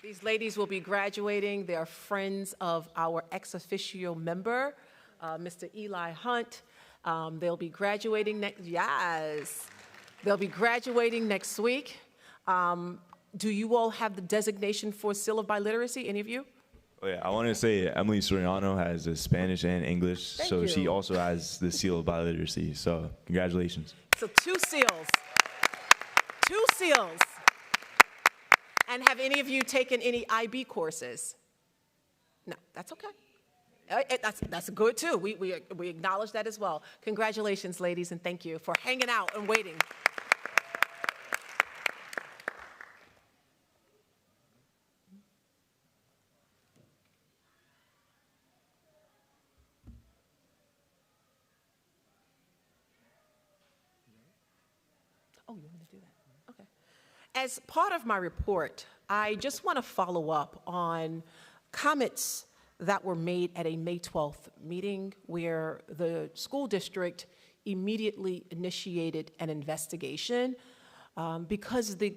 These ladies will be graduating. They are friends of our ex officio member, Mr. Eli Hunt. They'll be graduating they'll be graduating next week. Do you all have the designation for Seal of Biliteracy, any of you? Oh, yeah, I want to say Emily Soriano has a Spanish and English, Thank so you. she also has the Seal of Biliteracy. So congratulations. So 2 seals. 2 seals. And have any of you taken any IB courses? No, that's okay. That's good too. We acknowledge that as well. Congratulations, ladies, and thank you for hanging out and waiting. Oh, you want me to do that? Okay. As part of my report, I just want to follow up on comments that were made at a May 12th meeting where the school district immediately initiated an investigation because the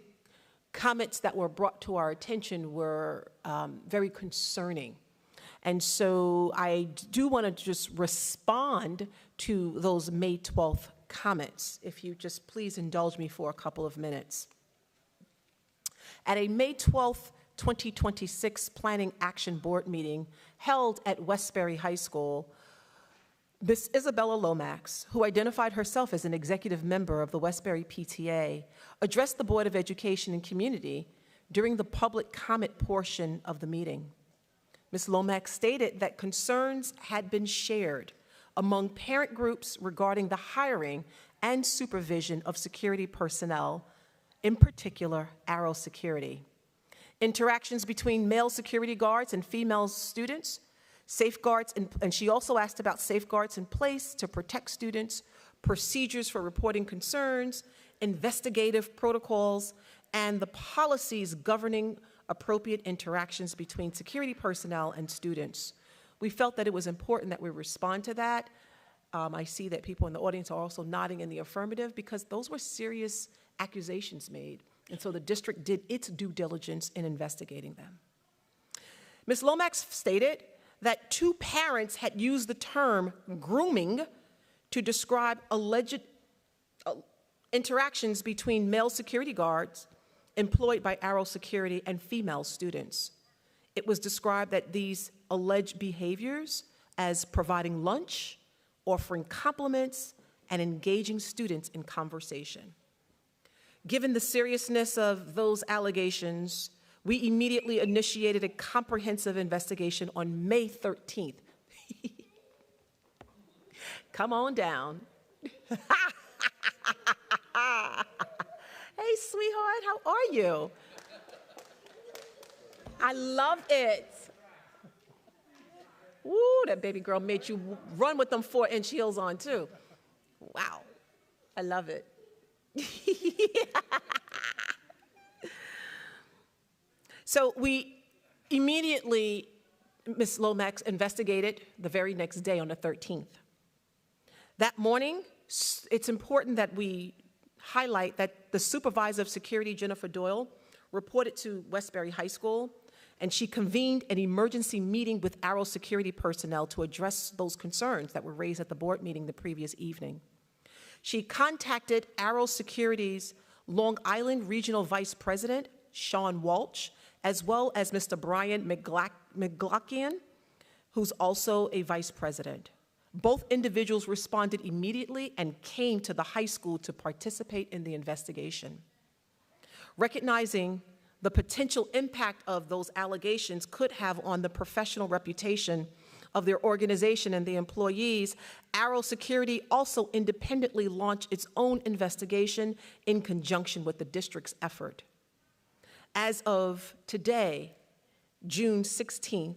comments that were brought to our attention were very concerning. And so I do want to just respond to those May 12th comments, if you just please indulge me for a couple of minutes. At a May 12th, 2026 Planning Action Board meeting held at Westbury High School, Ms. Isabella Lomax, who identified herself as an executive member of the Westbury PTA, addressed the Board of Education and Community during the public comment portion of the meeting. Ms. Lomax stated that concerns had been shared among parent groups regarding the hiring and supervision of security personnel, in particular, Arrow Security. Interactions between male security guards and female students, safeguards, and she also asked about safeguards in place to protect students, procedures for reporting concerns, investigative protocols, and the policies governing appropriate interactions between security personnel and students. We felt that it was important that we respond to that. I see that people in the audience are also nodding in the affirmative because those were serious accusations made. And so the district did its due diligence in investigating them. Ms. Lomax stated that 2 parents had used the term grooming to describe alleged interactions between male security guards employed by Arrow Security and female students. It was described that these alleged behaviors as providing lunch, offering compliments, and engaging students in conversation. Given the seriousness of those allegations, we immediately initiated a comprehensive investigation on May 13th. Come on down. Hey, sweetheart, how are you? I love it. Woo, that baby girl made you run with them 4-inch heels on too. Wow, I love it. So we immediately, Ms. Lomax investigated the very next day on the 13th. That morning, it's important that we highlight that the supervisor of security, Jennifer Doyle, reported to Westbury High School, and she convened an emergency meeting with Arrow security personnel to address those concerns that were raised at the board meeting the previous evening. She contacted Arrow Security's Long Island Regional Vice President, Sean Walsh, as well as Mr. Brian McGlockian, who's also a vice president. Both individuals responded immediately and came to the high school to participate in the investigation. Recognizing the potential impact of those allegations could have on the professional reputation of their organization and the employees, Arrow Security also independently launched its own investigation in conjunction with the district's effort. As of today, June 16th,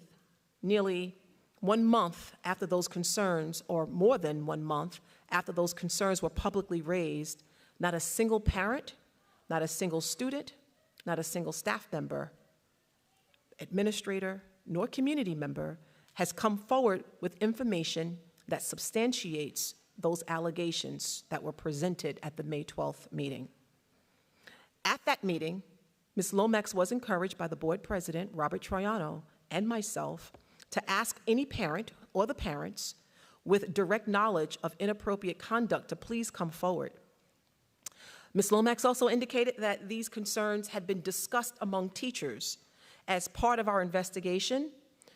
nearly 1 month after those concerns, or more than 1 month after those concerns were publicly raised, not a single parent, not a single student, not a single staff member, administrator, nor community member has come forward with information that substantiates those allegations that were presented at the May 12th meeting. At that meeting, Ms. Lomax was encouraged by the board president, Robert Troiano, and myself to ask any parent or the parents with direct knowledge of inappropriate conduct to please come forward. Ms. Lomax also indicated that these concerns had been discussed among teachers. As part of our investigation,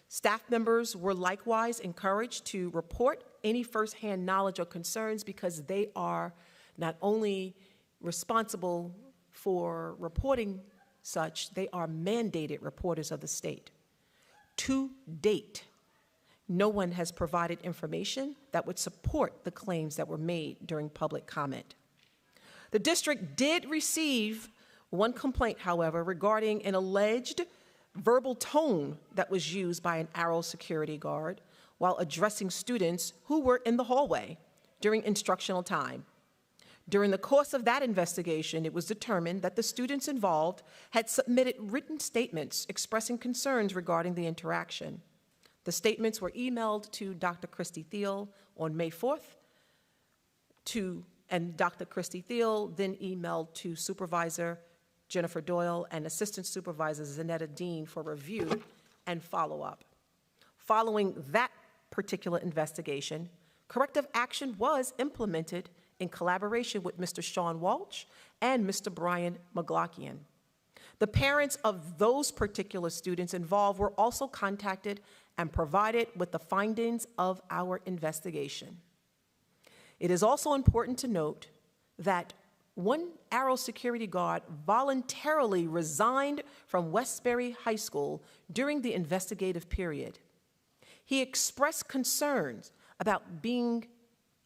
staff members were likewise encouraged to report any firsthand knowledge or concerns because they are not only responsible for reporting such, they are mandated reporters of the state. To date, no one has provided information that would support the claims that were made during public comment. The district did receive one complaint, however, regarding an alleged verbal tone that was used by an Arrow security guard while addressing students who were in the hallway during instructional time. During the course of that investigation, it was determined that the students involved had submitted written statements expressing concerns regarding the interaction. The statements were emailed to Dr. Christy Thiel on May 4th, and Dr. Christy Thiel then emailed to Supervisor Jennifer Doyle and Assistant Supervisor Zanetta Dean for review and follow-up. Following that particular investigation, corrective action was implemented in collaboration with Mr. Sean Walsh and Mr. Brian McGlockian. The parents of those particular students involved were also contacted and provided with the findings of our investigation. It is also important to note that one Arrow security guard voluntarily resigned from Westbury High School during the investigative period. He expressed concerns about being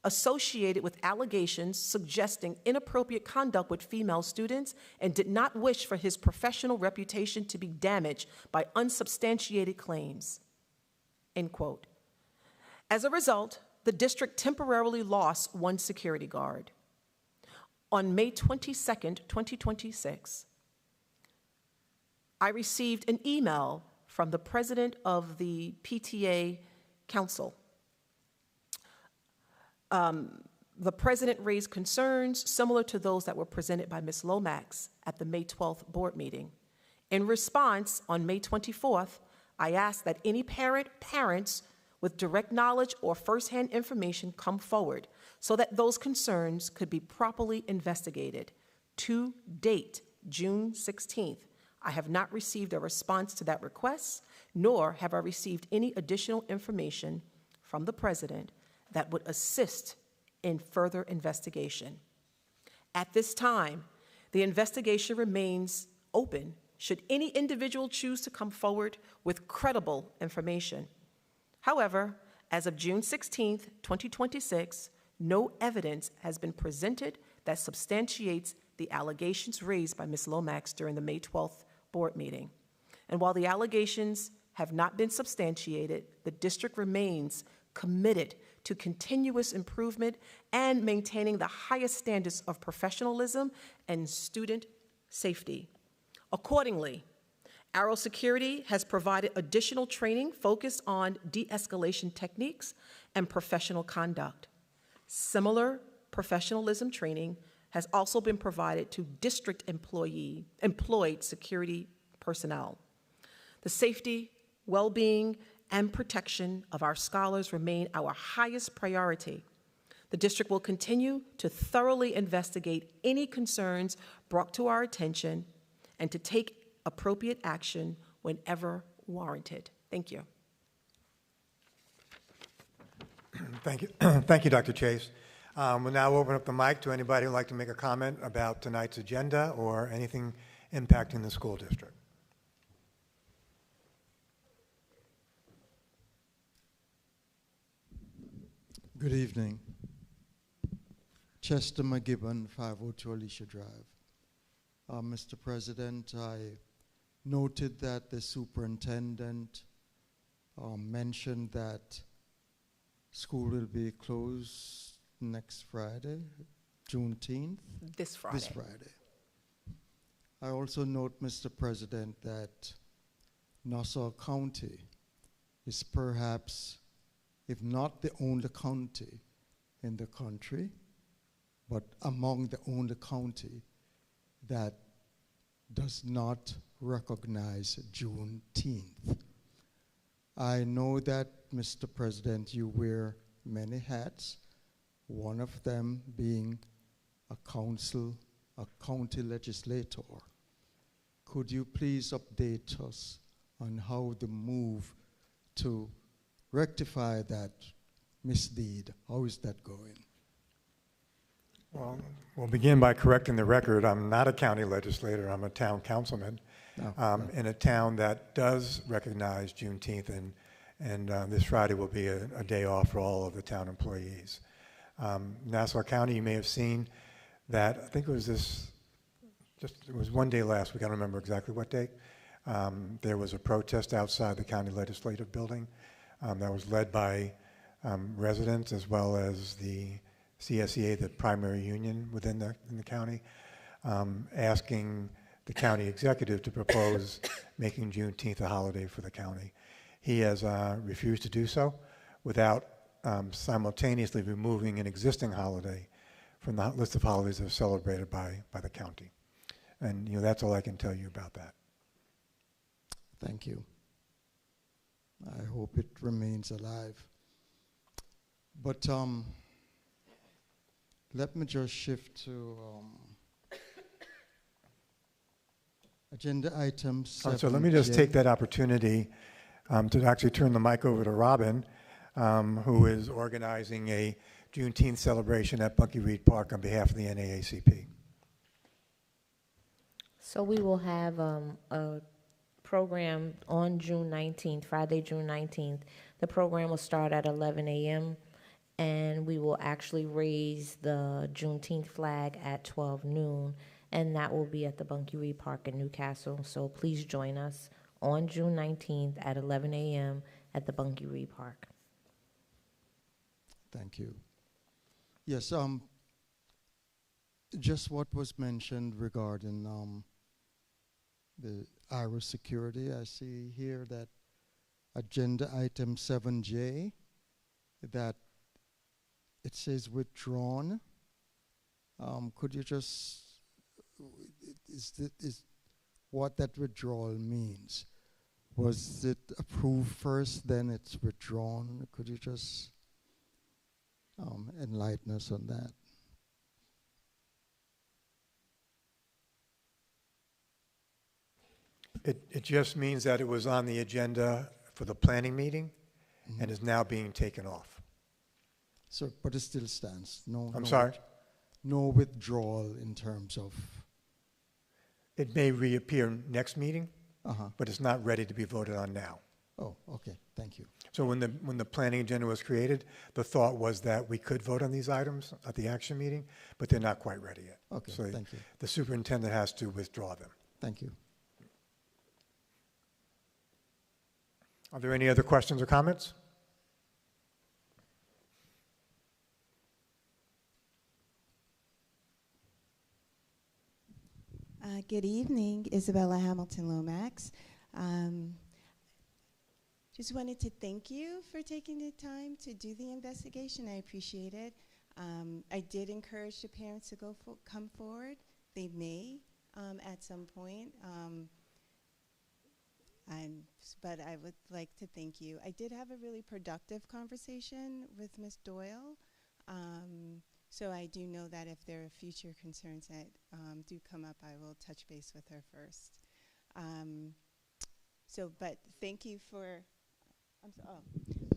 associated with allegations suggesting inappropriate conduct with female students and did not wish for his professional reputation to be damaged by unsubstantiated claims, end quote. As a result, the district temporarily lost one security guard. On May 22nd, 2026, I received an email from the president of the PTA Council. The president raised concerns similar to those that were presented by Ms. Lomax at the May 12th board meeting. In response, on May 24th, I asked that any parents with direct knowledge or firsthand information come forward so that those concerns could be properly investigated. To date, June 16th, I have not received a response to that request, nor have I received any additional information from the president that would assist in further investigation. At this time, the investigation remains open should any individual choose to come forward with credible information. However, as of June 16th, 2026, no evidence has been presented that substantiates the allegations raised by Ms. Lomax during the May 12th board meeting. And while the allegations have not been substantiated, the district remains committed to continuous improvement and maintaining the highest standards of professionalism and student safety. Accordingly, Arrow Security has provided additional training focused on de-escalation techniques and professional conduct. Similar professionalism training has also been provided to district employed security personnel. The safety, well-being, and protection of our scholars remain our highest priority. The district will continue to thoroughly investigate any concerns brought to our attention and to take appropriate action whenever warranted. Thank you. Thank you. Thank you, Dr. Chase. We'll now open up the mic to anybody who'd like to make a comment about tonight's agenda or anything impacting the school district. Good evening. Chester McGibbon, 502 Alicia Drive. Mr. President, I noted that the superintendent mentioned that school will be closed next Friday, Juneteenth. This Friday. This Friday. I also note, Mr. President, that Nassau County is perhaps, if not the only county in the country, but among the only county that does not recognize Juneteenth. I know that, Mr. President, you wear many hats, one of them being a county legislator. Could you please update us on how the move to rectify that misdeed, how is that going? Well, we'll begin by correcting the record. I'm not a county legislator. I'm a town councilman in a town that does recognize Juneteenth, and this Friday will be a day off for all of the town employees. Nassau County, you may have seen that, I think it was it was one day last week, I don't remember exactly what day. There was a protest outside the county legislative building that was led by residents as well as the CSEA, the primary union within the county, asking the county executive to propose making Juneteenth a holiday for the county. He has refused to do so without simultaneously removing an existing holiday from the list of holidays that are celebrated by the county. And that's all I can tell you about that. Thank you. I hope it remains alive. But let me just shift to agenda item 7. So let me just take that opportunity to actually turn the mic over to Robin, who is organizing a Juneteenth celebration at Bunkie Reed Park on behalf of the NAACP. So we will have a program on June 19th, Friday, June 19th. The program will start at 11 a.m. and we will actually raise the Juneteenth flag at 12 noon, and that will be at the Bunkie Reed Park in Newcastle. So please join us on June 19th at 11 a.m. at the Bunkie Reed Park. Thank you. Yes, just what was mentioned regarding the IRA security. I see here that agenda item 7J, that it says withdrawn. Could you just, is what that withdrawal means? Was it approved first, then it's withdrawn? Could you just enlighten us on that? It just means that it was on the agenda for the planning meeting and is now being taken off. So, but it still stands? I'm sorry? No withdrawal in terms of? It may reappear next meeting, but it's not ready to be voted on now. Oh, okay, thank you. So when the planning agenda was created, the thought was that we could vote on these items at the action meeting, but they're not quite ready yet. Okay, so thank you. The superintendent has to withdraw them. Thank you. Are there any other questions or comments? Good evening, Isabella Hamilton Lomax. Just wanted to thank you for taking the time to do the investigation. I appreciate it. I did encourage the parents to come forward. They may at some point. But I would like to thank you. I did have a really productive conversation with Ms. Doyle. So I do know that if there are future concerns that do come up, I will touch base with her first. But thank you for,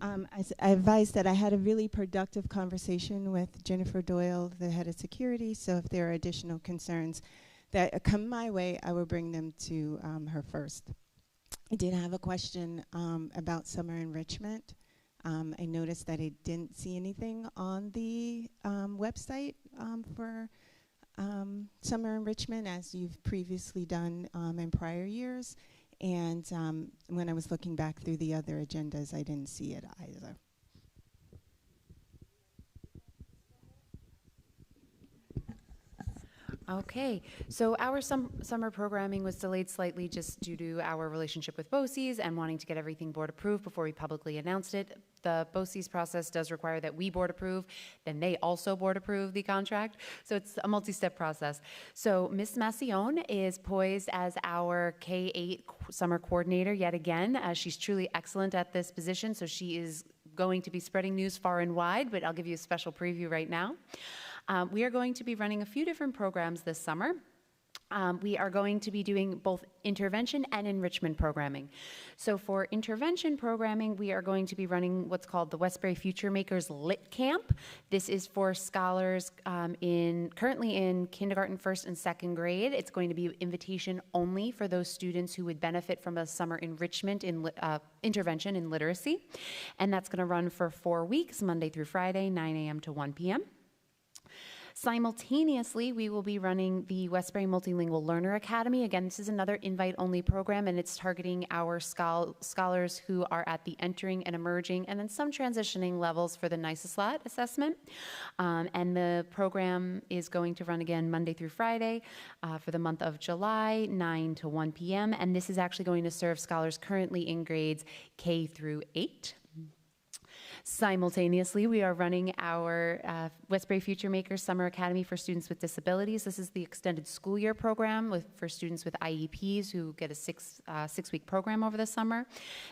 I advised that I had a really productive conversation with Jennifer Doyle, the head of security, so if there are additional concerns that come my way, I will bring them to her first. I did have a question about summer enrichment. I noticed that I didn't see anything on the website for summer enrichment, as you've previously done in prior years. And when I was looking back through the other agendas, I didn't see it either. Okay, so our summer programming was delayed slightly just due to our relationship with BOCES and wanting to get everything board approved before we publicly announced it. The BOCES process does require that we board approve, then they also board approve the contract. So it's a multi-step process. So Ms. Macione is poised as our K-8 summer coordinator yet again. She's truly excellent at this position, so she is going to be spreading news far and wide, but I'll give you a special preview right now. We are going to be running a few different programs this summer. We are going to be doing both intervention and enrichment programming. So for intervention programming, we are going to be running what's called the Westbury Future Makers Lit Camp. This is for scholars currently in kindergarten, first and second grade. It's going to be invitation only for those students who would benefit from a summer enrichment in intervention in literacy. And that's going to run for 4 weeks, Monday through Friday, 9 a.m. to 1 p.m. Simultaneously, we will be running the Westbury Multilingual Learner Academy. Again, this is another invite-only program, and it's targeting our scholars who are at the entering and emerging and then some transitioning levels for the NYSESLAT assessment. And the program is going to run again Monday through Friday for the month of July, 9 to 1 p.m. And this is actually going to serve scholars currently in grades K through 8. Simultaneously, we are running our Westbury Future Makers Summer Academy for students with disabilities. This is the extended school year program for students with IEPs who get a six-week program over the summer.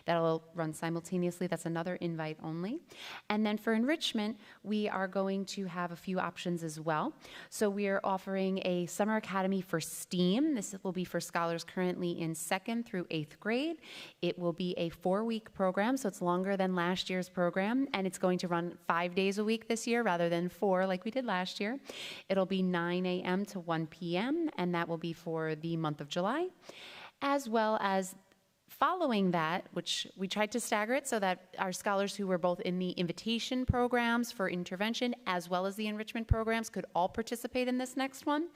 That'll run simultaneously. That's another invite only. And then for enrichment, we are going to have a few options as well. So we are offering a Summer Academy for STEAM. This will be for scholars currently in 2nd through 8th grade. It will be a 4-week program, so it's longer than last year's program. And it's going to run 5 days a week this year rather than 4 like we did last year. It'll be 9 a.m. to 1 p.m., and that will be for the month of July, as well as following that, which we tried to stagger it so that our scholars who were both in the invitation programs for intervention as well as the enrichment programs could all participate in this next one.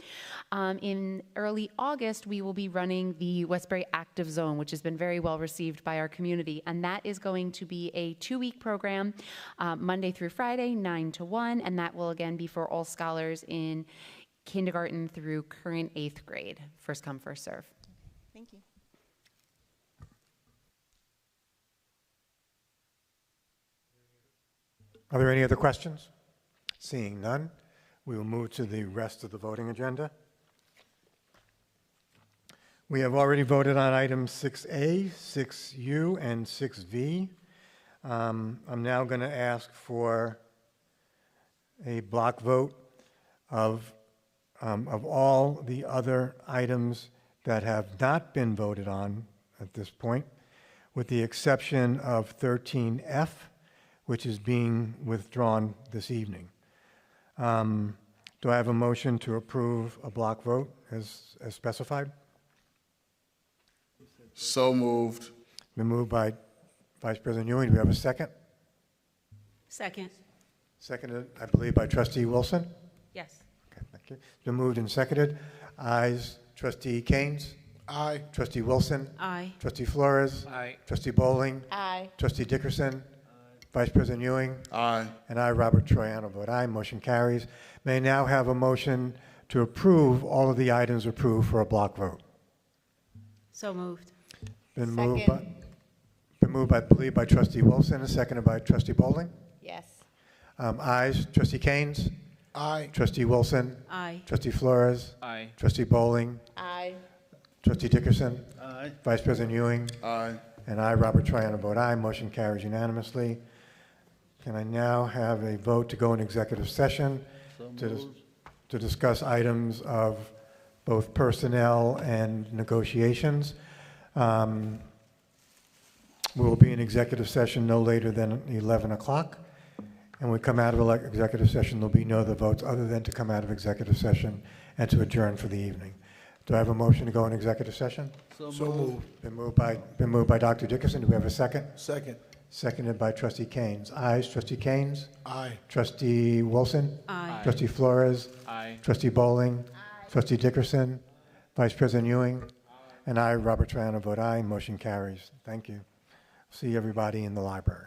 In early August, we will be running the Westbury Active Zone, which has been very well received by our community, and that is going to be a 2-week program, Monday through Friday, 9 to 1, and that will again be for all scholars in kindergarten through current 8th grade. First come, first serve. Thank you. Are there any other questions? Seeing none, we will move to the rest of the voting agenda. We have already voted on items 6A, 6U, and 6V. I'm now going to ask for a block vote of all the other items that have not been voted on at this point, with the exception of 13F, which is being withdrawn this evening. Do I have a motion to approve a block vote as specified? So moved. Been moved by Vice President Ewing. Do we have a second? Second. Seconded, I believe, by Trustee Wilson. Yes. Okay, thank you. Been moved and seconded. Ayes. Trustee Keynes. Aye. Trustee Wilson. Aye. Trustee Flores. Aye. Trustee Bowling. Aye. Trustee Dickerson. Vice President Ewing. Aye. And I, Robert Troiano, vote aye. Motion carries. May I now have a motion to approve all of the items approved for a block vote? So moved. Been moved by, I believe, by Trustee Wilson and seconded by Trustee Bowling. Yes. Ayes. Trustee Keynes. Aye. Trustee Wilson? Aye. Trustee Flores? Aye. Trustee Bowling? Aye. Trustee Dickerson? Aye. Vice President Ewing? Aye. And I, Robert Triano, vote aye. Motion carries unanimously. Can I now have a vote to go in executive session to discuss items of both personnel and negotiations? We will be in executive session no later than 11 o'clock. And when we come out of executive session, there'll be no other votes other than to come out of executive session and to adjourn for the evening. Do I have a motion to go in executive session? So moved. Been moved by Dr. Dickerson. Do we have a second? Second. Seconded by Trustee Keynes. Ayes, Trustee Keynes? Aye. Trustee Wilson? Aye. Trustee Flores? Aye. Trustee Bowling? Trustee Dickerson? Vice President Ewing? And I, Robert Triano, vote aye. Motion carries. Thank you. See everybody in the library.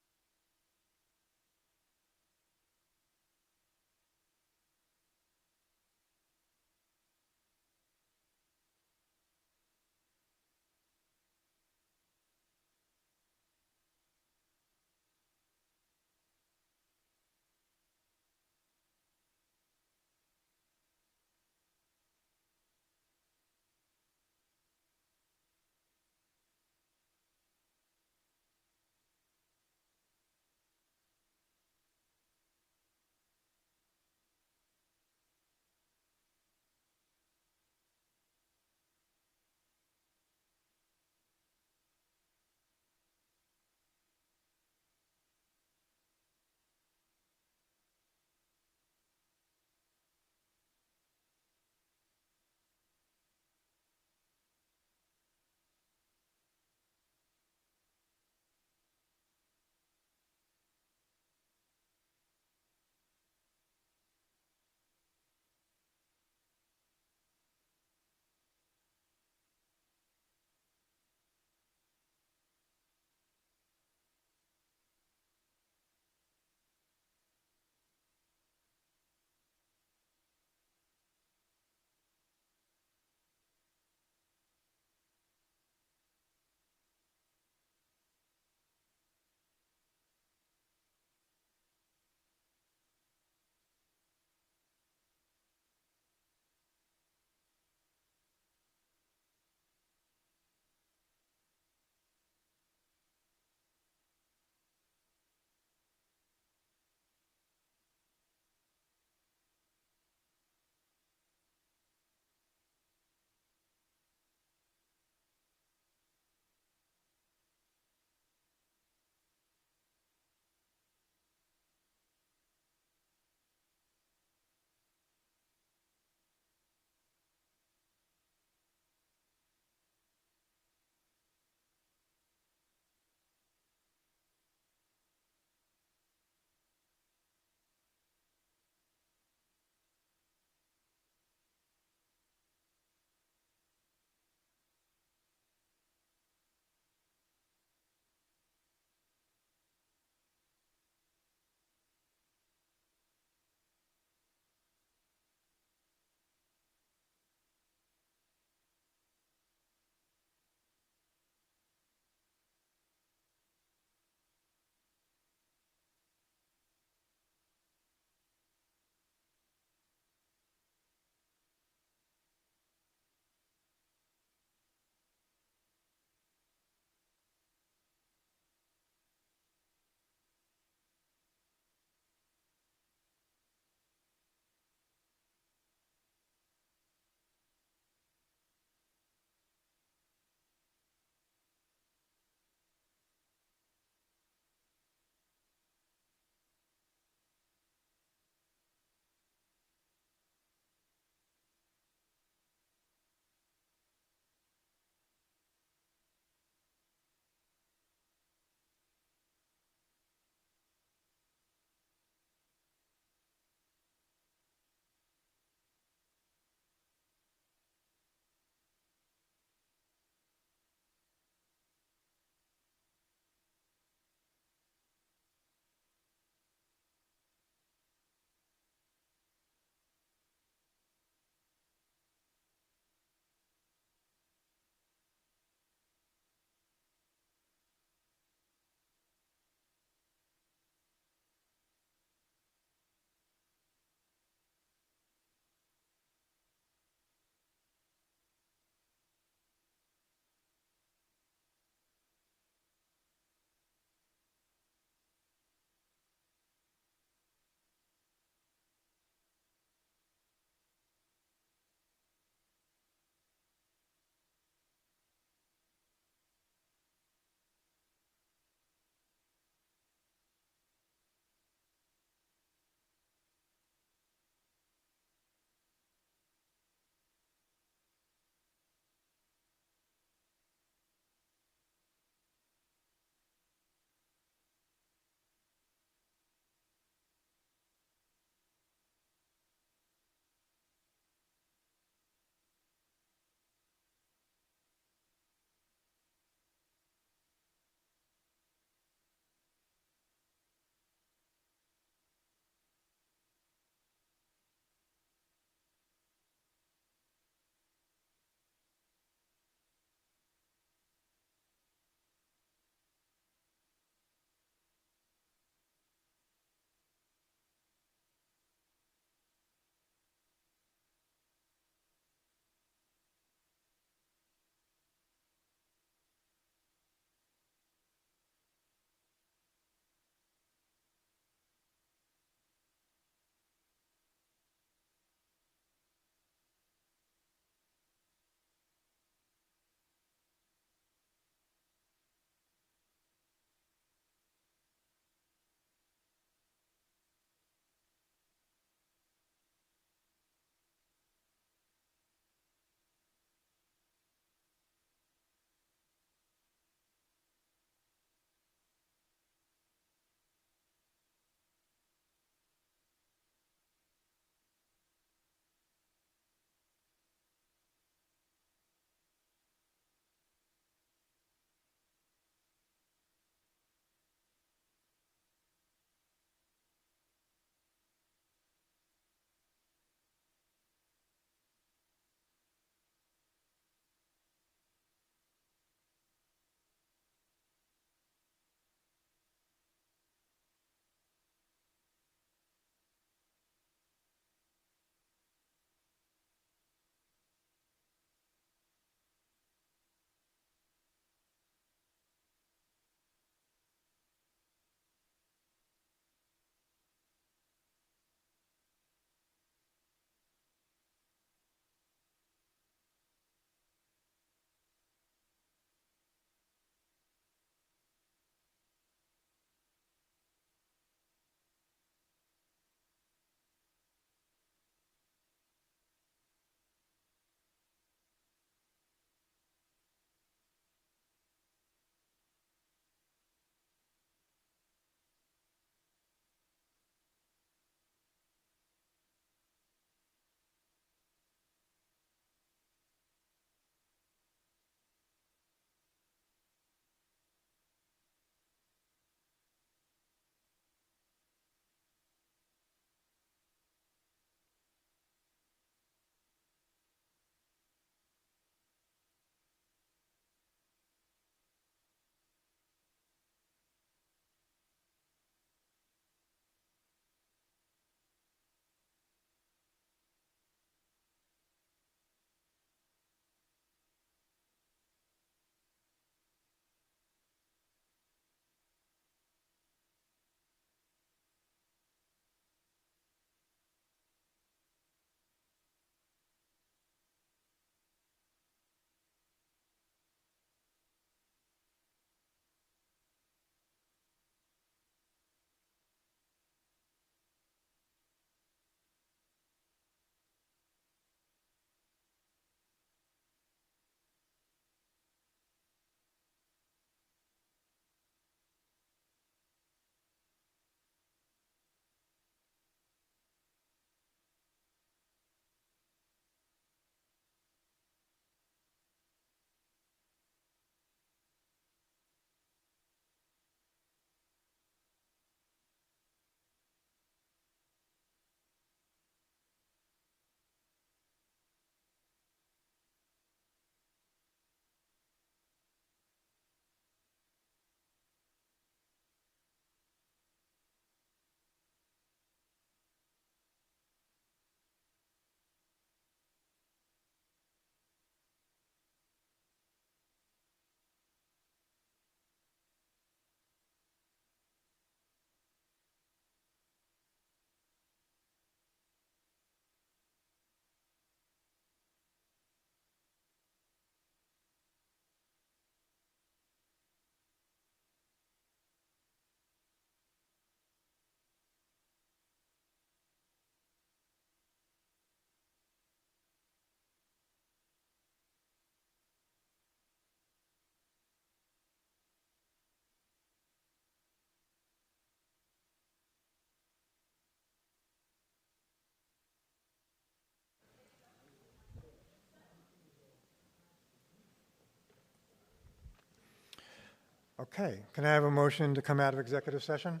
Okay, can I have a motion to come out of executive session?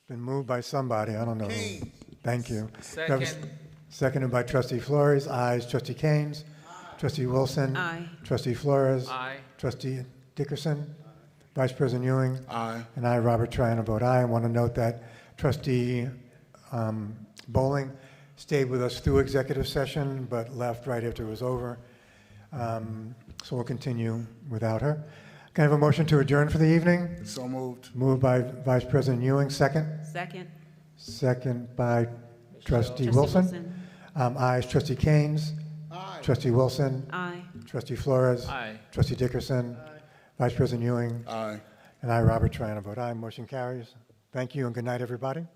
Been moved by somebody, I don't know who. Thank you. Second. Seconded by trustee Flores. Ayes. Trustee Keynes. Trustee Wilson. Aye. Trustee Flores. Aye. Trustee Dickerson. Vice President Ewing. Aye. And I, Robert Triano, vote aye. I want to note that trustee Bowling stayed with us through executive session, but left right after it was over. So we'll continue without her. Can I have a motion to adjourn for the evening? So moved. Moved by Vice President Ewing, second. Second. Second by Trustee Trustee Wilson. Ayes. Trustee Keynes. Aye. Trustee Wilson. Aye. Trustee Flores. Aye. Trustee Dickerson. Vice President Ewing. Aye. And I, Robert Triano, vote aye. Motion carries. Thank you and good night, everybody.